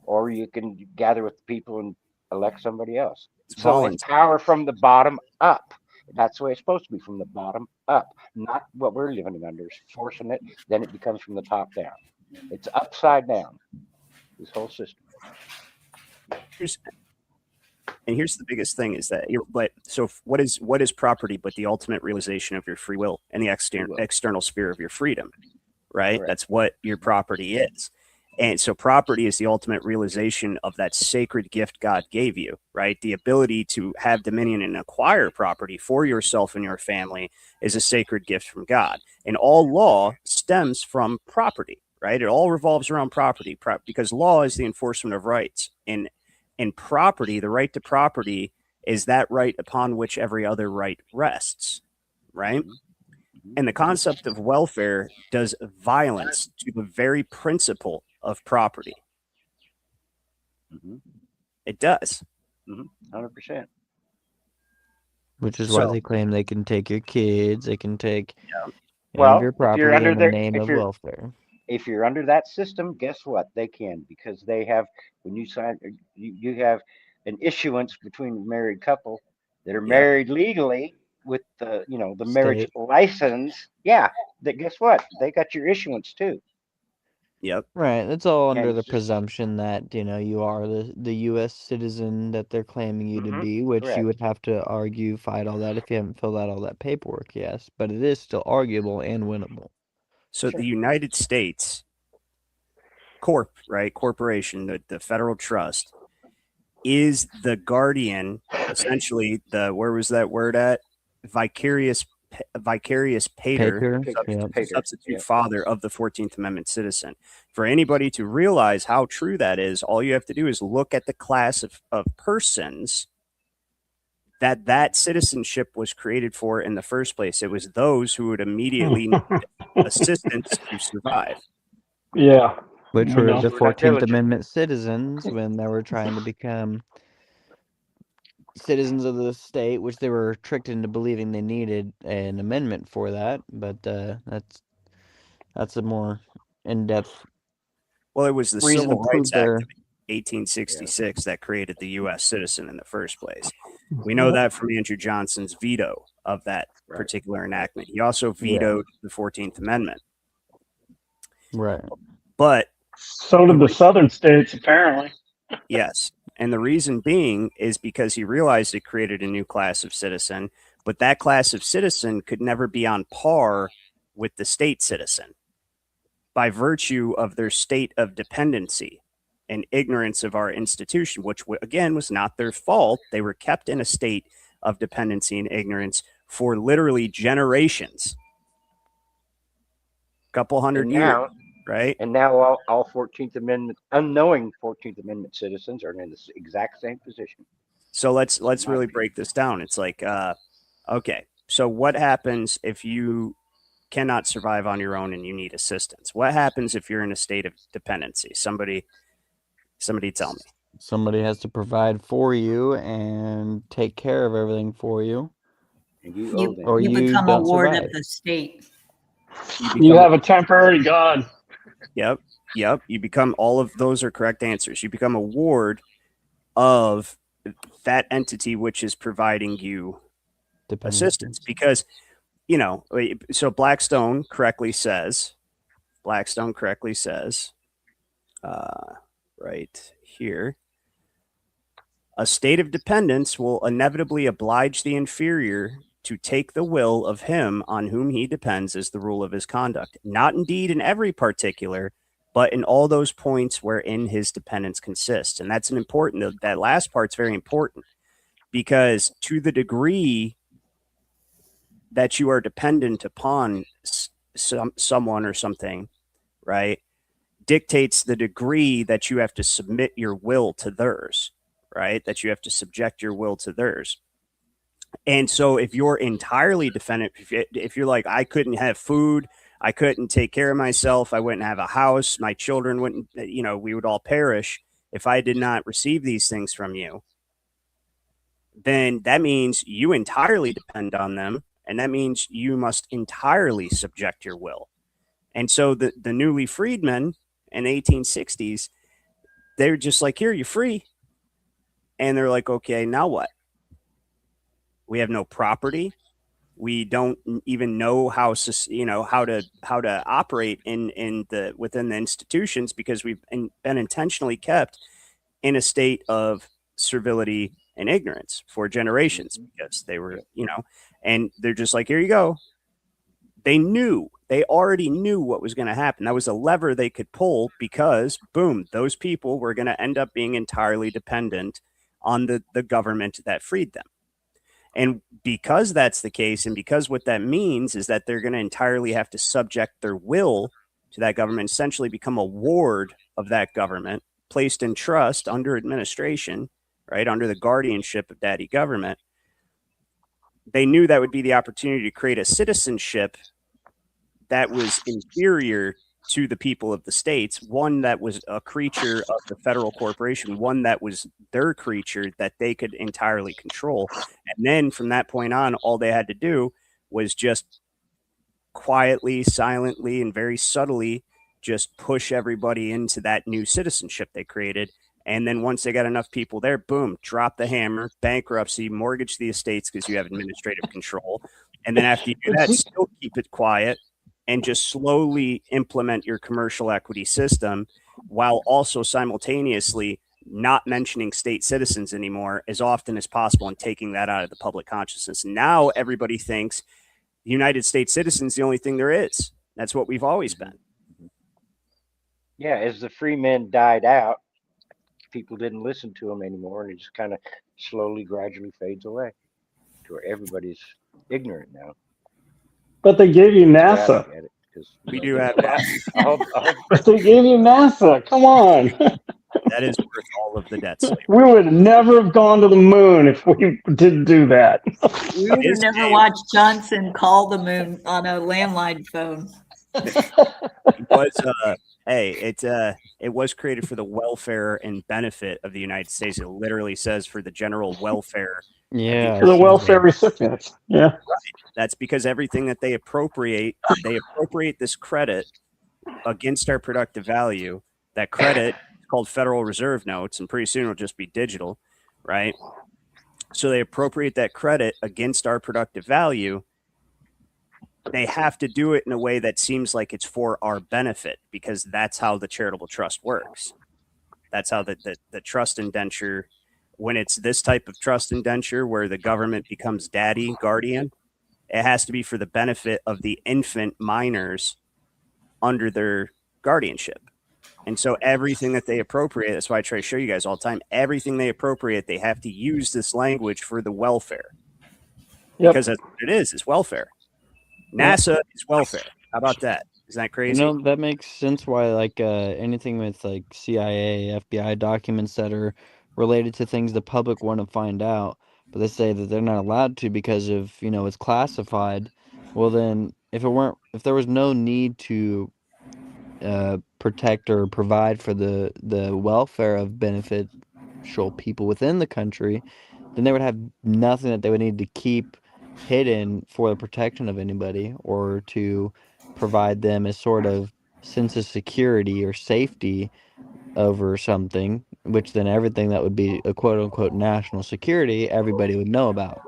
or you can gather with the people and elect somebody else. So it's power from the bottom up. That's the way it's supposed to be, from the bottom up, not what we're living under, forcing it. Then it becomes from the top down. It's upside down, this whole system. Here's the biggest thing, is that what is property but the ultimate realization of your free will and the external sphere of your freedom, right? Correct. That's what your property is. And so property is the ultimate realization of that sacred gift God gave you, right? The ability to have dominion and acquire property for yourself and your family is a sacred gift from God. And all law stems from property, right? It all revolves around property, because law is the enforcement of rights. And property, the right to property, is that right upon which every other right rests, right? Mhm. And the concept of welfare does violence to the very principle of property. Mhm. It does. 100%. Which is why So, they claim they can take your kids, they can take any of Well, your if you're property under in the their, name of welfare. if you're under that system, guess what? They can, because they have, when you sign, you have an issuance between a married couple that are yeah. married legally with the, you know, the marriage State. license. Yeah, that, guess what? They got your issuance too. Yep. Right. It's all And under the it's just, presumption that, you know, you are the US citizen that they're claiming you to be, which you correct. would have to argue, fight all that if you haven't filled out all that paperwork, yes. But it is still arguable and winnable. So Sure. the United States corporation, the federal trust, is the guardian, essentially where was that word at? Vicarious pater, Paper, yep. substitute father of the 14th Amendment citizen. For anybody to realize how true that is, all you have to do is look at the class of persons that citizenship was created for in the first place. It was those who would immediately need assistance to survive. Yeah. Which I were know. the Who are not 14th diligent. Amendment citizens when they were trying to become citizens of the state, which they were tricked into believing they needed an amendment for that. But that's a more in-depth Well, it was the reason to Civil prove Rights Act their of 1866 that created the U.S. citizen in the first place. We know that from Andrew Johnson's veto of that particular enactment. He also vetoed the 14th Amendment. Right. But So did the southern states, apparently. yes, and the reason being is because he realized it created a new class of citizen, but that class of citizen could never be on par with the state citizen by virtue of their state of dependency and ignorance of our institution, which again was not their fault. They were kept in a state of dependency and ignorance for literally generations, couple hundred years, right? And now all 14th Amendment, unknowing 14th Amendment citizens are in the exact same position. So let's really break this down. It's like, okay, so what happens if you cannot survive on your own and you need assistance? What happens if you're in a state of dependency? Somebody tell me. Somebody has to provide for you and take care of everything for you. And you owe them. Or You you become a don't ward survive. of the state. You have a temporary God. Yep. You become, all of those are correct answers. You become a ward of that entity which is providing you assistance, because, you know, so Blackstone correctly says, right here, a state of dependence will inevitably oblige the inferior to take the will of him on whom he depends as the rule of his conduct, not indeed in every particular, but in all those points wherein his dependence consists. And that's an important, that last part's very important, because to the degree that you are dependent upon someone or something, right, dictates the degree that you have to submit your will to theirs, right? That you have to subject your will to theirs. And so if you're entirely dependent, if you're like, I couldn't have food, I couldn't take care of myself, I wouldn't have a house, my children wouldn't, you know, we would all perish if I did not receive these things from you, then that means you entirely depend on them. And that means you must entirely subject your will. And so the newly freedmen in the 1860s, they're just like, here, you're free. And they're like, okay, now what? We have no property. We don't even know how, you know, how to operate within the institutions, because we've been intentionally kept in a state of servility and ignorance for generations, because they were, you know, and they're just like, here you go. They already knew what was going to happen. That was a lever they could pull, because boom, those people were going to end up being entirely dependent on the government that freed them. And because that's the case, and because what that means is that they're going to entirely have to subject their will to that government, essentially become a ward of that government, placed in trust under administration, right, under the guardianship of daddy government, they knew that would be the opportunity to create a citizenship that was inferior to the people of the states, one that was a creature of the federal corporation, one that was their creature that they could entirely control. And then from that point on, all they had to do was just quietly, silently, and very subtly just push everybody into that new citizenship they created. And then once they got enough people there, boom, drop the hammer, bankruptcy, mortgage the estates because you have administrative control. And then after you do that, still keep it quiet and just slowly implement your commercial equity system while also simultaneously not mentioning state citizens anymore as often as possible and taking that out of the public consciousness. Now everybody thinks the United States citizen is the only thing there is. That's what we've always been. Yeah, as the free men died out, people didn't listen to them anymore, and it just kind of slowly, gradually fades away to where everybody's ignorant now. But they gave you NASA. We do have that. But they gave you NASA. Come on. That is worth all of the debt slavery. We would never have gone to the moon if we didn't do that. We would have never watched Johnson call the moon on a landline phone. It was it was created for the welfare and benefit of the United States. It literally says for the general welfare. Yeah, for the welfare recipients. Yeah, right. That's because everything that they appropriate this credit against our productive value. That credit is called Federal Reserve notes, and pretty soon it'll just be digital, right? So they appropriate that credit against our productive value. They have to do it in a way that seems like it's for our benefit because that's how the charitable trust works. That's how the trust indenture, when it's this type of trust indenture where the government becomes daddy guardian, it has to be for the benefit of the infant minors under their guardianship. And so everything that they appropriate, that's why I try to show you guys all the time, everything they appropriate, they have to use this language for the welfare. Because that's what it is, it's welfare. NASA is welfare. How about that? Isn't that crazy? You know, that makes sense why like anything with like CIA, FBI documents that are related to things the public want to find out, but they say that they're not allowed to because of, you know, it's classified. Well then if there was no need to protect or provide for the welfare of beneficial people within the country, then they would have nothing that they would need to keep hidden for the protection of anybody or to provide them a sort of sense of security or safety over something, which then everything that would be a quote-unquote national security everybody would know about.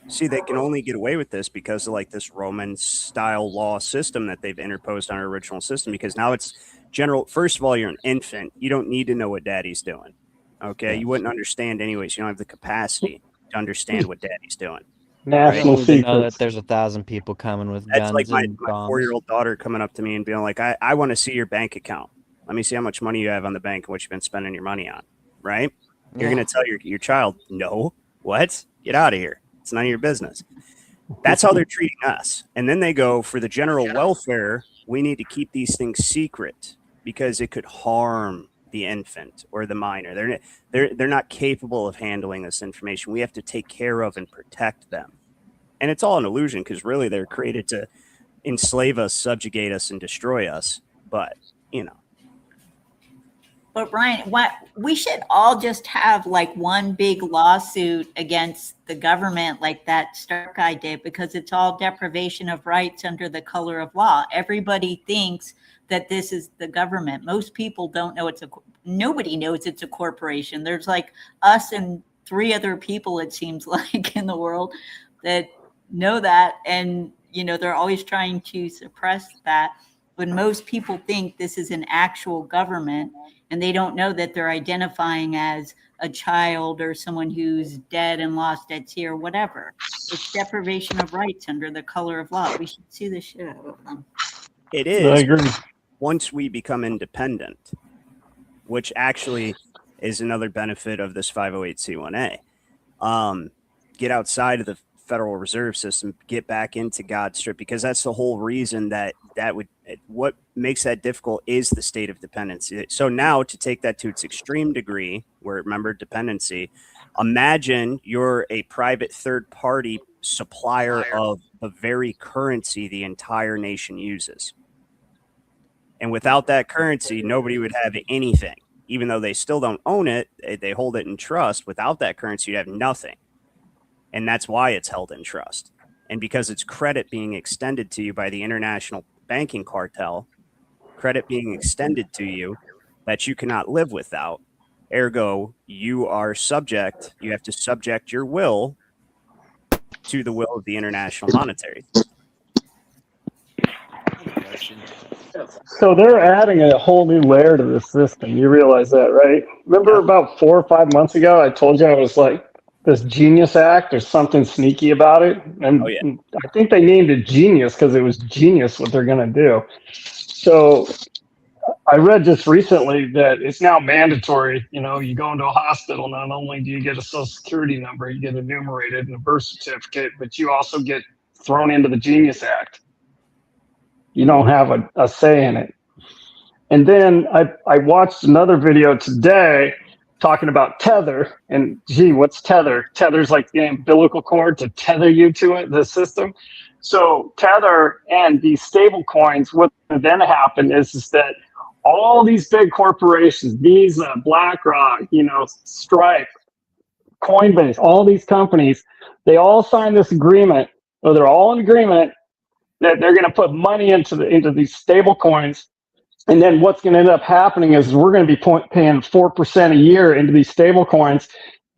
See, they can only get away with this because of like this Roman style law system that they've interposed on our original system, because now it's general. First of all, you're an infant. You don't need to know what daddy's doing. Okay. Yes. You wouldn't understand anyways. You don't have the capacity to understand what daddy's doing. National secrets. Know that there's 1,000 people coming with guns. That's like my and bombs. 4-year-old daughter coming up to me and being like, I want to see your bank account. Let me see how much money you have on the bank and what you've been spending your money on. Right. You're going to tell your child, no, what? Get out of here. It's none of your business. That's how they're treating us. And then they go, for the general welfare, we need to keep these things secret because it could harm the infant or the minor. They're not capable of handling this information. We have to take care of and protect them. And it's all an illusion because really they're created to enslave us, subjugate us, and destroy us. But, you know. But Ryan, we should all just have like one big lawsuit against the government like that Stark guy did, because it's all deprivation of rights under the color of law. Everybody thinks that this is the government. Most people don't know nobody knows it's a corporation. There's like us and 3 other people, it seems like, in the world that know that. And, you know, they're always trying to suppress that. When most people think this is an actual government, and they don't know that they're identifying as a child or someone who's dead and lost at sea or whatever. It's deprivation of rights under the color of law. We should sue the shit out of them. It is. I agree. Once we become independent, which actually is another benefit of this 508c1a. Get outside of the Federal Reserve System, get back into God's strip, because that's the whole reason what makes that difficult is the state of dependency. So now to take that to its extreme degree, where remember dependency, imagine you're a private third party supplier of the very currency the entire nation uses. And without that currency, nobody would have anything. Even though they still don't own it, they hold it in trust. Without that currency, you'd have nothing. And that's why it's held in trust. And because it's credit being extended to you by the international banking cartel, credit being extended to you that you cannot live without. Ergo, you are subject, you have to subject your will to the will of the international monetary system. So they're adding a whole new layer to the system. You realize that, right? Remember about 4 or 5 months ago, I told you I was like, this Genius Act, there's something sneaky about it. And I think they named it Genius because it was genius what they're going to do. So I read just recently that it's now mandatory. You know, you go into a hospital, not only do you get a social security number, you get enumerated in a birth certificate, but you also get thrown into the Genius Act. You don't have a say in it. And then I watched another video today talking about Tether. And gee, what's Tether? Tether's like the umbilical cord to tether you to it, the system. So Tether and these stable coins, what then happened is that all these big corporations, Visa, BlackRock, you know, Stripe, Coinbase, all these companies, they all signed this agreement, or they're all in agreement that they're going to put money into these stable coins. And then what's going to end up happening is we're going to be paying 4% a year into these stable coins,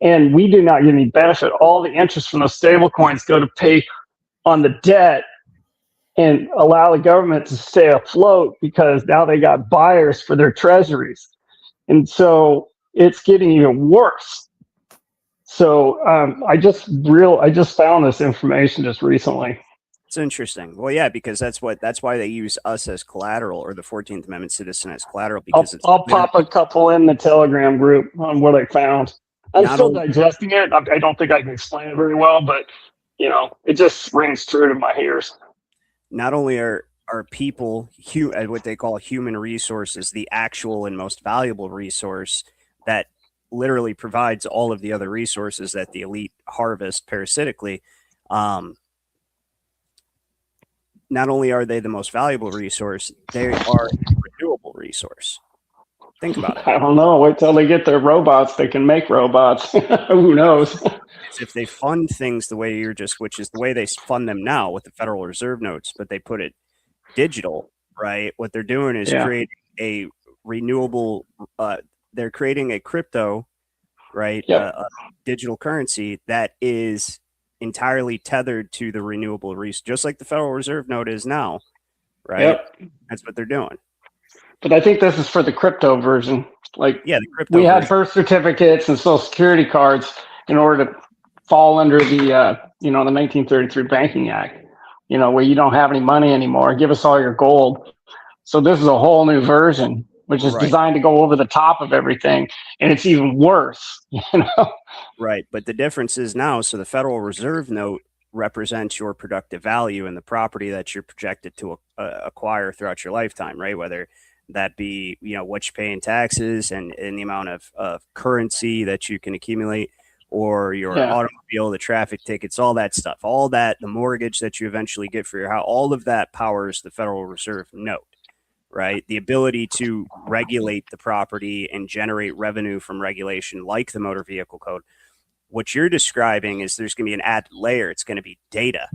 and we do not get any benefit. All the interest from those stable coins go to pay on the debt and allow the government to stay afloat because now they got buyers for their treasuries. And so it's getting even worse. So I just found this information just recently. It's interesting. Well, yeah, because that's why they use us as collateral, or the 14th Amendment citizen as collateral, because I'll pop a couple in the Telegram group on what I found. I'm still digesting it. I don't think I can explain it very well, but you know, it just rings true to my ears. Not only are people what they call human resources the actual and most valuable resource that literally provides all of the other resources that the elite harvest parasitically, not only are they the most valuable resource, they are a renewable resource. Think about it. I don't know. Wait till they get their robots. They can make robots. Who knows? If they fund things the way which is the way they fund them now with the Federal Reserve notes, but they put it digital, right? What they're doing is creating a renewable, they're creating a crypto, right? A digital currency that is entirely tethered to the renewable resource, just like the Federal Reserve note is now, right? Yep. That's what they're doing. But I think this is for the crypto version. Like, the crypto we version. had birth certificates and social security cards in order to fall under the, the 1933 Banking Act, where you don't have any money anymore. Give us all your gold. So this is a whole new version, which is designed to go over the top of everything. And it's even worse, Right. But the difference is now, so the Federal Reserve note represents your productive value and the property that you're projected to acquire throughout your lifetime, right? Whether that be, what you pay in taxes and the amount of currency that you can accumulate, or your automobile, the traffic tickets, all that stuff, all that, the mortgage that you eventually get for your house, all of that powers the Federal Reserve note, right? The ability to regulate the property and generate revenue from regulation like the motor vehicle code. What you're describing is there's going to be an added layer. It's going to be data.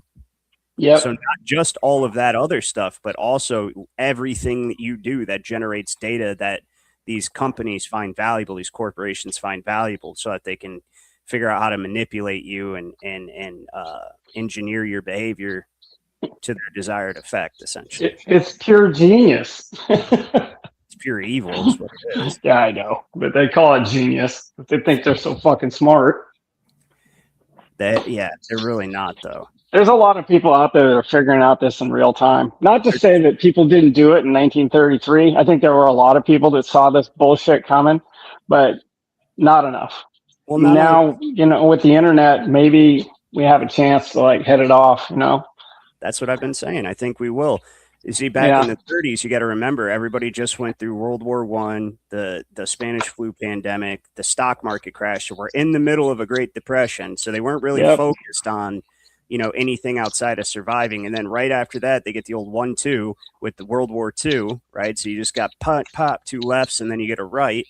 Yeah. So not just all of that other stuff, but also everything that you do that generates data that these companies find valuable, these corporations find valuable, so that they can figure out how to manipulate you and engineer your behavior to their desired effect, essentially. It's pure genius. It's pure evil is what it is. Yeah, I know. But they call it genius. But they think they're so fucking smart. They're really not, though. There's a lot of people out there that are figuring out this in real time. Not to say that people didn't do it in 1933. I think there were a lot of people that saw this bullshit coming, but not enough. Well, now, with the internet, maybe we have a chance to head it off, That's what I've been saying. I think we will. You see, back in the 30s, you got to remember, everybody just went through World War I, the Spanish flu pandemic, the stock market crash. So we're in the middle of a Great Depression. So they weren't really focused on anything outside of surviving. And then right after that, they get the old 1-2 with the World War II, right? So you just got pop, 2 lefts, and then you get a right.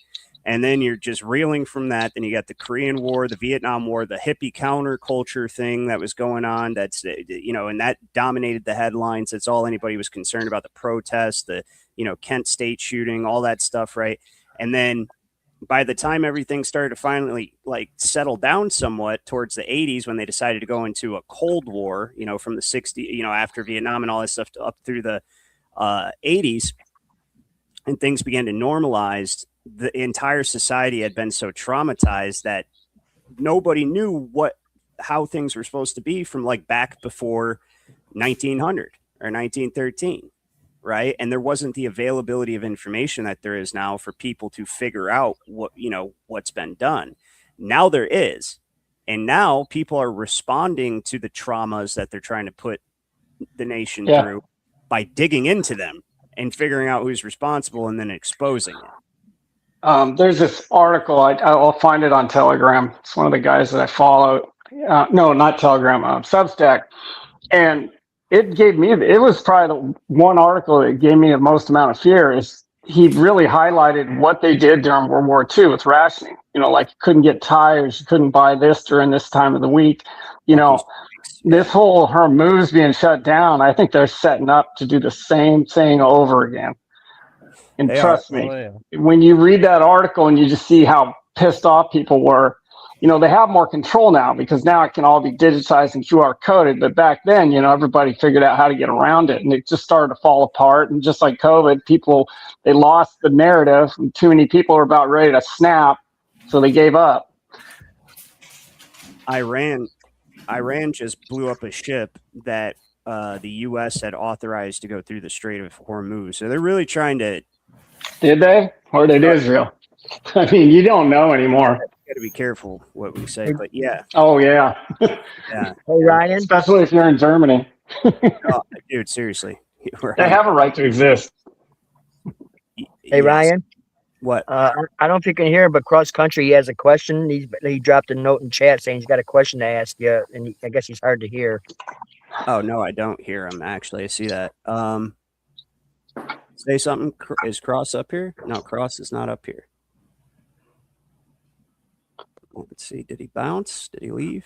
And then you're just reeling from that. Then you got the Korean War, the Vietnam War, the hippie counterculture thing that was going on. That's, and that dominated the headlines. That's all anybody was concerned about, the protests, the, Kent State shooting, all that stuff, right? And then by the time everything started to finally settle down somewhat towards the 80s, when they decided to go into a Cold War, from the 60s, after Vietnam and all that stuff up through the 80s, and things began to normalize, the entire society had been so traumatized that nobody knew how things were supposed to be from back before 1900 or 1913. Right. And there wasn't the availability of information that there is now for people to figure out what's been done. Now there is. And now people are responding to the traumas that they're trying to put the nation through by digging into them and figuring out who's responsible and then exposing it. There's this article, I'll find it on Telegram. It's one of the guys that I follow. No, not Telegram, Substack. And it was probably the one article that gave me the most amount of fear. Is he really highlighted what they did during World War II with rationing. You couldn't get tires, you couldn't buy this during this time of the week. This whole Hormuz being shut down, I think they're setting up to do the same thing over again. And trust me, when you read that article and you just see how pissed off people were, they have more control now because now it can all be digitized and QR coded. But back then, everybody figured out how to get around it, and it just started to fall apart. And just like COVID, they lost the narrative, and too many people were about ready to snap, so they gave up. Iran just blew up a ship that the U.S. had authorized to go through the Strait of Hormuz. So they're really trying to. Did they? Or did Israel? I mean, you don't know anymore. Got to be careful what we say, but yeah. Oh yeah. Yeah. Hey Ryan, especially if you're in Germany. Oh, dude, seriously, they have a right to exist. Hey Ryan. What? I don't know if you can hear him, but cross country, he has a question. He dropped a note in chat saying he's got a question to ask you, and I guess he's hard to hear. Oh no, I don't hear him. Actually, I see that. Say something. Is Cross up here? No, Cross is not up here. Let's see. Did he bounce? Did he leave?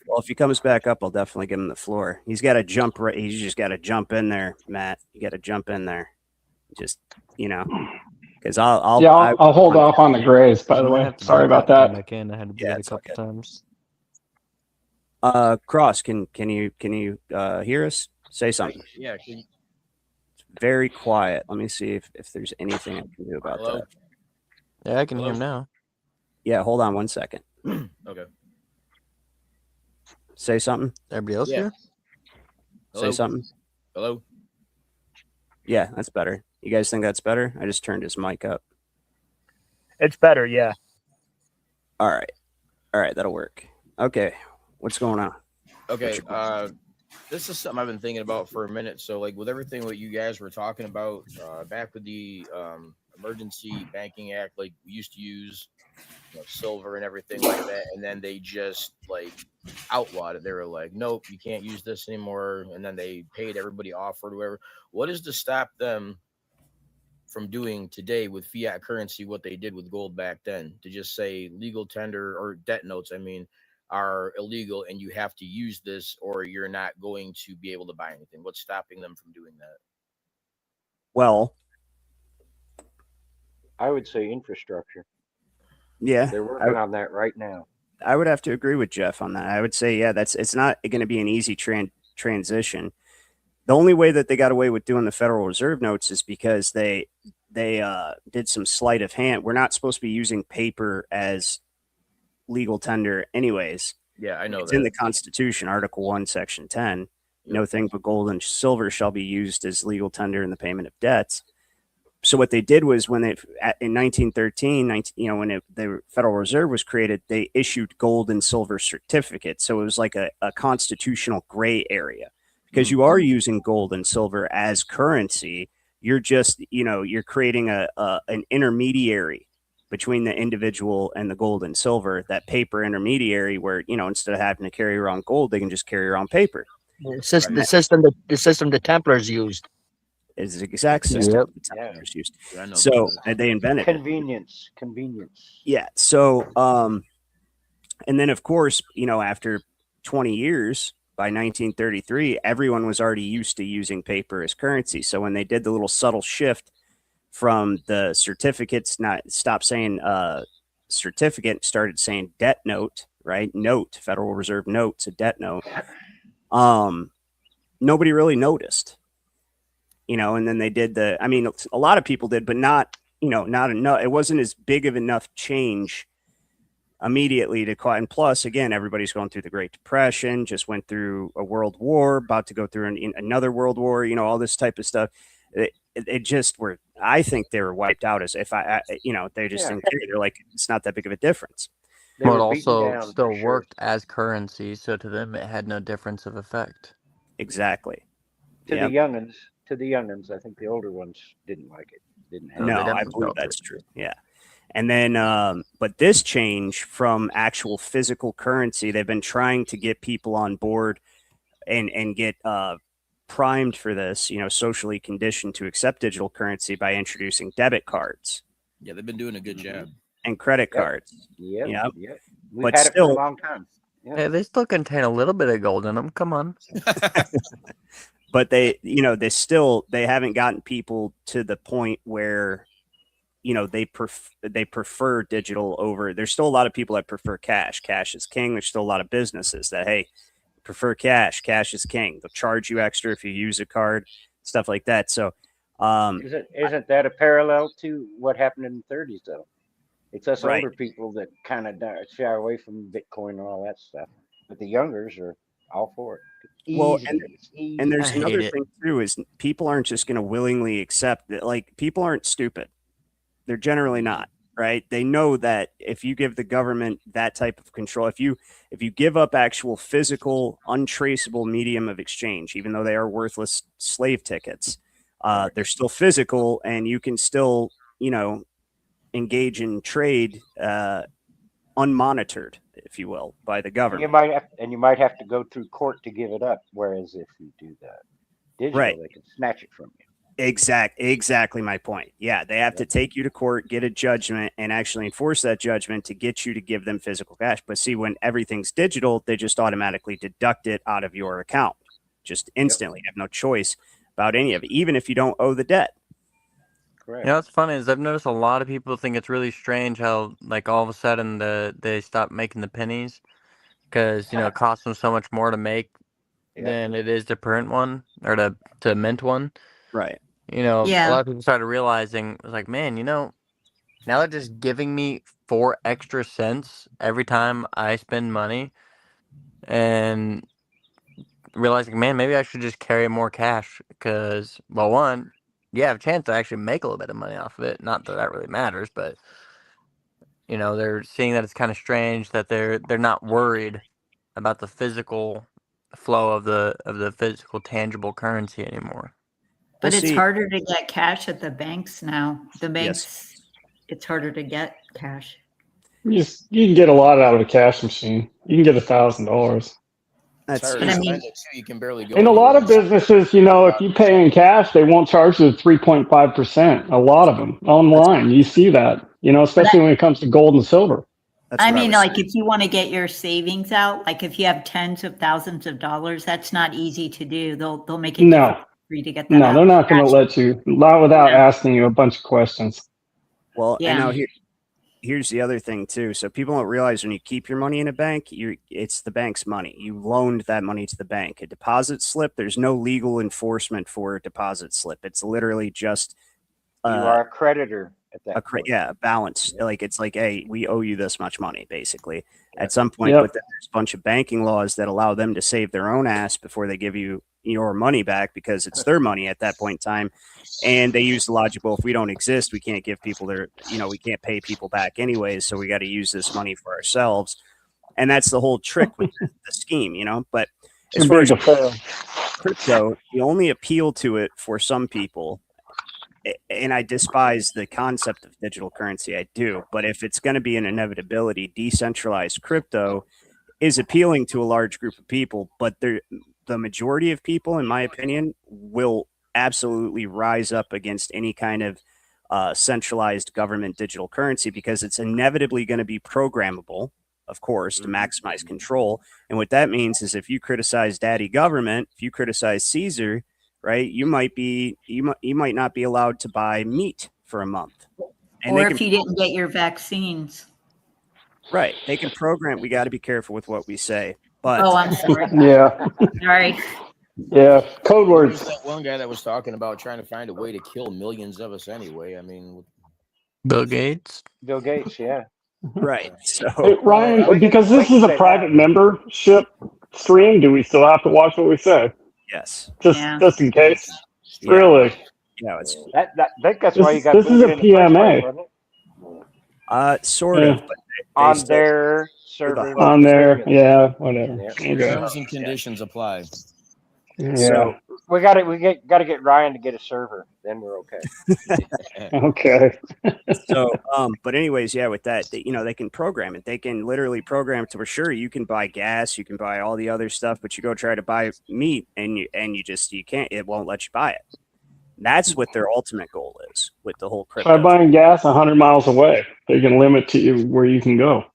Well, if he comes back up, I'll definitely give him the floor. He's got to jump right. He's just got to jump in there, Matt. You got to jump in there. Just because I'll hold off on the grays. By the way, sorry about that. I had to do that a couple times. Cross, can you hear us? Say something. Yeah. It's very quiet. Let me see if there's anything I can do about that. Yeah, I can hear him now. Yeah, hold on 1 second. Okay. Say something. Everybody else here? Say something. Hello. Yeah, that's better. You guys think that's better? I just turned his mic up. It's better, yeah. All right, that'll work. Okay, what's going on? Okay, this is something I've been thinking about for a minute. So, with everything what you guys were talking about, back with the Emergency Banking Act, we used to use silver and everything like that, and then they just outlawed it. They were like, nope, you can't use this anymore, and then they paid everybody off or whatever. What is to stop them from doing today with fiat currency what they did with gold back then, to just say legal tender or debt notes are illegal and you have to use this or you're not going to be able to buy anything? What's stopping them from doing that? Well, I would say infrastructure. Yeah, they're working on that right now. I would have to agree with Jeff on that. I would say, it's not going to be an easy transition. The only way that they got away with doing the Federal Reserve notes is because they did some sleight of hand. We're not supposed to be using paper as legal tender anyways. Yeah, I know it's that. in the Constitution, Article 1, Section 10. No thing but gold and silver shall be used as legal tender in the payment of debts. So what they did was in 1913, when the Federal Reserve was created, they issued gold and silver certificates. So it was like a constitutional gray area because you are using gold and silver as currency. You're just, you're creating an intermediary between the individual and the gold and silver, that paper intermediary where, instead of having to carry around gold, they can just carry around paper. The system the Templars used is the exact system Yep. the Templars used. Yeah, I know So about that. they invented it. Convenience. Yeah. So, and then of course, after 20 years, by 1933, everyone was already used to using paper as currency. So when they did the little subtle shift from the certificates, stop saying certificate, started saying debt note, right? Note, Federal Reserve notes, a debt note. Nobody really noticed, and then they did a lot of people did, but not enough. It wasn't as big of enough change immediately to call. And plus, again, everybody's going through the Great Depression, just went through a world war, about to go through another world war, all this type of stuff. It just were, I think they were wiped out as if they just didn't care. They're like, it's not that big of a difference. Well, it also still worked as currency, so to them it had no difference of effect. Exactly. To the youngins, I think the older ones didn't like it. Didn't have No, I believe that's true. Yeah. And then, but this change from actual physical currency, they've been trying to get people on board and get primed for this, socially conditioned to accept digital currency by introducing debit cards. Yeah, they've been doing a good job. And credit cards. Yep. We've But had still, it for a long time. Yeah. Hey, they still contain a little bit of gold in them. Come on. But they haven't gotten people to the point where, they prefer digital over. There's still a lot of people that prefer cash. Cash is king. There's still a lot of businesses that, hey, prefer cash. Cash is king. They'll charge you extra if you use a card, stuff like that. So, isn't that a parallel to what happened in the 30s though? It's us Right. older people that kind of shy away from Bitcoin and all that stuff, but the youngers are all for it. Well, Easy. and there's I hate another it. thing too, is people aren't just going to willingly accept that. Like, people aren't stupid. They're generally not, right? They know that if you give the government that type of control, if you give up actual physical, untraceable medium of exchange, even though they are worthless slave tickets, they're still physical, and you can still, engage in trade unmonitored, if you will, by the government. You might have to go through court to give it up. Whereas if you do that digital, Right. they can snatch it from you. Exactly my point. Yeah, they have to take you to court, get a judgment, and actually enforce that judgment to get you to give them physical cash. But see, when everything's digital, they just automatically deduct it out of your account, just instantly. You have no choice about any of it, even if you don't owe the debt. Correct. What's funny is I've noticed a lot of people think it's really strange how, like, all of a sudden they stop making the pennies because it costs them so much more to make than it is to print one or to mint one. Right. A lot of people started realizing, it was like, man, now they're just giving me 4 extra cents every time I spend money, and realizing, man, maybe I should just carry more cash because, well, one, you have a chance to actually make a little bit of money off of it. Not that really matters, but they're seeing that it's kind of strange that they're not worried about the physical flow of the physical tangible currency anymore. But it's harder to get cash at the banks now. The banks, Yes. It's harder to get cash. You can get a lot out of a cash machine. You can get $1,000. It's hard But to I mean- spend it too. You can barely go. In a lot of businesses, if you pay in cash, they won't charge you 3.5%. A lot of them online, you see that. Especially when it comes to gold and silver. I mean, like if you want to get your savings out, like if you have tens of thousands of dollars, that's not easy to do. They'll make it No. difficult for you to get that No, out. they're not going to let you, not without asking you a bunch of questions. Well, Yeah. and now here's the other thing too. So people don't realize when you keep your money in a bank, it's the bank's money. You loaned that money to the bank. A deposit slip, there's no legal enforcement for a deposit slip. It's literally just You are a creditor at that point. a balance. Like, it's like, hey, we owe you this much money, basically, at some point. Yep. But then there's a bunch of banking laws that allow them to save their own ass before they give you your money back, because it's their money at that point in time. And they use the logic, well, if we don't exist, we can't give people their, we can't pay people back anyways, so we got to use this money for ourselves. And that's the whole trick with the scheme, But as far as crypto, the only appeal to it for some people and I despise the concept of digital currency. I do. But if it's going to be an inevitability, decentralized crypto is appealing to a large group of people. But the majority of people, in my opinion, will absolutely rise up against any kind of centralized government digital currency, because it's inevitably going to be programmable, of course, to maximize control. And what that means is if you criticize daddy government, if you criticize Caesar, right, you might not be allowed to buy meat for a month. And or if you didn't get your vaccines. Right. They can program. We got to be careful with what we say. But oh, I'm sorry. Yeah. Sorry. Yeah. Code There was words. that one guy that was talking about trying to find a way to kill millions of us anyway. I mean, Bill Gates. Bill Gates, yeah. right. So Hey, Ryan, we because can this is a say private that. membership stream, do we still have to watch what we say? yes. Just in case? Yeah. Really? Yeah, it's I think that's why you got This is booted a in the first place, PMA. wasn't it? sort Yeah. of, but they On still- their server. On there, yeah, whatever. Yeah. Okay. terms and conditions apply. Yeah. So We got to get Ryan to get a server, then we're okay. Okay. but anyways, yeah, with that, they can program it. They can literally program it to where, sure, you can buy gas, you can buy all the other stuff, but you go try to buy meat and you can't, it won't let you buy it. That's what their ultimate goal is with the whole crypto. Try buying gas 100 miles away. They can limit to you where you can go.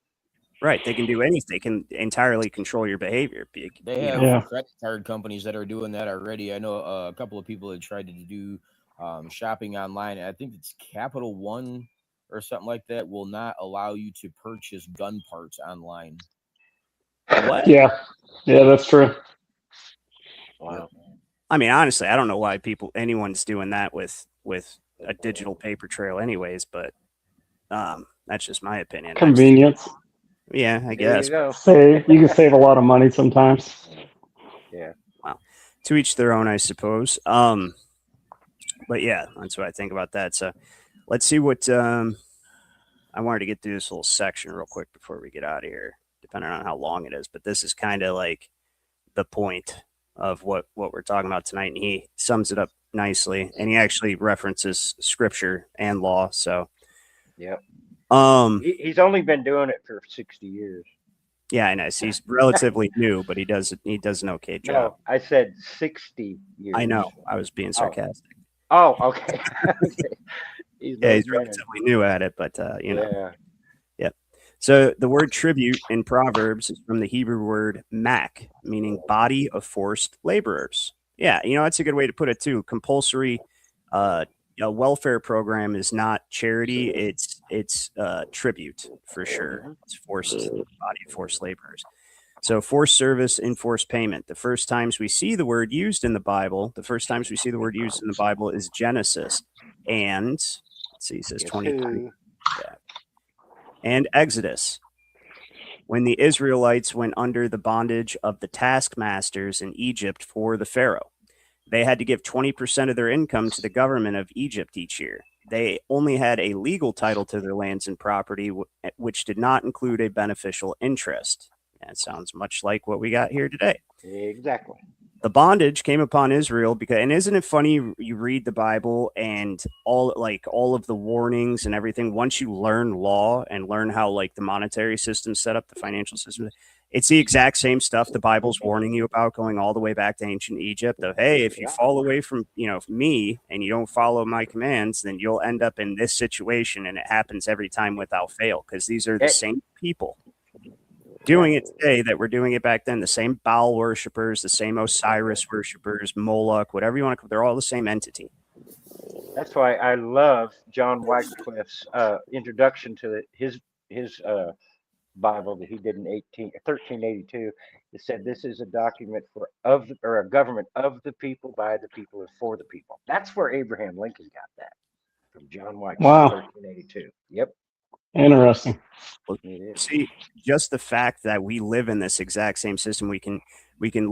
Right. They can do anything. They can entirely control your behavior. They have Yeah. credit card companies that are doing that already. I know a couple of people that tried to do shopping online. I think it's Capital One or something like that will not allow you to purchase gun parts online. What? Yeah. Yeah, that's true. Wow. I mean, honestly, I don't know why anyone's doing that with a digital paper trail anyways, but that's just my opinion. Convenience. Yeah, I There guess. you go. You can save a lot of money sometimes. Yeah. Wow. To each their own, I suppose. But yeah, that's what I think about that. So let's see what I wanted to get through this little section real quick before we get out of here, depending on how long it is. But this is kind of like the point of what we're talking about tonight, and he sums it up nicely, and he actually references scripture and law. So Yep. He's only been doing it for 60 years. yeah, I know. So he's relatively new, but he does an okay job. No, I said 60 years. I know. I was being sarcastic. Oh, okay. He's relatively new at it, but Yeah. Yep. So the word tribute in Proverbs is from the Hebrew word mak, meaning body of forced laborers. Yeah, that's a good way to put it too. Compulsory welfare program is not charity; it's tribute for sure. It's forced body of forced laborers. So forced service, enforced payment. The first times we see the word used in the Bible, is Genesis, and let's see, it says 23. Yeah. And Exodus, when the Israelites went under the bondage of the taskmasters in Egypt for the Pharaoh. They had to give 20% of their income to the government of Egypt each year. They only had a legal title to their lands and property, which did not include a beneficial interest. That sounds much like what we got here today. Exactly. The bondage came upon Israel and isn't it funny? You read the Bible and all of the warnings and everything. Once you learn law and learn how the monetary system set up, the financial system, it's the exact same stuff the Bible's warning you about, going all the way back to ancient Egypt. Of hey, if you fall away from me and you don't follow my commands, then you'll end up in this situation, and it happens every time without fail, because these are the same people doing it today that were doing it back then. The same Baal worshippers, the same Osiris worshippers, Moloch, whatever you want to call. They're all the same entity. That's why I love John Wycliffe's introduction to his Bible that he did in 1382. It said this is a document or a government of the people, by the people, and for the people. That's where Abraham Lincoln got that from. John Wycliffe. Wow. 1382. Yep. Interesting. See, just the fact that we live in this exact same system, we can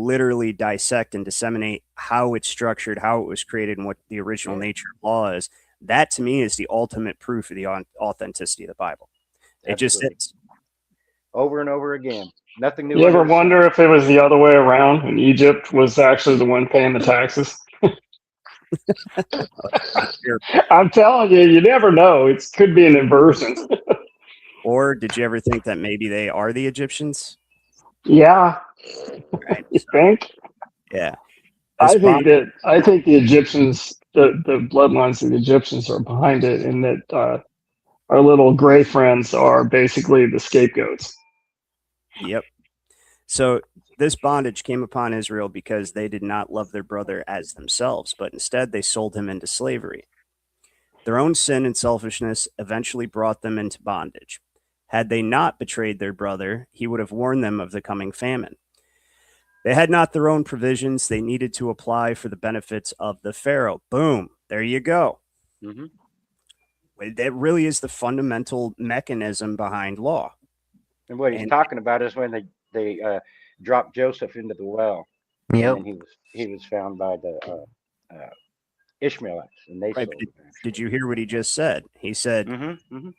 literally dissect and disseminate how it's structured, how it was created, and what the original nature of law is. That to me is the ultimate proof of the authenticity of the Bible. It just is. Over and over again. Nothing new. You ever wonder if it was the other way around and Egypt was actually the one paying the taxes? I'm telling you, you never know. It could be an inversion. Or did you ever think that maybe they are the Egyptians? Yeah, Right. you think? Yeah. I think the Egyptians, the bloodlines of the Egyptians are behind it, and that our little gray friends are basically the scapegoats. Yep. So this bondage came upon Israel because they did not love their brother as themselves, but instead they sold him into slavery. Their own sin and selfishness eventually brought them into bondage. Had they not betrayed their brother, he would have warned them of the coming famine. They had not their own provisions. They needed to apply for the benefits of the Pharaoh. Boom. There you go. Mm-hmm. That really is the fundamental mechanism behind law. And what he's talking about is when they dropped Joseph into the well, Yep. and then he was found by the Ishmaelites, and they sold him. Did you hear what he just said? He said Mm-hmm.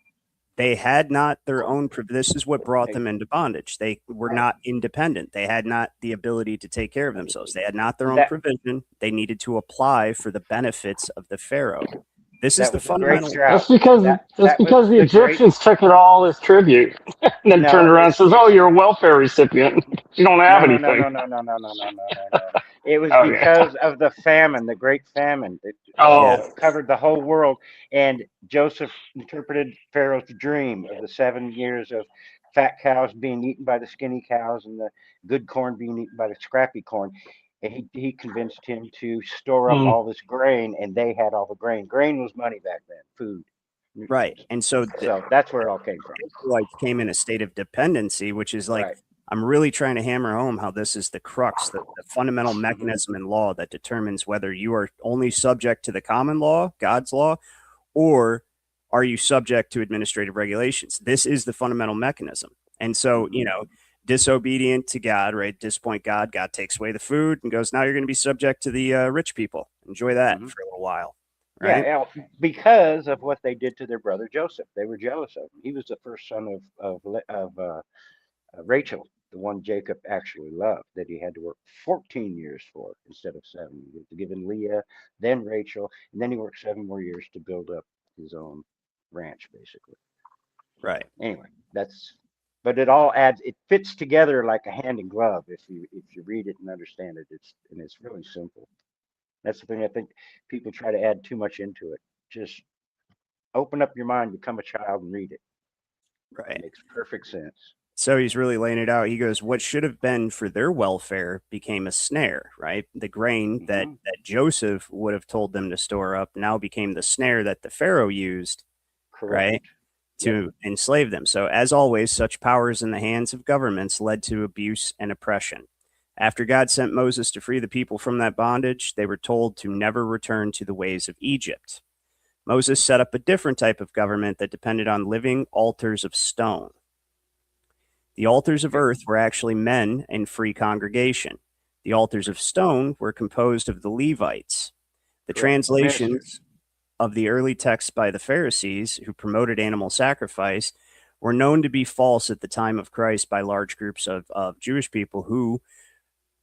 they had not their own. This is what brought them into bondage. They were not independent. They had not the ability to take care of themselves. They had not their own provision. They needed to apply for the benefits of the Pharaoh. This is the fundamental. That's because the Egyptians took it all as tribute, and then turned around and says, "Oh, you're a welfare recipient. You don't have anything." No. It was because of the famine, the great famine that covered the whole world. And Joseph interpreted Pharaoh's dream of the 7 years of fat cows being eaten by the skinny cows and the good corn being eaten by the scrappy corn. And he convinced him to store up all this grain, and they had all the grain. Grain was money back then, food. Right. And so that's where it all came from. Israelites came in a state of dependency, which is like, I'm really trying to hammer home how this is the crux, the fundamental mechanism in law that determines whether you are only subject to the common law, God's law, or are you subject to administrative regulations. This is the fundamental mechanism. And so, disobedient to God, right? Disappoint God. God takes away the food and goes, now you're going to be subject to the rich people. Enjoy that for a little while. Right? Yeah, because of what they did to their brother Joseph. They were jealous of him. He was the first son of Rachel, the one Jacob actually loved, that he had to work 14 years for instead of 7. He had to give him Leah, then Rachel, and then he worked 7 more years to build up his own ranch, basically. Right. Anyway, but it all adds. It fits together like a hand in glove if you read it and understand it. It's really simple. That's the thing. I think people try to add too much into it. Just open up your mind, become a child, and read it. Right. It makes perfect sense. So he's really laying it out. He goes, what should have been for their welfare became a snare, right? The grain that Joseph would have told them to store up now became the snare that the Pharaoh used, right, to enslave them. So as always, such powers in the hands of governments led to abuse and oppression. After God sent Moses to free the people from that bondage, they were told to never return to the ways of Egypt. Moses set up a different type of government that depended on living altars of stone. The altars of earth were actually men in free congregation. The altars of stone were composed of the Levites. The translations of the early texts by the Pharisees, who promoted animal sacrifice, were known to be false at the time of Christ by large groups of Jewish people who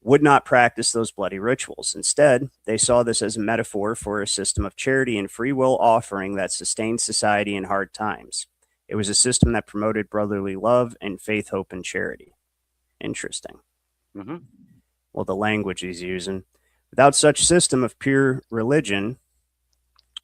would not practice those bloody rituals. Instead, they saw this as a metaphor for a system of charity and free will offering that sustained society in hard times. It was a system that promoted brotherly love and faith, hope, and charity. Interesting. Well, the language he's using. Without such system of pure religion,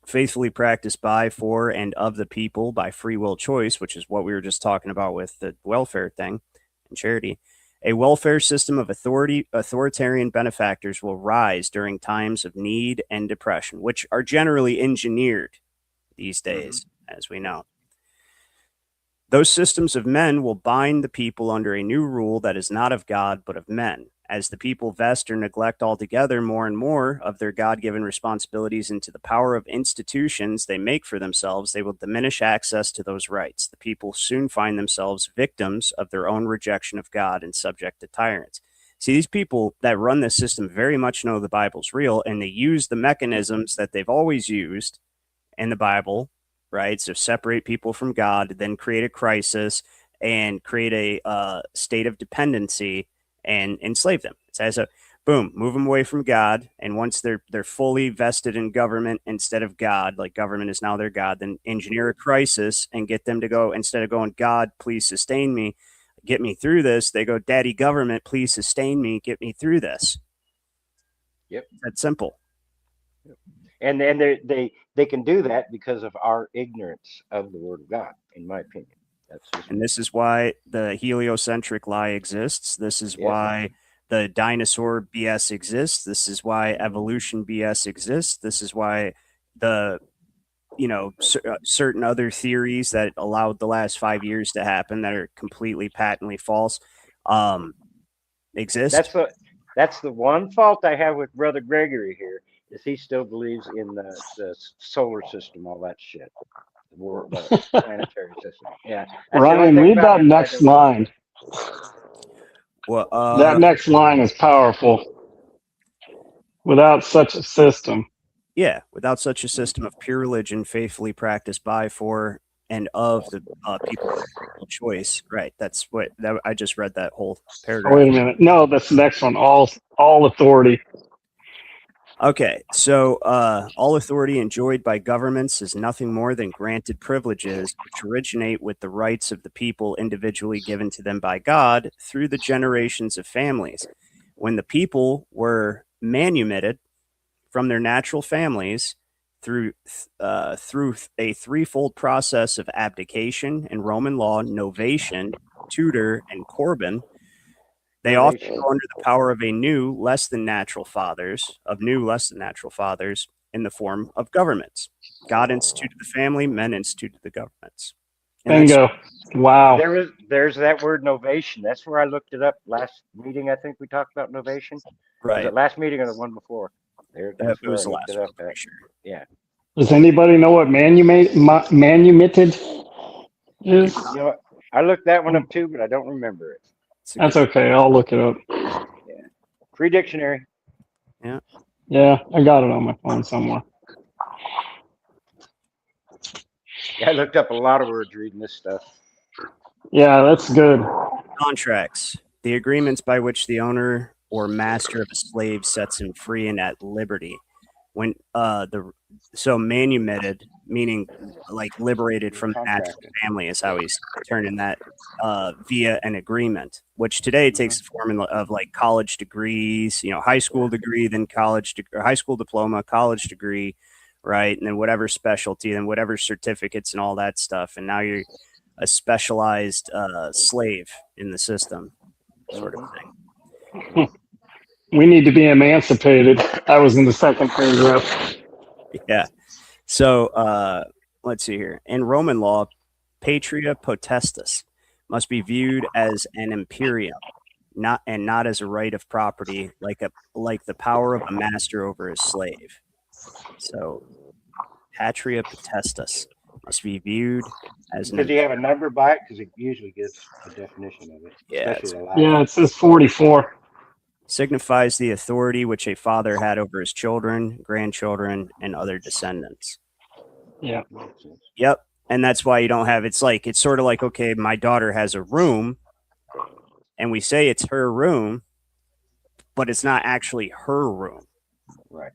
faithfully practiced by, for, and of the people by free will choice, which is what we were just talking about with the welfare thing and charity, a welfare system of authoritarian benefactors will rise during times of need and depression, which are generally engineered these days, as we know. Those systems of men will bind the people under a new rule that is not of God, but of men. As the people vest or neglect altogether more and more of their God-given responsibilities into the power of institutions they make for themselves, they will diminish access to those rights. The people soon find themselves victims of their own rejection of God and subject to tyrants. See, these people that run this system very much know the Bible's real, and they use the mechanisms that they've always used in the Bible, right? So separate people from God, then create a crisis and create a state of dependency and enslave them. It's as a boom, move them away from God. And once they're fully vested in government instead of God, like government is now their God, then engineer a crisis and get them to go, instead of going, God, please sustain me, get me through this, they go, Daddy government, please sustain me, get me through this. Yep. That's simple. And then they can do that because of our ignorance of the Word of God, in my opinion. And this is why the heliocentric lie exists. This is why the dinosaur BS exists. This is why evolution BS exists. This is why the, certain other theories that allowed the last 5 years to happen that are completely patently false exist. That's the one fault I have with Brother Gregory here, is he still believes in the solar system, all that shit. The planetary system. Yeah. Ryan, read that next line. Well, that next line is powerful. Without such a system. Yeah, without such a system of pure religion, faithfully practiced by, for, and of the people of choice. Right. That's what I just read that whole paragraph. Oh, wait a minute. No, that's the next one. All authority. Okay, so all authority enjoyed by governments is nothing more than granted privileges which originate with the rights of the people individually given to them by God through the generations of families. When the people were manumitted from their natural families through a threefold process of abdication in Roman law, novation, tutor, and Corban, they often go under the power of new, less than natural fathers, in the form of governments. God instituted the family, men instituted the governments. And bingo. Wow. There's that word novation. That's where I looked it up last meeting. I think we talked about novation. Right. Was it last meeting or the one before? It was the last one, for sure. Yeah. Does anybody know what manumitted is? You know what? I looked that one up too, but I don't remember it. That's okay. I'll look it up. Yeah. Free dictionary. Yeah. Yeah, I got it on my phone somewhere. Yeah, I looked up a lot of words reading this stuff. Yeah, that's good. Contracts. The agreements by which the owner or master of a slave sets him free and at liberty. When so manumitted, meaning like liberated from the natural family, is how he's turning that via an agreement, which today takes the form of like college degrees, high school degree, then or high school diploma, college degree, right, and then whatever specialty, then whatever certificates and all that stuff, and now you're a specialized slave in the system, sort of thing. We need to be emancipated. I was in the second paragraph. Yeah. So let's see here. In Roman law, patria potestas must be viewed as an imperium, not as a right of property, like the power of a master over his slave. So patria potestas must be viewed as an. Does he have a number by it? Because it usually gives a definition of it. Yeah, it says 44. Signifies the authority which a father had over his children, grandchildren, and other descendants. Yeah. Yep. And that's why you don't have, it's sort of like, okay, my daughter has a room and we say it's her room, but it's not actually her room. Right.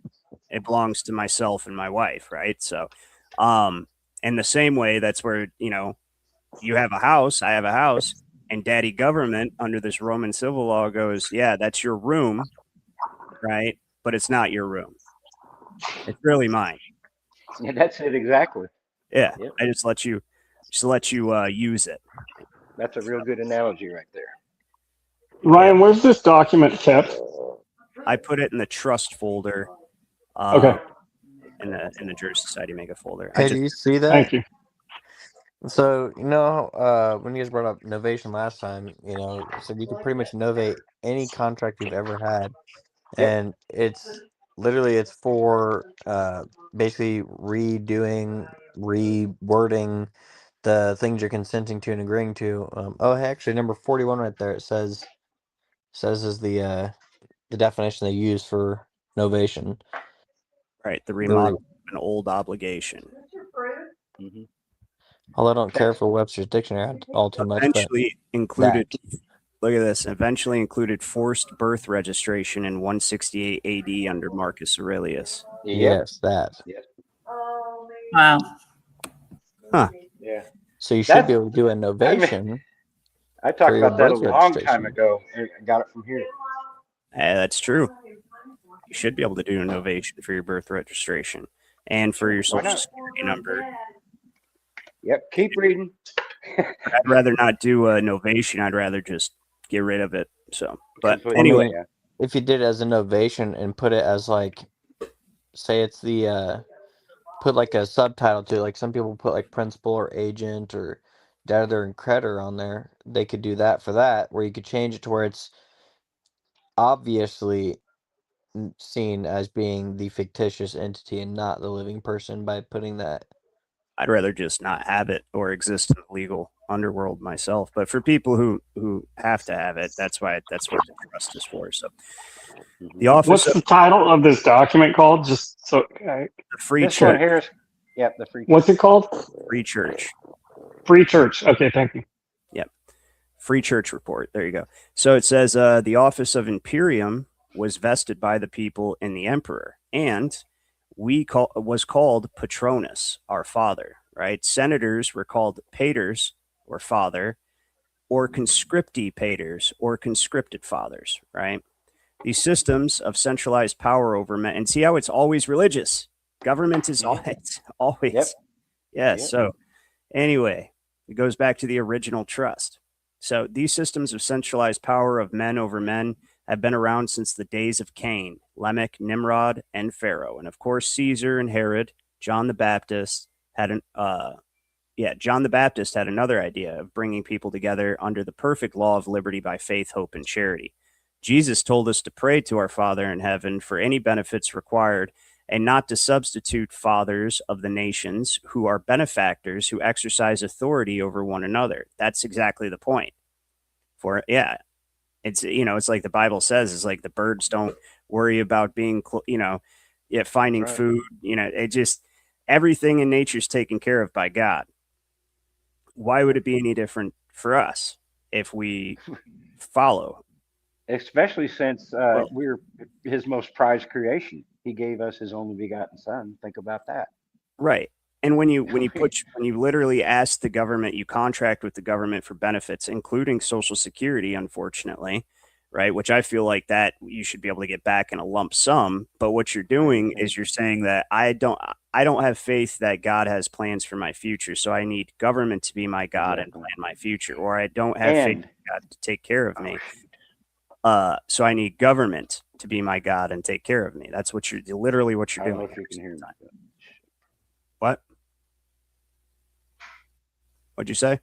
It belongs to myself and my wife. Right. So, in the same way, that's where, you have a house, I have a house, and daddy government under this Roman civil law goes, yeah, that's your room. Right. But it's not your room. It's really mine. Yeah, that's it exactly. Yeah, yep. I just let you use it. That's a real good analogy right there. Ryan, where's this document kept? I put it in the trust folder. Okay. In the Jurist Society mega folder. Hey, do you see that? Thank you. So, when you guys brought up novation last time, so you can pretty much novate any contract you've ever had. Yep. And it's for basically rewording the things you're consenting to and agreeing to. Actually, number 41 right there, it says is the definition they use for novation. Right, the remodel of an old obligation. Although I don't care for Webster's dictionary all too much, eventually included Look at this. Eventually included forced birth registration in 168 AD under Marcus Aurelius. Yes, that. Yep. Wow. Huh. Yeah. So you should That's, be able to do a I mean, novation I for talked your about that a birth long time registration. ago and I got it from here. That's true. You should be able to do a novation for your birth registration and for your Why social not? security number. Yep. Keep reading. But I'd rather not do a novation. I'd rather just get rid of it. So, but Completely. anyway, I mean, if you did it as a novation and put it as like, say it's the put like a subtitle to it, like some people put like principal or agent or debtor and creditor on there, they could do that for that, where you could change it to where it's obviously seen as being the fictitious entity and not the living person by putting that. I'd rather just not have it or exist in the legal underworld myself. But for people who have to have it, that's what the trust is for. So the office What's of the title of this document called? Just so the Free This one Church. here is, yep, the free. what's it called? Free Church. Free Church. Okay, thank you. Yep. Free Church Report. There you go. So it says the office of Imperium was vested by the people in the emperor, and was called Patronus, our father, right? Senators were called paters, or father, or conscripti paters, or conscripted fathers, right? These systems of centralized power over men, and see how it's always religious. Government is always. Yep. Yeah. Yep. So anyway, it goes back to the original trust. So these systems of centralized power of men over men have been around since the days of Cain, Lamech, Nimrod, and Pharaoh. And of course, Caesar and Herod, John the Baptist had John the Baptist had another idea of bringing people together under the perfect law of liberty by faith, hope, and charity. Jesus told us to pray to our Father in heaven for any benefits required and not to substitute fathers of the nations who are benefactors who exercise authority over one another. That's exactly the point. It's, it's like the Bible says, it's like the birds don't worry about being, finding Right. food, it just, everything in nature is taken care of by God. Why would it be any different for us if we follow? Especially since we're his most prized creation. He gave us his only begotten son. Think about that. Right. And when you literally ask the government, you contract with the government for benefits, including Social Security, unfortunately, right? Which I feel like that you should be able to get back in a lump sum. But what you're doing is you're saying that I don't have faith that God has plans for my future. So I need government to be my God and plan my future, or I don't have faith in God to take care of me. So I need government to be my God and take care of me. That's what you're literally what you're I don't doing. know if you can hear me. What? What'd you say?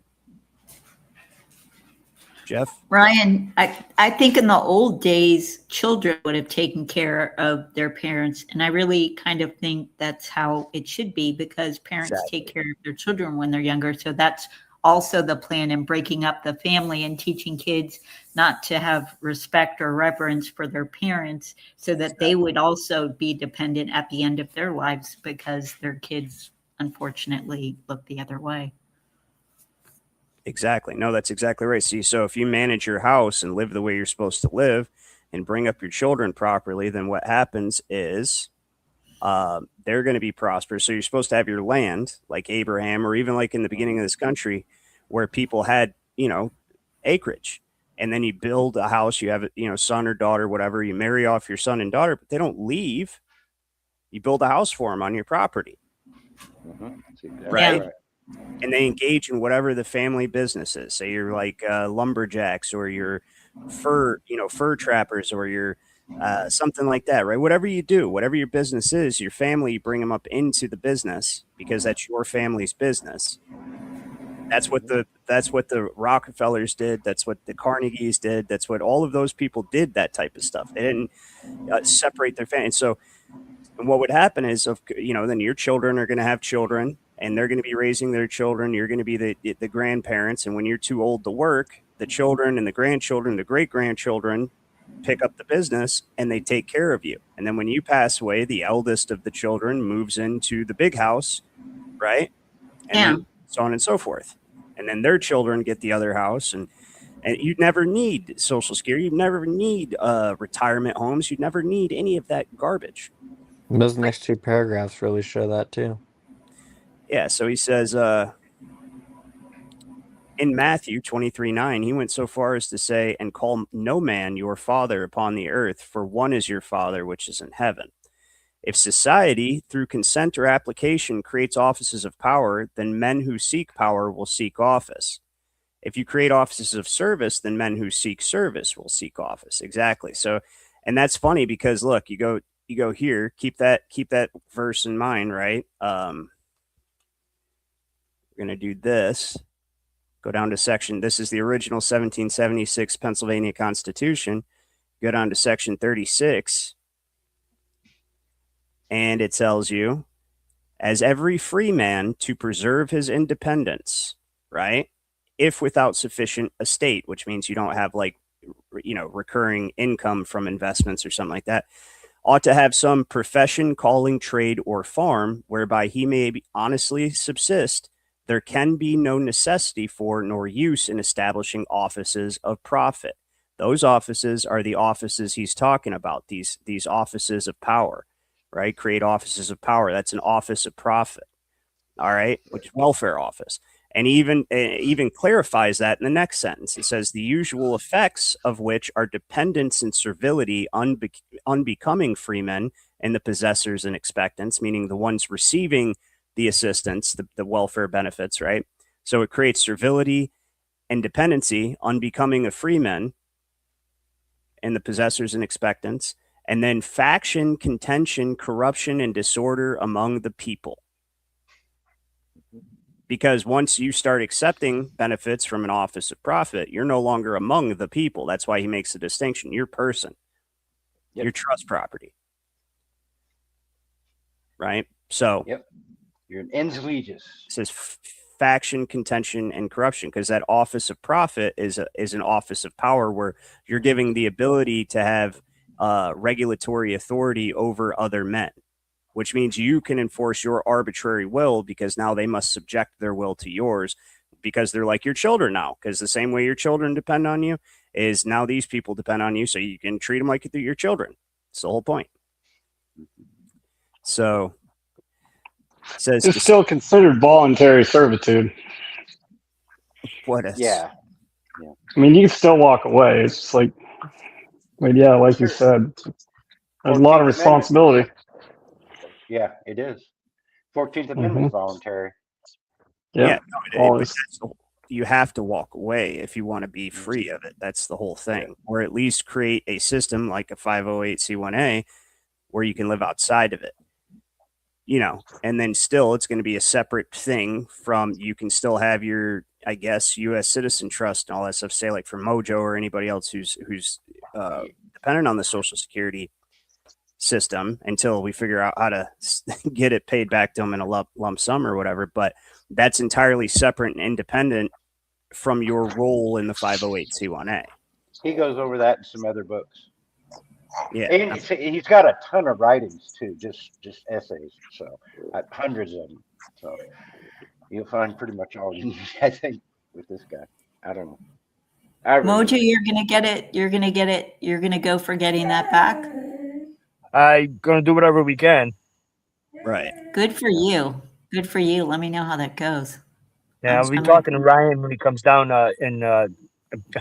Jeff? Ryan, I think in the old days, children would have taken care of their parents. And I really kind of think that's how it should be, because parents take care of their children when they're younger. So that's also the plan in breaking up the family and teaching kids not to have respect or reverence for their parents, so that they would also be dependent at the end of their lives, because their kids unfortunately look the other way. Exactly. No, that's exactly right. See, so if you manage your house and live the way you're supposed to live and bring up your children properly, then what happens is they're going to be prosperous. So you're supposed to have your land like Abraham, or even like in the beginning of this country where people had, acreage. And then you build a house, you have, son or daughter, whatever, you marry off your son and daughter, but they don't leave. You build a house for them on your property. Exactly right? And they engage in whatever the family business is. Say you're like lumberjacks, or you're fur trappers, or you're something like that, right? Whatever you do, whatever your business is, your family, you bring them up into the business because that's your family's business. That's what the Rockefellers did. That's what the Carnegies did. That's what all of those people did, that type of stuff. They didn't separate their family. So what would happen is, then your children are going to have children, and they're going to be raising their children. You're going to be the grandparents. And when you're too old to work, the children and the grandchildren, the great-grandchildren pick up the business and they take care of you. And then when you pass away, the eldest of the children moves into the big house, right? And then so on and so forth. And then their children get the other house. And And you'd never need Social Security. You'd never need retirement homes. You'd never need any of that garbage. Those next two paragraphs really show that too. Yeah, so he says in Matthew 23:9, he went so far as to say, and call no man your father upon the earth, for one is your Father which is in heaven. If society, through consent or application, creates offices of power, then men who seek power will seek office. If you create offices of service, then men who seek service will seek office. Exactly. So, and that's funny because look, you go here, keep that verse in mind, right? We're going to do this. Go down to section. This is the original 1776 Pennsylvania Constitution. Go down to section 36. And it tells you, as every free man to preserve his independence, right? If without sufficient estate, which means you don't have like, recurring income from investments or something like that, ought to have some profession, calling, trade, or farm, whereby he may honestly subsist. There can be no necessity for nor use in establishing offices of profit. Those offices are the offices he's talking about, these offices of power, right? Create offices of power. That's an office of profit, all right, which is welfare office. And even clarifies that in the next sentence. It says the usual effects of which are dependence and servility, unbecoming freemen and the possessors and expectants, meaning the ones receiving the assistance, the welfare benefits, right? So it creates servility and dependency, unbecoming of freemen and the possessors and expectants, and then faction, contention, corruption, and disorder among the people. Because once you start accepting benefits from an office of profit, you're no longer among the people. That's why he makes the distinction. Your person, your trust property, right? So, you're an ens legis. It says faction, contention, and corruption, because that office of profit is an office of power where you're giving the ability to have regulatory authority over other men, which means you can enforce your arbitrary will because now they must subject their will to yours because they're like your children now. Because the same way your children depend on you is now these people depend on you, so you can treat them like your children. It's the whole point. So it says it's still considered voluntary servitude. What is? Yeah. I mean, you can still walk away. It's just like, yeah, like you said, there's a lot of responsibility. Yeah, it is. 14th Amendment is voluntary. Yeah, but you have to walk away if you want to be free of it. That's the whole thing. Or at least create a system like a 508c1a where you can live outside of it. And then still it's going to be a separate thing from, you can still have your, I guess, U.S. citizen trust and all that stuff, say like for Mojo or anybody else who's dependent on the Social Security system until we figure out how to get it paid back to them in a lump sum or whatever. But that's entirely separate and independent from your role in the 508c1a. He goes over that in some other books. Yeah, and he's got a ton of writings too, just essays. So hundreds of them. So you'll find pretty much all you need, I think, with this guy. I don't know. Mojo, you're gonna get it. You're gonna get it. You're gonna go for getting that back. I'm gonna do whatever we can. Right. Good for you. Good for you. Let me know how that goes. Yeah, I'll be talking to Ryan when he comes down in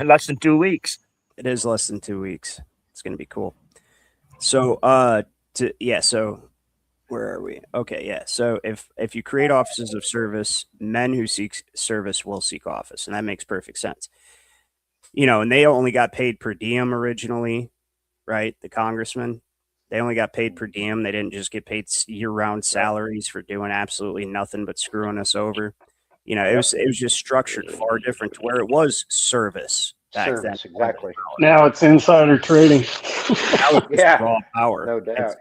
less than 2 weeks. It is less than 2 weeks. It's gonna be cool. So so where are we? Okay, yeah. So if you create offices of service, men who seek service will seek office, and that makes perfect sense. And they only got paid per diem originally, right? The congressmen, they only got paid per diem. They didn't just get paid year-round salaries for doing absolutely nothing but screwing us over. It was just structured far different to where it was service back then. Exactly. Now it's insider trading. Now it's raw power. No doubt.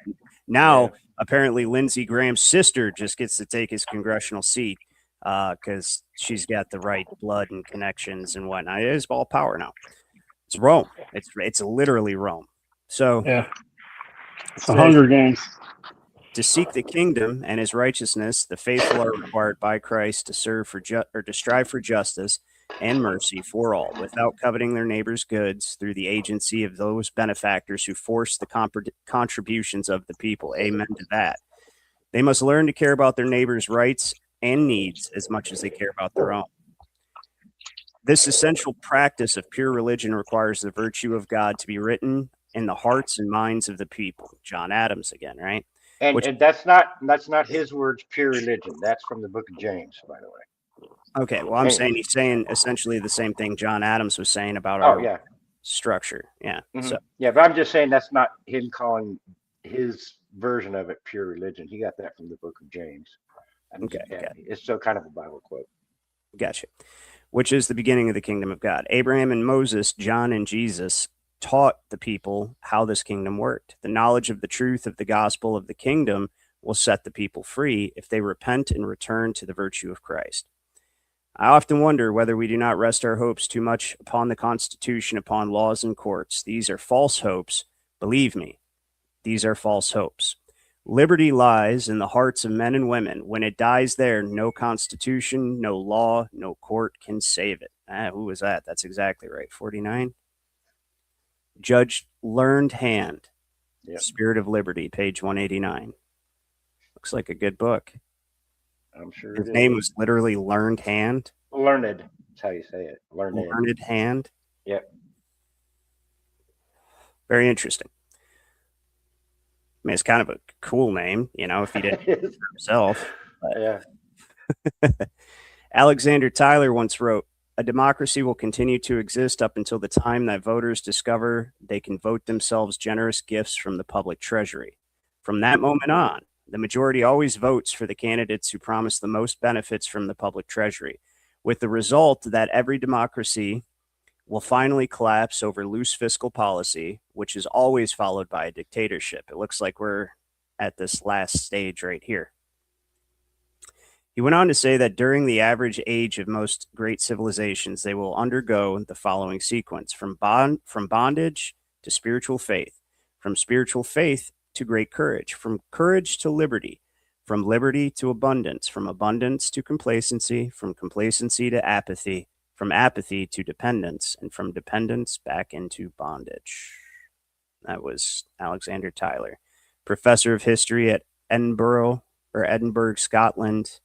Now, apparently, Lindsey Graham's sister just gets to take his congressional seat because she's got the right blood and connections and whatnot. It is all power now. It's Rome. It's literally Rome. So yeah, it's 100 Games. To seek the kingdom and his righteousness, the faithful are required by Christ to serve for to strive for justice and mercy for all, without coveting their neighbor's goods, through the agency of those benefactors who force the contributions of the people. Amen to that. They must learn to care about their neighbor's rights and needs as much as they care about their own. This essential practice of pure religion requires the virtue of God to be written in the hearts and minds of the people. John Adams again, right? And that's not his words, pure religion. That's from the book of James, by the way. Okay, well, I'm saying he's saying essentially the same thing John Adams was saying about our structure. Yeah. Mm-hmm. So yeah, but I'm just saying that's not him calling his version of it pure religion. He got that from the book of James. Okay. It's still kind of a Bible quote. Gotcha. Which is the beginning of the kingdom of God. Abraham and Moses, John and Jesus taught the people how this kingdom worked. The knowledge of the truth of the gospel of the kingdom will set the people free if they repent and return to the virtue of Christ. I often wonder whether we do not rest our hopes too much upon the Constitution, upon laws and courts. These are false hopes. Believe me, these are false hopes. Liberty lies in the hearts of men and women. When it dies there, no constitution, no law, no court can save it. Who was that? That's exactly right. 49. Judge Learned Hand, Spirit of Liberty, page 189. Looks like a good book. I'm sure his name was literally Learned Hand. Learned. That's how you say it. Learned Hand. Yep. Very interesting. I mean, it's kind of a cool name, you know, if he didn't do it for himself. But. Yeah. Alexander Tyler once wrote, "A democracy will continue to exist up until the time that voters discover they can vote themselves generous gifts from the public treasury. From that moment on, the majority always votes for the candidates who promise the most benefits from the public treasury, with the result that every democracy will finally collapse over loose fiscal policy, which is always followed by a dictatorship." It looks like we're at this last stage right here. He went on to say that during the average age of most great civilizations, they will undergo the following sequence: from bondage to spiritual faith, from spiritual faith to great courage, from courage to liberty, from liberty to abundance, from abundance to complacency, from complacency to apathy, from apathy to dependence, and from dependence back into bondage. That was Alexander Tyler, professor of history at Edinburgh, Scotland,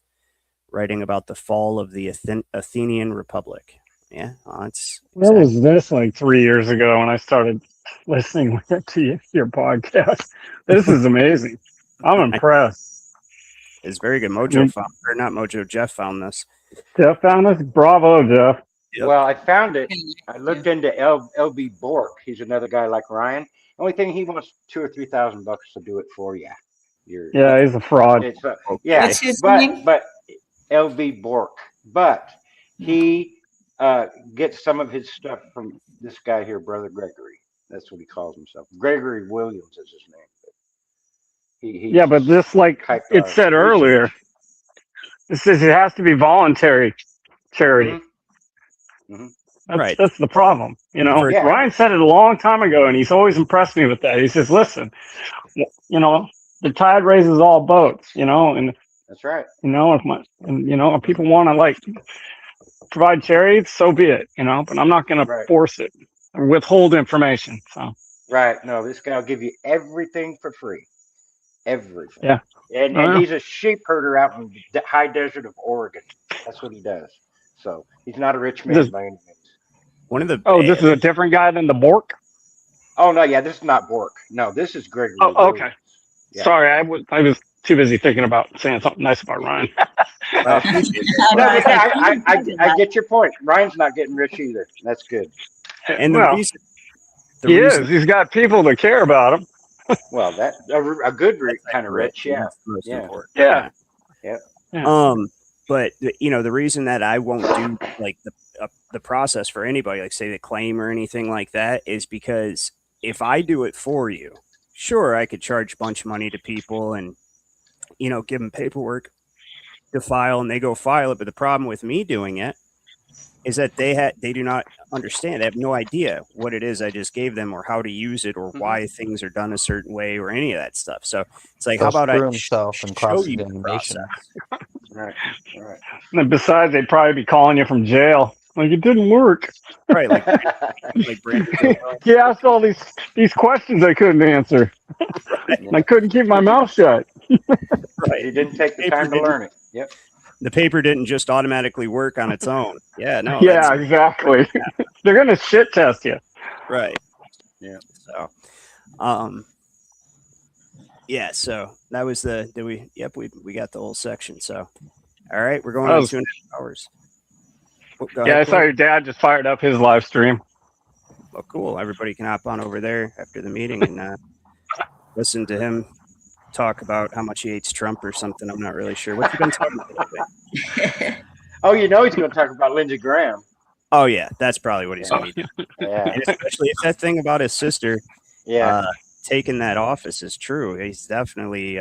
writing about the fall of the Athenian Republic. Yeah, well, What was this like 3 years ago when I started listening to your podcast? This is amazing. I'm impressed. It's very good. Mojo found, or not Mojo, Jeff found this. Jeff found this? Bravo, Jeff. Yep. Well, I found it. I looked into LB Bork. He's another guy like Ryan. Only thing, he wants $2,000 or $3,000 to do it for you. Yeah, he's a fraud. Yeah, What's his name? but LB Bork. But he gets some of his stuff from this guy here, Brother Gregory. That's what he calls himself. Gregory Williams is his name. Yeah, but this, like it said earlier, it says it has to be voluntary charity. Mm-hmm. Mm-hmm. That's the problem. You know, Ryan said it a long time ago, and he's always impressed me with that. He says, listen, you know, the tide raises all boats, you know, and that's right. You know, if people want to like provide charity, so be it, you know, but I'm not going to force it or withhold information. So. Right. No, this guy will give you everything for free. Everything. Yeah. And he's a sheep herder out in the high desert of Oregon. That's what he does. So he's not a rich man by any means. One of the this is a different guy than the Bork? Oh no, yeah, this is not Bork. No, this is Gregory. Oh, okay. Yeah. Sorry, I was too busy thinking about saying something nice about Ryan. I get your point. Ryan's not getting rich either. That's good. And he is. He's got people that care about him. Well, that's a good kind of rich. Yeah. Yeah. But you know, the reason that I won't do like the process for anybody, like say the claim or anything like that, is because if I do it for you, sure, I could charge a bunch of money to people and, you know, give them paperwork to file and they go file it. But the problem with me doing it is that they do not understand. They have no idea what it is I just gave them or how to use it or why things are done a certain way or any of that stuff. So it's like, how about I show you the process? Right. And besides, they'd probably be calling you from jail. Like it didn't work. Right, like Brandon. He asked all these questions I couldn't answer. And I couldn't keep my mouth shut. Right. You didn't take the Paper time to didn't- learn it. Yep. The paper didn't just automatically work on its own. Yeah, no. Yeah, exactly. They're gonna shit test you. Right. Yeah. So, yeah. So that was the. Did we? Yep. We got the whole section. So, all right, we're going on 2.5 hours. Oh, go Yeah, I ahead, saw Corey. your dad just fired up his live stream. Well, cool. Everybody can hop on over there after the meeting and listen to him talk about how much he hates Trump or something. I'm not really sure. What's he been talking about lately? Oh, you know he's going to talk about Lindsey Graham. Oh yeah, that's probably what he's going to be doing. Yeah. And especially if that thing about his sister Yeah. taking that office is true. He's definitely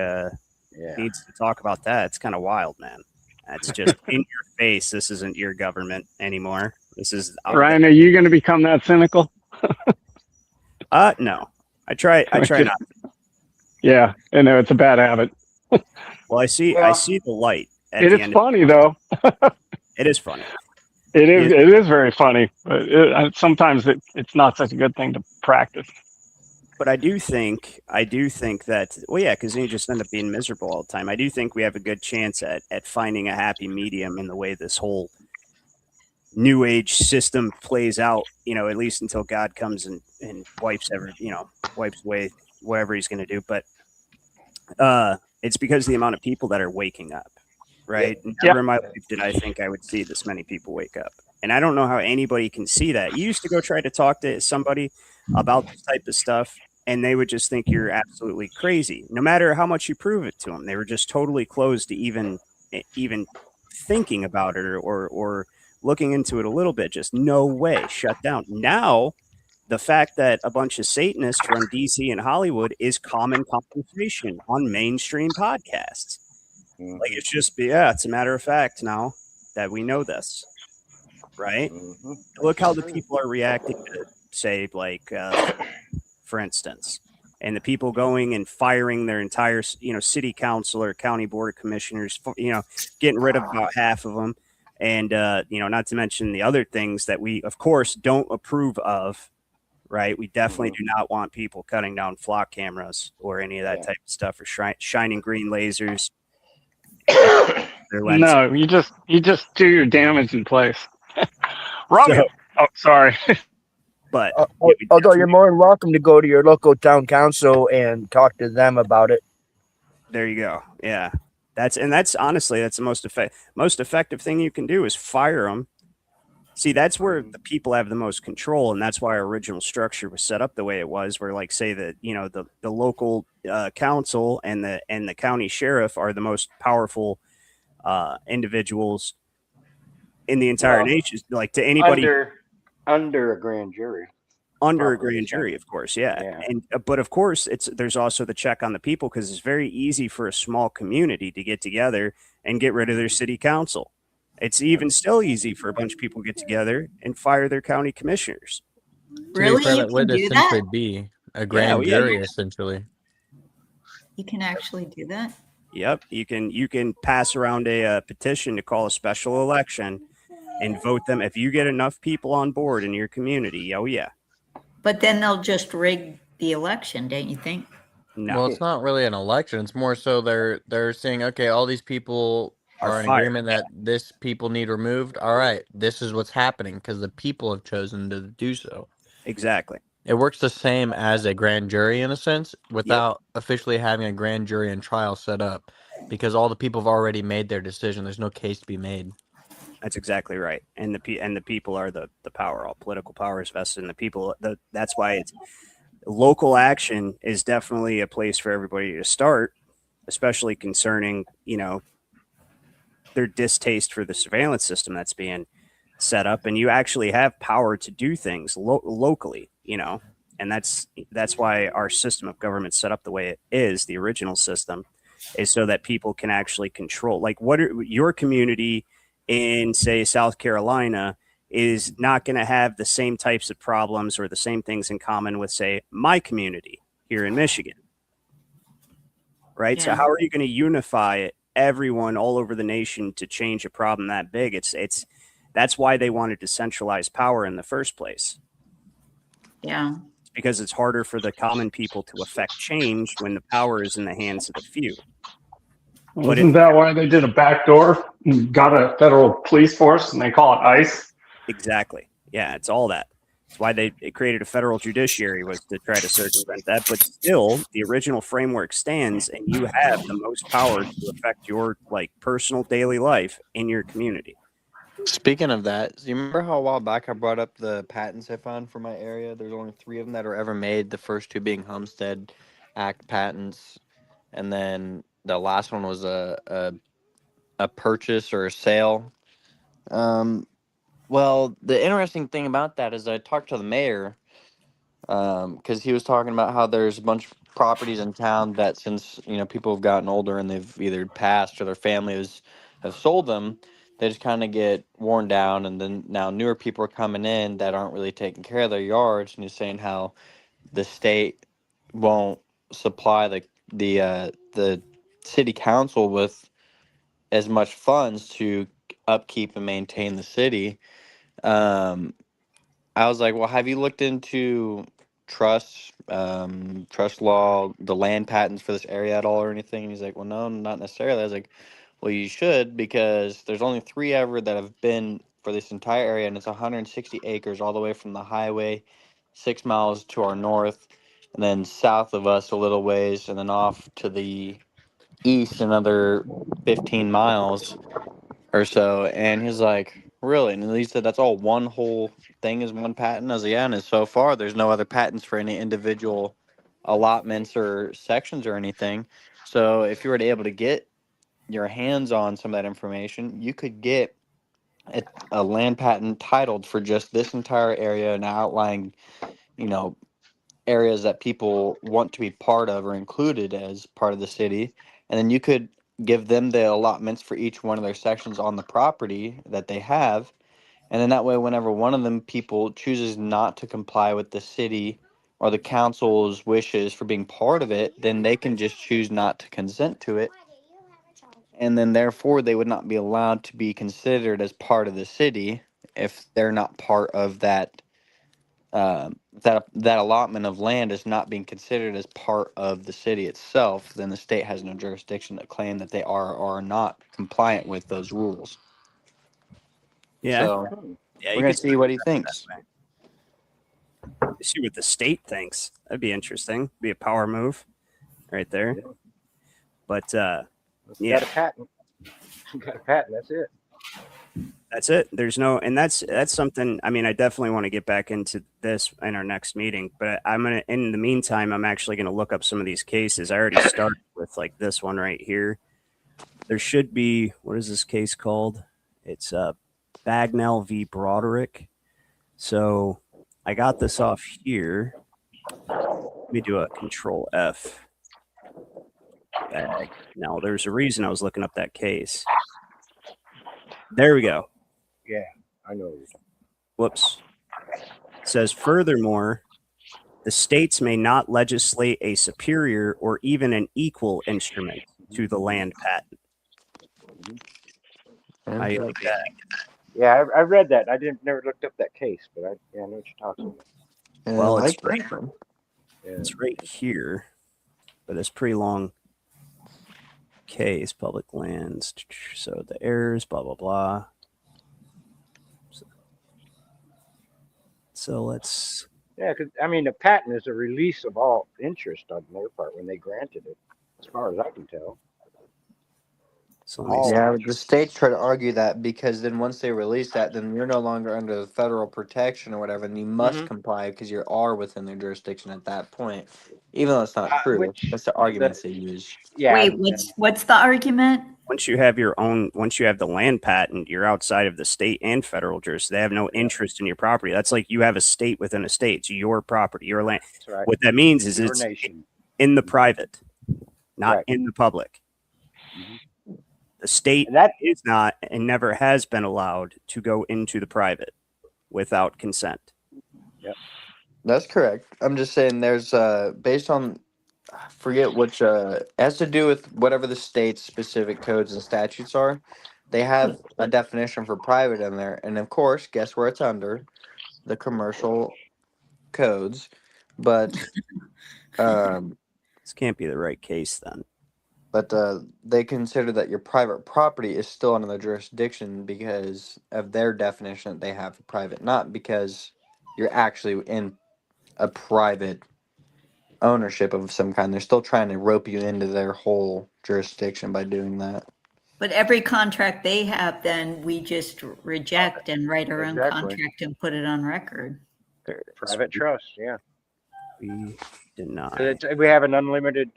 needs to talk about that. It's kind of wild, man. That's just in your face. This isn't your government anymore. This is Ryan, are you going to become that cynical? No. I try not. Yeah, I know it's a bad habit. Well, I see the light at It the is end. funny though. It is funny. It is very funny, but sometimes it's not such a good thing to practice. But I do think that, well, yeah, because you just end up being miserable all the time. I do think we have a good chance at finding a happy medium in the way this whole new age system plays out, at least until God comes and wipes away whatever he's going to do. But it's because of the amount of people that are waking up, right? Never in my life did I think I would see this many people wake up. And I don't know how anybody can see that. You used to go try to talk to somebody about this type of stuff, and they would just think you're absolutely crazy, no matter how much you prove it to them. They were just totally closed to even thinking about it or looking into it a little bit. Just no way, shut down. Now, the fact that a bunch of Satanists run DC and Hollywood is common conversation on mainstream podcasts. Like it's just, it's a matter of fact now that we know this, right? Look how the people are reacting to, say, like, for instance, and the people going and firing their entire, city council or county board of commissioners, getting rid of about half of them. And, not to mention the other things that we, of course, don't approve of, right? We definitely do not want people cutting down flock cameras or any of that type of stuff, or shining green lasers. No, you just do your damage in place. Robin. Oh, sorry. But although you're more than welcome to go to your local town council and talk to them about it. There you go. Yeah. That's honestly, that's the most effective thing you can do is fire them. See, that's where the people have the most control, and that's why our original structure was set up the way it was, where, like, say that, the local council and the county sheriff are the most powerful individuals in the entire nation, like to anybody under a grand jury. Under a grand jury, of course, yeah. And but of course, there's also the check on the people, because it's very easy for a small community to get together and get rid of their city council. It's even still easy for a bunch of people to get together and fire their county commissioners. Really? That would essentially be a grand jury, essentially. You can actually do that? Yep, you can pass around a petition to call a special election and vote them if you get enough people on board in your community. Oh yeah. But then they'll just rig the election, don't you think? No. Well, it's not really an election. It's more so they're saying, okay, all these people are in agreement that this people need removed. All right, this is what's happening because the people have chosen to do so. Exactly. It works the same as a grand jury in a sense, without officially having a grand jury and trial set up, because all the people have already made their decision. There's no case to be made. That's exactly right. And the people are the power. All political power is vested in the people. That's why it's local action is definitely a place for everybody to start, especially concerning, their distaste for the surveillance system that's being set up. And you actually have power to do things locally, and that's why our system of government set up the way it is. The original system is so that people can actually control, like, what are your community in, say, South Carolina is not going to have the same types of problems or the same things in common with, say, my community here in Michigan. Right. Yeah. So how are you going to unify everyone all over the nation to change a problem that big? That's why they wanted to centralize power in the first place. Yeah. Because it's harder for the common people to affect change when the power is in the hands of the few. Well, isn't that why they did a backdoor and got a federal police force and they call it ICE? Exactly. Yeah, it's all that. It's why they created a federal judiciary, was to try to circumvent that. But still, the original framework stands, and you have the most power to affect your personal daily life in your community. Speaking of that, do you remember how a while back I brought up the patents I found for my area? There's only 3 of them that are ever made. The first 2 being Homestead Act patents, and then the last one was a purchase or a sale. Well, the interesting thing about that is I talked to the mayor, because he was talking about how there's a bunch of properties in town that, since people have gotten older and they've either passed or their families have sold them, they just kind of get worn down, and then now newer people are coming in that aren't really taking care of their yards. And he's saying how the state won't supply the city council with as much funds to upkeep and maintain the city. I was like, well, have you looked into trust law, the land patents for this area at all or anything? And he's like, well, no, not necessarily. I was like, well, you should, because there's only 3 ever that have been for this entire area, and it's 160 acres all the way from the highway 6 miles to our north, and then south of us a little ways, and then off to the east another 15 miles or so. And he's like, really? And he said that's all one whole thing is one patent. I was like, yeah, and so far there's no other patents for any individual allotments or sections or anything. So if you were to able to get your hands on some of that information, you could get a land patent titled for just this entire area and outlining, areas that people want to be part of or included as part of the city. And then you could give them the allotments for each one of their sections on the property that they have. And then that way, whenever one of them people chooses not to comply with the city or the council's wishes for being part of it, then they can just choose not to consent to it. And then therefore they would not be allowed to be considered as part of the city if they're not part of that that allotment of land is not being considered as part of the city itself. Then the state has no jurisdiction to claim that they are or are not compliant with those rules. Yeah. So Yeah, we're gonna see what he thinks. See what the state thinks. That'd be interesting. Be a power move right there. But Got a patent. Got a patent. That's it. That's it. There's no, and that's something. I mean, I definitely want to get back into this in our next meeting. But in the meantime, I'm actually gonna look up some of these cases. I already started with this one right here. There should be, what is this case called? It's Bagnell v. Broderick. So I got this off here. Let me do a Control F. Now, there's a reason I was looking up that case. There we go. Yeah, I know. Whoops. It says, furthermore, the states may not legislate a superior or even an equal instrument to the land patent. I like that. Yeah, I read that. I never looked up that case, but I know what you're talking about. Well, it's right here, but it's pretty long case. Public lands. So the errors, blah blah blah. So let's. Yeah, because the patent is a release of all interest on their part when they granted it, as far as I can tell. So the states try to argue that because then once they release that, then you're no longer under the federal protection or whatever, and you must comply because you are within their jurisdiction at that point, even though it's not true. That's the arguments they use. Yeah. Wait, what's the argument? Once you have the land patent, you're outside of the state and federal jurisdiction. They have no interest in your property. That's like you have a state within a state. It's your property, your land. That's right. What that means is it's in the private, not in the public. The state is not and never has been allowed to go into the private without consent. Yep. That's correct. I'm just saying there's based on forget which has to do with whatever the state's specific codes and statutes are, they have a definition for private in there, and of course, guess where it's under? The commercial codes. But This can't be the right case then. but they consider that your private property is still under the jurisdiction because of their definition that they have for private, not because you're actually in a private ownership of some kind. They're still trying to rope you into their whole jurisdiction by doing that. But every contract they have, then we just reject and write our own Exactly. contract and put it on record. There it is. Private trust, yeah. We deny. We have an unlimited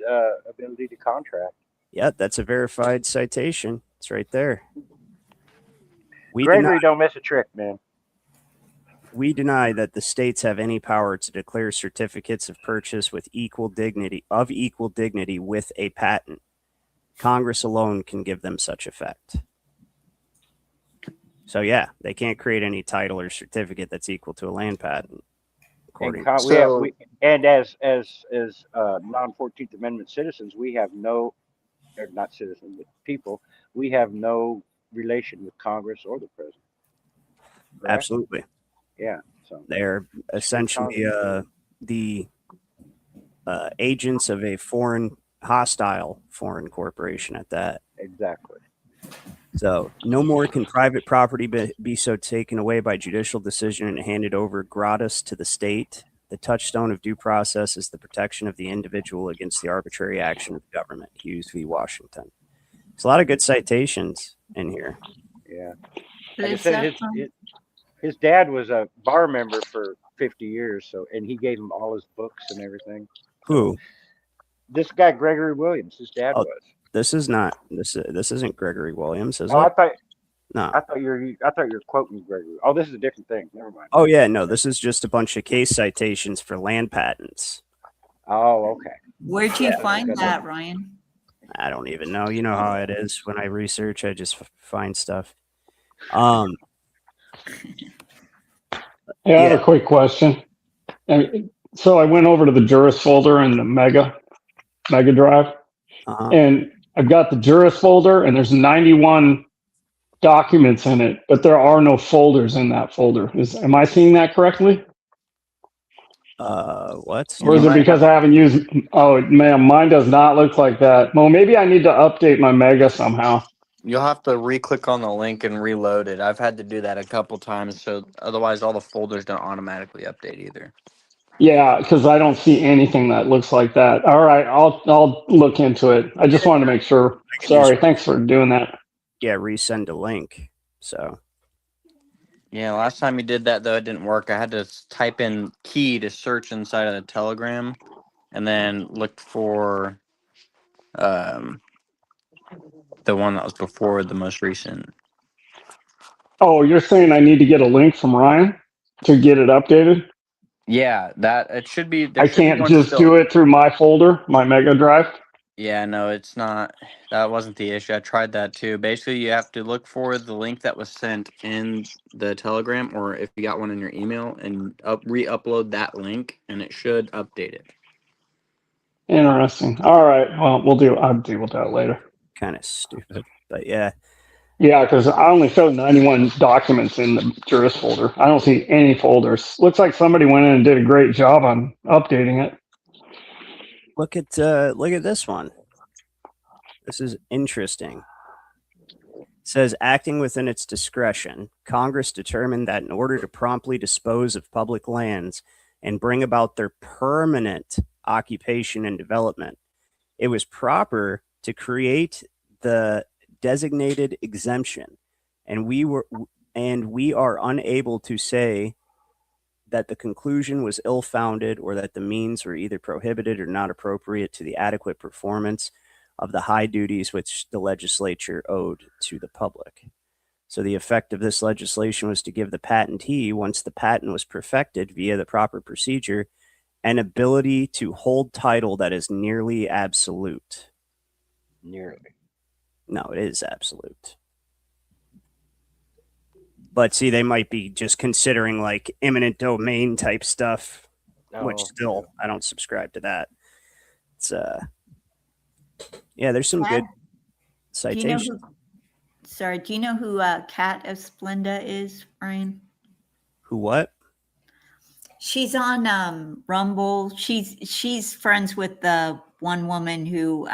ability to contract. Yeah, that's a verified citation. It's right there. We Gregory don't miss a trick, man. We deny that the states have any power to declare certificates of purchase with equal dignity with a patent. Congress alone can give them such effect. So yeah, they can't create any title or certificate that's equal to a land patent. And as non-14th Amendment citizens, we have no, or not citizens, but people, we have no relation with Congress or the president. Correct? Absolutely. Yeah. So they're essentially the agents of a hostile foreign corporation at that. Exactly. So no more can private property be so taken away by judicial decision and handed over gratis to the state. The touchstone of due process is the protection of the individual against the arbitrary action of government. Hughes v. Washington. There's a lot of good citations in here. Yeah. But Like I is said, that his dad was a bar member for 50 years, so and he gave him all his books and everything. Who? This guy Gregory Williams, his dad was. This is not this isn't Gregory Williams, is Oh, it? I thought you were quoting Gregory. Oh, this is a different thing. Never mind. Oh yeah, no, this is just a bunch of case citations for land patents. Oh, okay. Where'd you find that, Ryan? I don't even know. You know how it is when I research, I just find stuff. Yeah, I have a quick question. So I went over to the Jurist folder in the Mega Drive, and I've got the Jurist folder, and there's 91 documents in it, but there are no folders in that folder. Am I seeing that correctly? What? Or is it because I haven't used? Oh man, mine does not look like that. Well, maybe I need to update my Mega somehow. You'll have to re-click on the link and reload it. I've had to do that a couple times, so otherwise all the folders don't automatically update either. Yeah, because I don't see anything that looks like that. All right, I'll look into it. I just wanted to make sure. Sorry, thanks for doing that. Yeah, resend a link. So. Yeah, last time you did that though, it didn't work. I had to type in key to search inside of the Telegram, and then look for the one that was before the most recent. Oh, you're saying I need to get a link from Ryan to get it updated? Yeah, that it should be. I can't just do it through my folder, my Mega Drive. Yeah, no, it's not. That wasn't the issue. I tried that too. Basically, you have to look for the link that was sent in the Telegram, or if you got one in your email, and re-upload that link, and it should update it. Interesting. All right. Well, I'll deal with that later. Kind of stupid, but yeah. Yeah, because I only showed 91 documents in the Jurist folder. I don't see any folders. Looks like somebody went in and did a great job on updating it. Look at this one. This is interesting. It says, acting within its discretion, Congress determined that in order to promptly dispose of public lands and bring about their permanent occupation and development, it was proper to create the designated exemption, and we are unable to say that the conclusion was ill-founded or that the means were either prohibited or not appropriate to the adequate performance of the high duties which the legislature owed to the public. So the effect of this legislation was to give the patentee, once the patent was perfected via the proper procedure, an ability to hold title that is nearly absolute. Nearly. No, it is absolute. But see, they might be just considering like eminent domain type stuff, which still I don't subscribe to that. It's yeah, there's some good citations. sorry, do you know who Kat Esplenda is, Ryan? Who what? She's on Rumble. She's friends with the one woman who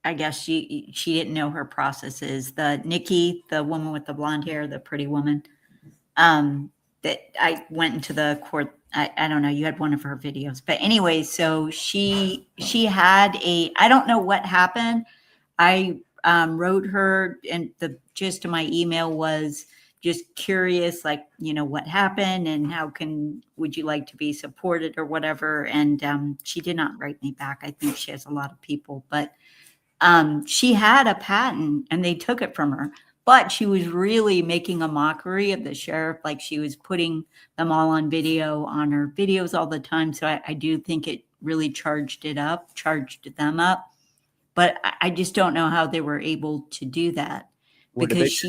I guess she didn't know her processes. The Nikki, the woman with the blonde hair, the pretty woman. That I went into the court. I don't know. You had one of her videos, but anyway, so she had I don't know what happened. I wrote her, and the gist of my email was just curious, like, what happened and would you like to be supported or whatever. And she did not write me back. I think she has a lot of people, but she had a patent and they took it from her. But she was really making a mockery of the sheriff, like she was putting them all on video on her videos all the time. So I do think it really charged them up. But I just don't know how they were able to do that, because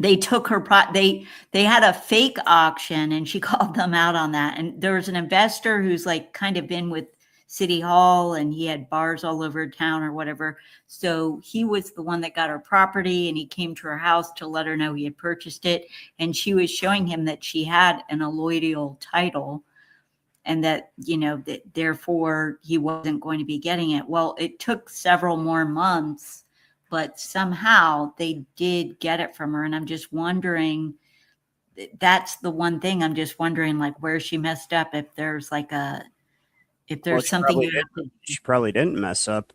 they took her they had a fake auction and she called them out on that. And there was an investor who's like kind of been with City Hall and he had bars all over town or whatever. So he was the one that got her property, and he came to her house to let her know he had purchased it. And she was showing him that she had an alloidial title, and that, that therefore he wasn't going to be getting it. Well, it took several more months, but somehow they did get it from her. And I'm just wondering, that's the one thing I'm just wondering, like, where she messed up, if there's something. She probably didn't mess up.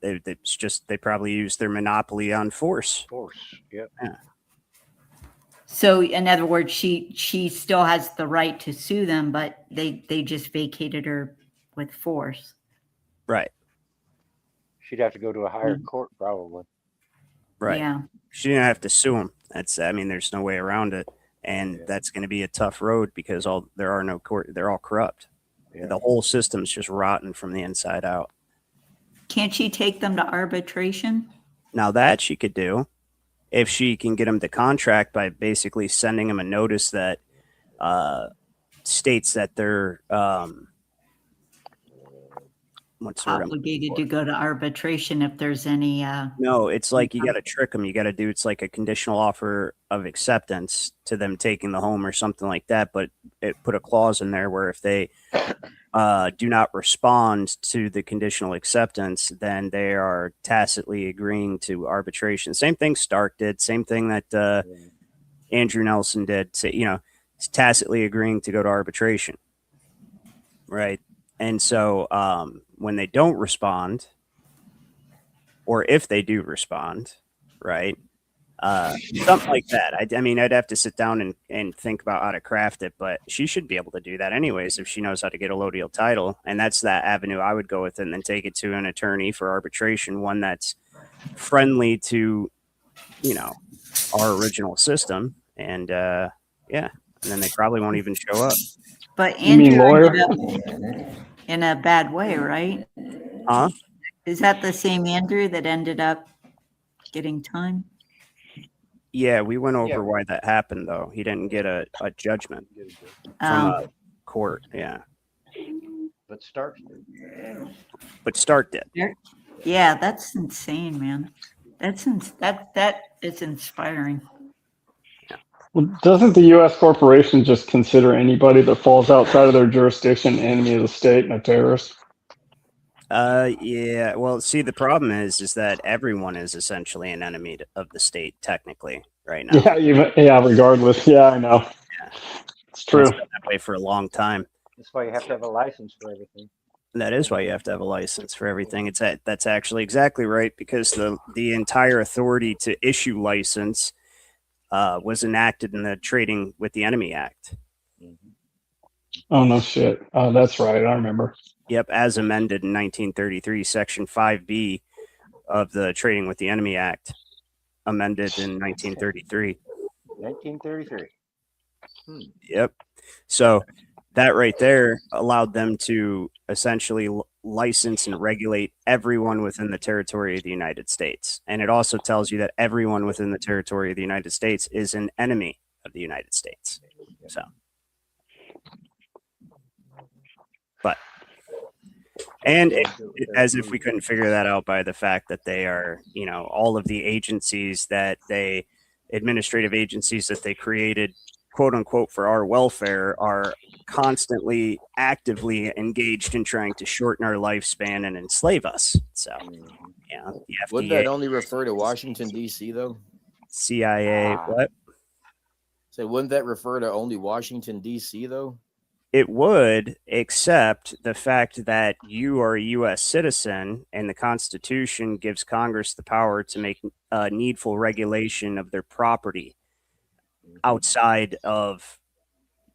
They probably used their monopoly on force. Yep. Yeah. So in other words, she still has the right to sue them, but they just vacated her with force. Right. She'd have to go to a higher court, probably. Right. Yeah. She didn't have to sue them. There's no way around it. And that's going to be a tough road, because there are no court. They're all corrupt. Yeah. The whole system's just rotten from the inside out. Can't she take them to arbitration? Now that she could do, if she can get them to contract by basically sending them a notice that states that they're obligated to go to arbitration if there's any. No, it's like you got to trick them. You got to do, it's like a conditional offer of acceptance to them taking the home or something like that. But it put a clause in there where if they do not respond to the conditional acceptance, then they are tacitly agreeing to arbitration. Same thing Stark did. Same thing that Andrew Nelson did. So, it's tacitly agreeing to go to arbitration. Right. And so when they don't respond, or if they do respond, right, something like that. I'd have to sit down and think about how to craft it, but she should be able to do that anyways if she knows how to get a allodial title. And that's that avenue I would go with, and then take it to an attorney for arbitration, one that's friendly to, our original system. And and then they probably won't even show up. But You mean lawyer? ended up in a bad way, right? Huh? Is that the same Andrew that ended up getting time? Yeah, we went over why that happened, though. He didn't get a judgment from a court. Yeah. But Stark did. Yeah, that's insane, man. That is inspiring. Well, doesn't the U.S. corporation just consider anybody that falls outside of their jurisdiction an enemy of the state and a terrorist? Yeah. Well, see, the problem is that everyone is essentially an enemy of the state, technically, right now. Regardless. Yeah, I know. Yeah. It's true. It's been that way for a long time. That's why you have to have a license for everything. That is why you have to have a license for everything. That's actually exactly right, because the entire authority to issue license was enacted in the Trading with the Enemy Act. Oh, no shit. Oh, that's right. I remember. Yep, as amended in 1933, Section 5B of the Trading with the Enemy Act, amended in 1933. 1933. Yep. So that right there allowed them to essentially license and regulate everyone within the territory of the United States. And it also tells you that everyone within the territory of the United States is an enemy of the United States. So, but And as if we couldn't figure that out by the fact that they are, you know, all of the agencies that they, administrative agencies that they created, quote unquote, for our welfare are constantly actively engaged in trying to shorten our lifespan and enslave us. So, yeah, the Would that FDA, only refer to Washington D.C. though? CIA, what? So wouldn't that refer to only Washington D.C. though? It would, except the fact that you are a U.S. citizen and the Constitution gives Congress the power to make needful regulation of their property outside of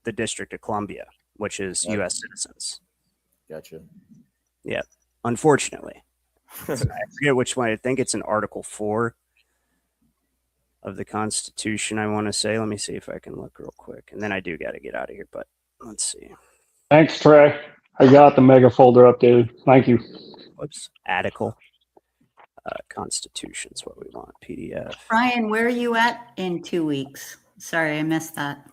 the District of Columbia, which is U.S. citizens. Gotcha. Yeah, unfortunately. So I forget which one. I think it's in Article 4 of the Constitution, I want to say. Let me see if I can look real quick. And then I do got to get out of here, but let's see. Thanks, Trey. I got the mega folder updated. Thank you. Whoops. Article. Constitution's what we want. PDF. Brian, where are you at in 2 weeks? Sorry, I missed that.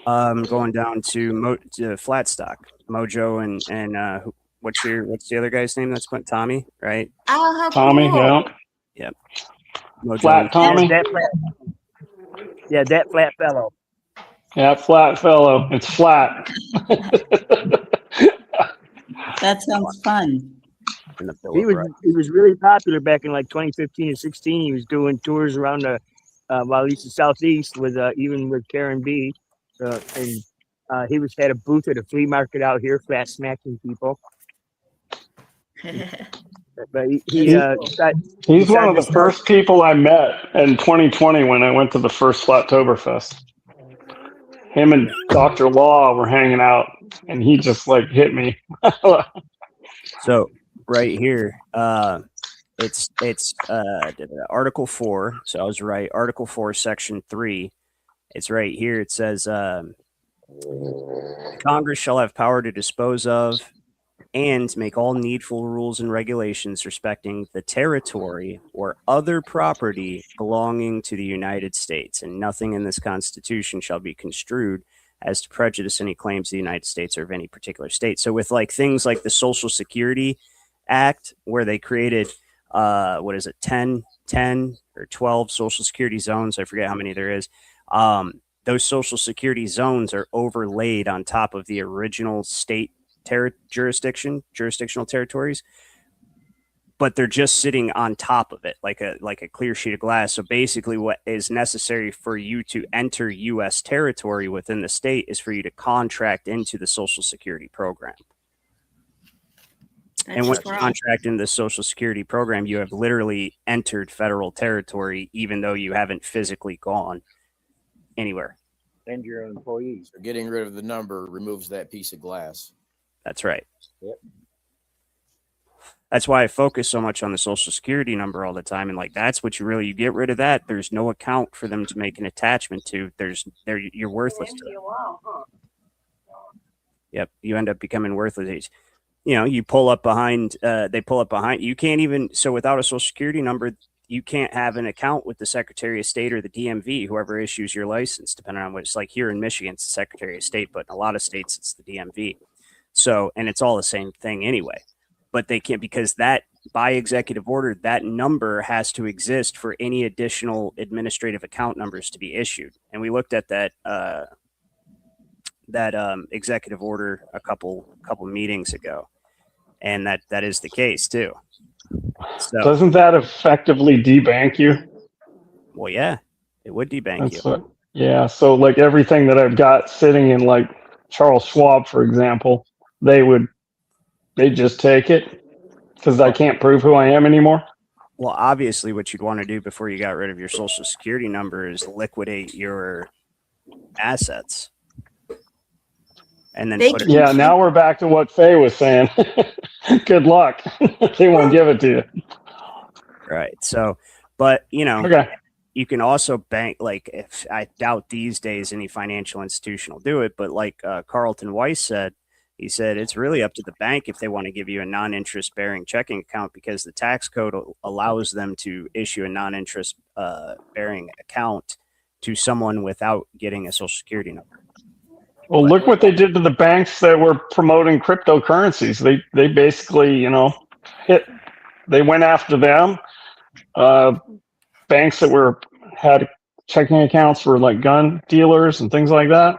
Going down to Flatstock, Mojo, and what's the other guy's name? That's Tommy, right? Oh, how Tommy, cool. yeah. Yep. Mojo Flat Tommy. That flat fellow. Yeah, flat fellow. It's flat. That sounds fun. He was really popular back in like 2015 and 16. He was doing tours around the while east and southeast with even with Karen B. And he had a booth at a flea market out here, flat smacking people. But he's one of the first people I met in 2020 when I went to the first Flattoberfest. Him and Dr. Law were hanging out, and he just like hit me. So right here, it's Article 4. So I was right. Article 4, Section 3. It's right here. It says Congress shall have power to dispose of and make all needful rules and regulations respecting the territory or other property belonging to the United States, and nothing in this Constitution shall be construed as to prejudice any claims of the United States or of any particular state. So with like things like the Social Security Act, where they created 10 or 12 Social Security zones, I forget how many there is. Those Social Security zones are overlaid on top of the original state jurisdictional territories, but they're just sitting on top of it like a clear sheet of glass. So basically what is necessary for you to enter U.S. territory within the state is for you to contract into the Social Security program. And when you contract in the Social Security program, you have literally entered federal territory, even though you haven't physically gone anywhere. And your employees. So getting rid of the number removes that piece of glass. That's right. Yep. That's why I focus so much on the Social Security number all the time. And like, that's what you get rid of that. There's no account for them to make an attachment to. You're worthless to them. Yep. You end up becoming worthless. You know, you pull up behind, they pull up behind, you can't even, so without a Social Security number, you can't have an account with the Secretary of State or the DMV, whoever issues your license, depending on what it's like. Here in Michigan, it's the Secretary of State, but in a lot of states, it's the DMV. So, and it's all the same thing anyway, but they can't, because that by executive order, that number has to exist for any additional administrative account numbers to be issued. And we looked at that, executive order a couple meetings ago, and that is the case too. So, doesn't that effectively debank you? Well, yeah, it would debank you. Yeah. So like everything that I've got sitting in like Charles Schwab, for example, they'd just take it because I can't prove who I am anymore. Well, obviously what you'd want to do before you got rid of your Social Security number is liquidate your assets. And then now we're back to what Faye was saying. Good luck. They won't give it to you. Right. So, but okay. You can also bank, like, if I doubt these days any financial institution will do it, but like Carlton Weiss said, he said it's really up to the bank if they want to give you a non-interest bearing checking account, because the tax code allows them to issue a non-interest bearing account to someone without getting a Social Security number. Well, look what they did to the banks that were promoting cryptocurrencies. They basically, they went after them. Banks that had checking accounts for like gun dealers and things like that.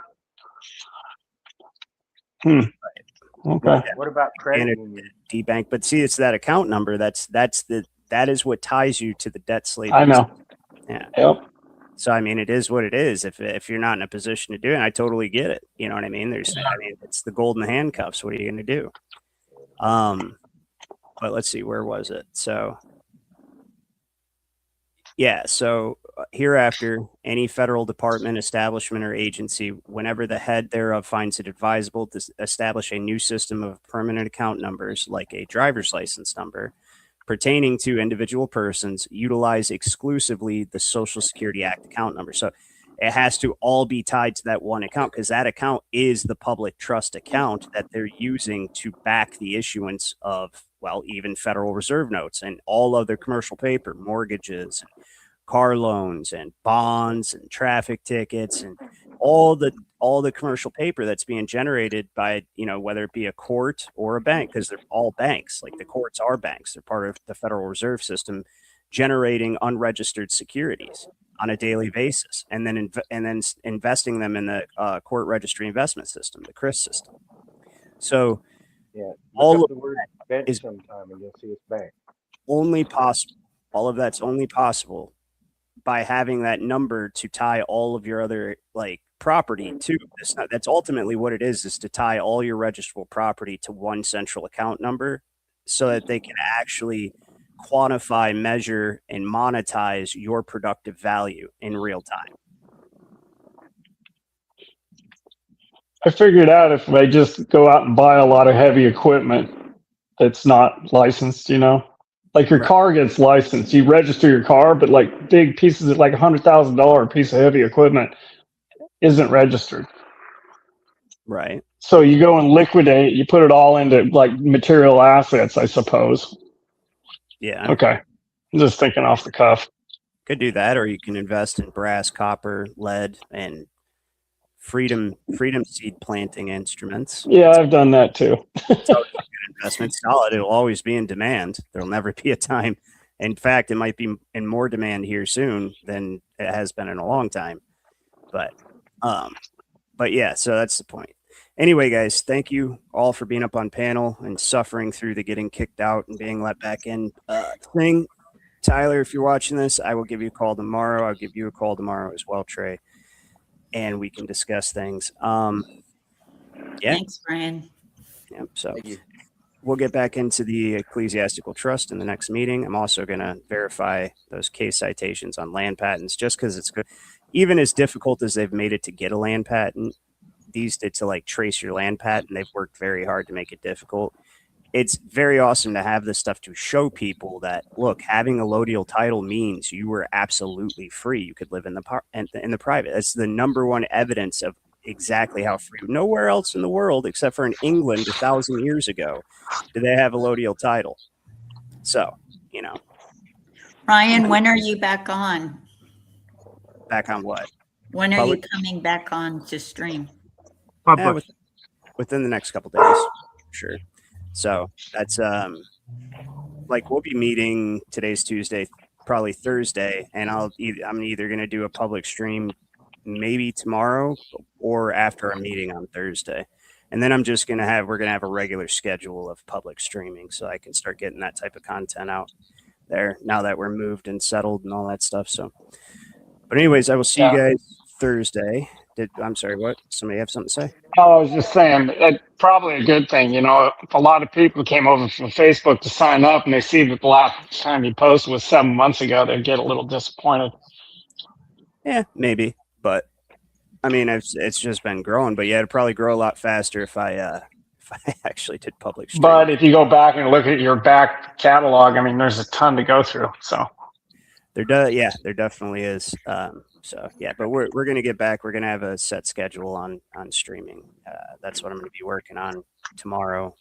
Okay. What about credit And union? D-Bank, but see, it's that account number that is what ties you to the debt slavery. I know. Yeah. Yep. So I mean, it is what it is. If you're not in a position to do it, I totally get it. You know what I mean? It's the golden handcuffs. What are you going to do? But let's see, where was it? So yeah, so hereafter, any federal department, establishment, or agency, whenever the head thereof finds it advisable to establish a new system of permanent account numbers, like a driver's license number, pertaining to individual persons, utilize exclusively the Social Security Act account number. So it has to all be tied to that one account, because that account is the public trust account that they're using to back the issuance of, well, even Federal Reserve notes and all other commercial paper, mortgages, car loans and bonds and traffic tickets and all the commercial paper that's being generated by, whether it be a court or a bank, because they're all banks. Like the courts are banks. They're part of the Federal Reserve System, generating unregistered securities on a daily basis, and then investing them in the court registry investment system, the CRIS system. So Yeah, all of the word bench sometime and you'll see it's bank. Only possible. All of that's only possible by having that number to tie all of your other property to. That's ultimately what it is to tie all your registrable property to one central account number, so that they can actually quantify, measure, and monetize your productive value in real time. I figured out if I just go out and buy a lot of heavy equipment that's not licensed, like your car gets licensed, you register your car, but like big pieces of like $100,000 piece of heavy equipment isn't registered. Right. So you go and liquidate, you put it all into like material assets, I suppose. Yeah. Okay. I'm just thinking off the cuff. Could do that, or you can invest in brass, copper, lead, and freedom seed planting instruments. Yeah, I've done that too. It's always a good investment. Solid. It'll always be in demand. There'll never be a time. In fact, it might be in more demand here soon than it has been in a long time. But yeah, so that's the point. Anyway, guys, thank you all for being up on panel and suffering through the getting kicked out and being let back in thing. Tyler, if you're watching this, I will give you a call tomorrow. I'll give you a call tomorrow as well, Trey, and we can discuss things. Yeah. Thanks, Brian. Yeah. So we'll get back into the ecclesiastical trust in the next meeting. I'm also going to verify those case citations on land patents, just because it's good. Even as difficult as they've made it to get a land patent, to trace your land patent, they've worked very hard to make it difficult. It's very awesome to have this stuff to show people that, look, having a lodial title means you were absolutely free. You could live in the private. That's the number one evidence of exactly how free. Nowhere else in the world, except for in England 1,000 years ago, do they have a lodial title. So, Ryan, when are you back on? Back on what? When are you coming back on to stream? Within the next couple days, sure. So that's we'll be meeting. Today's Tuesday, probably Thursday, and I'm either going to do a public stream maybe tomorrow or after a meeting on Thursday, and then we're going to have a regular schedule of public streaming, so I can start getting that type of content out there now that we're moved and settled and all that stuff. So, but anyways, I will see you guys Thursday. I'm sorry, what? Somebody have something to say? Oh, I was just saying, it's probably a good thing. If a lot of people came over from Facebook to sign up and they see that the last time you posted was 7 months ago, they'd get a little disappointed. Yeah, maybe. But, I mean, it's just been growing. But, yeah, it'd probably grow a lot faster if I actually did public streaming. But if you go back and look at your back catalog, I mean, there's a ton to go through. So there definitely is. So yeah, but we're going to get back. We're going to have a set schedule on streaming. That's what I'm going to be working on tomorrow.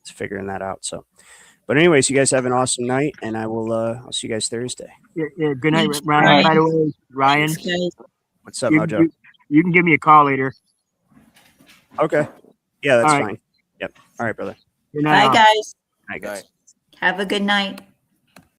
It's figuring that out. So, but anyways, you guys have an awesome night, and I'll see you guys Thursday. Yeah. Good night, Ryan. By the way, Ryan. What's up, Mojo? You can give me a call later. Okay. Yeah, that's All right. fine. Yep. All right, brother. Good night. Bye, guys. All right, guys. Right. Have a good night.